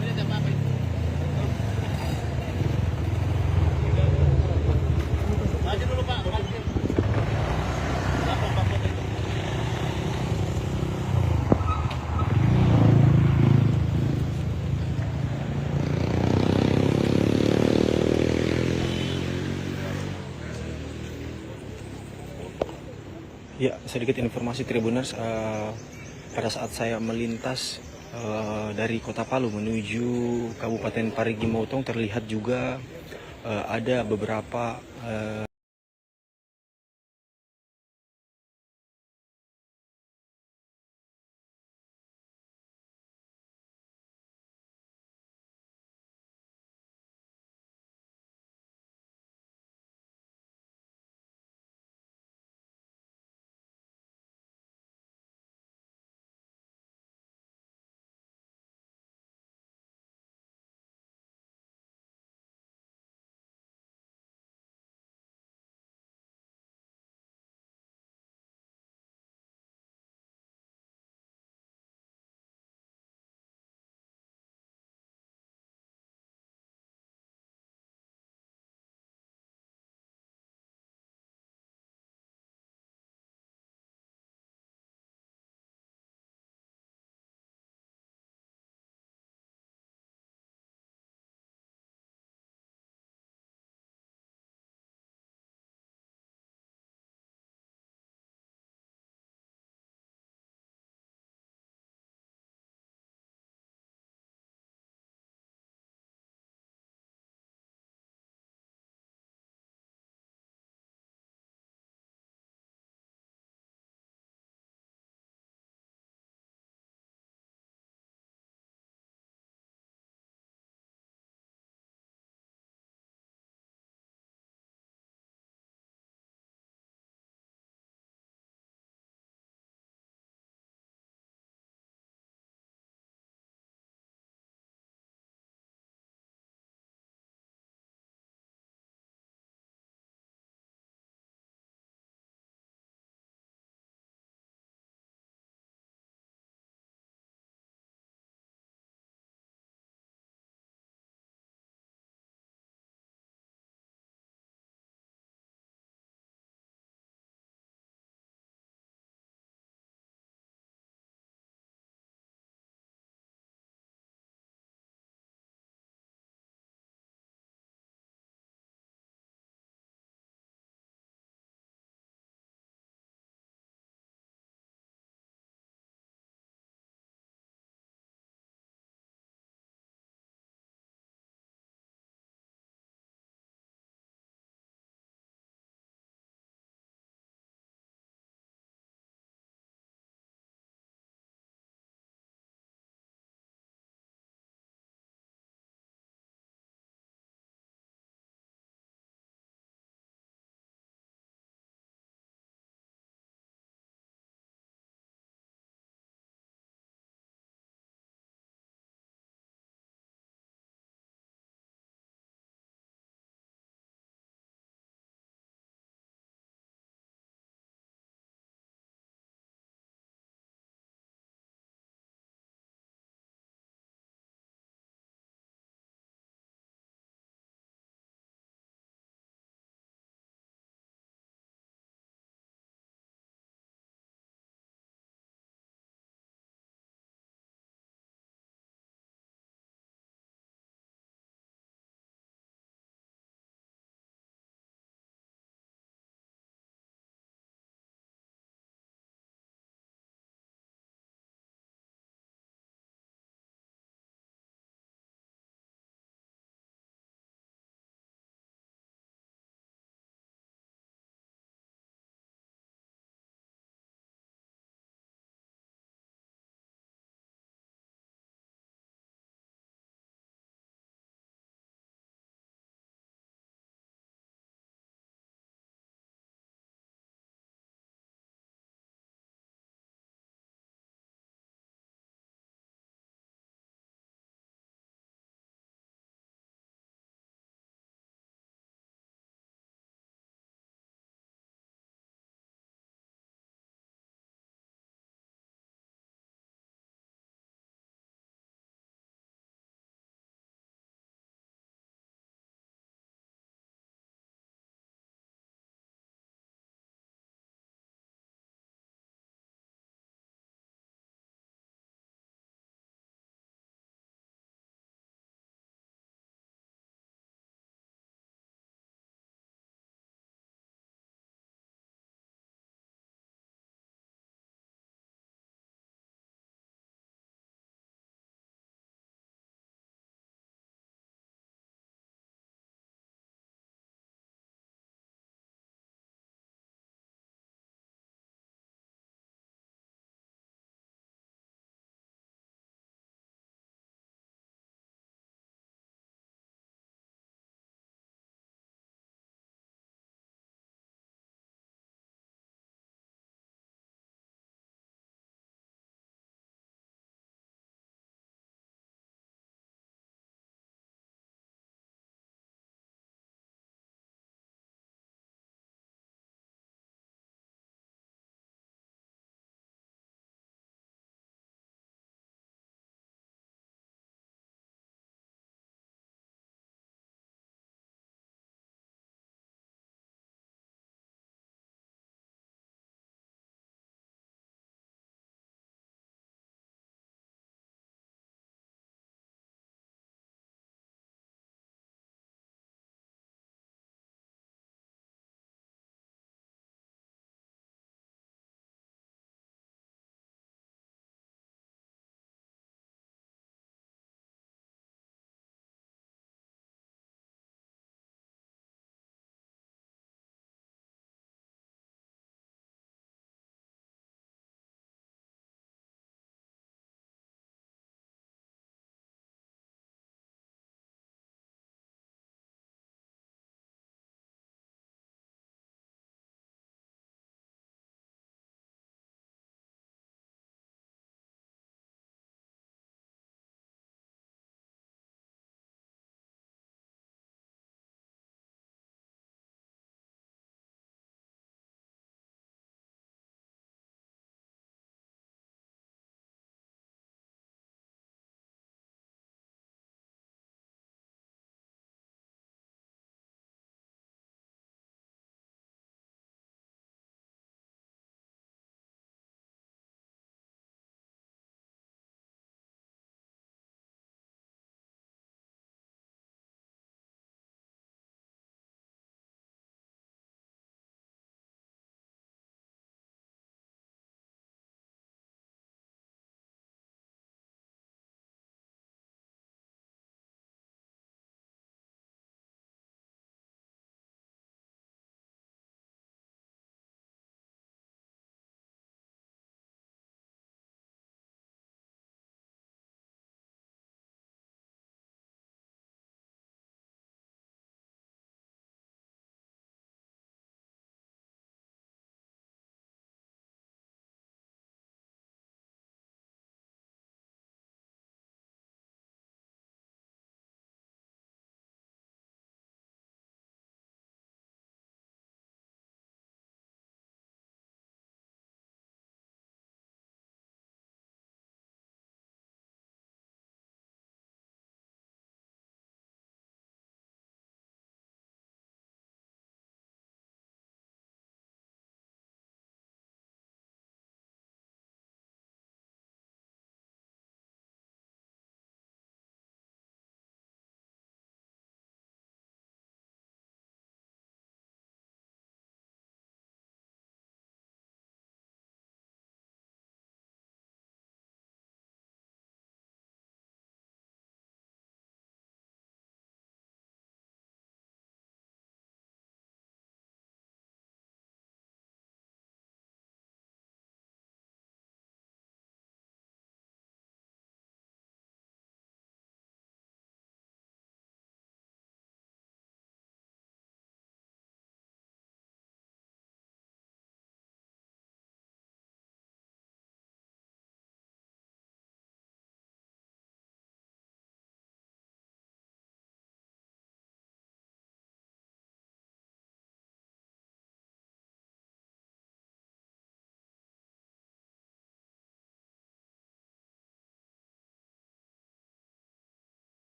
Ini ada apa itu? Maju dulu Pak, parkir. Lapang Pak Kota itu. Ya, sedikit informasi Tribuners, pada saat saya melintas dari Kota Palu menuju Kabupaten Parigi Motong terlihat juga ada beberapa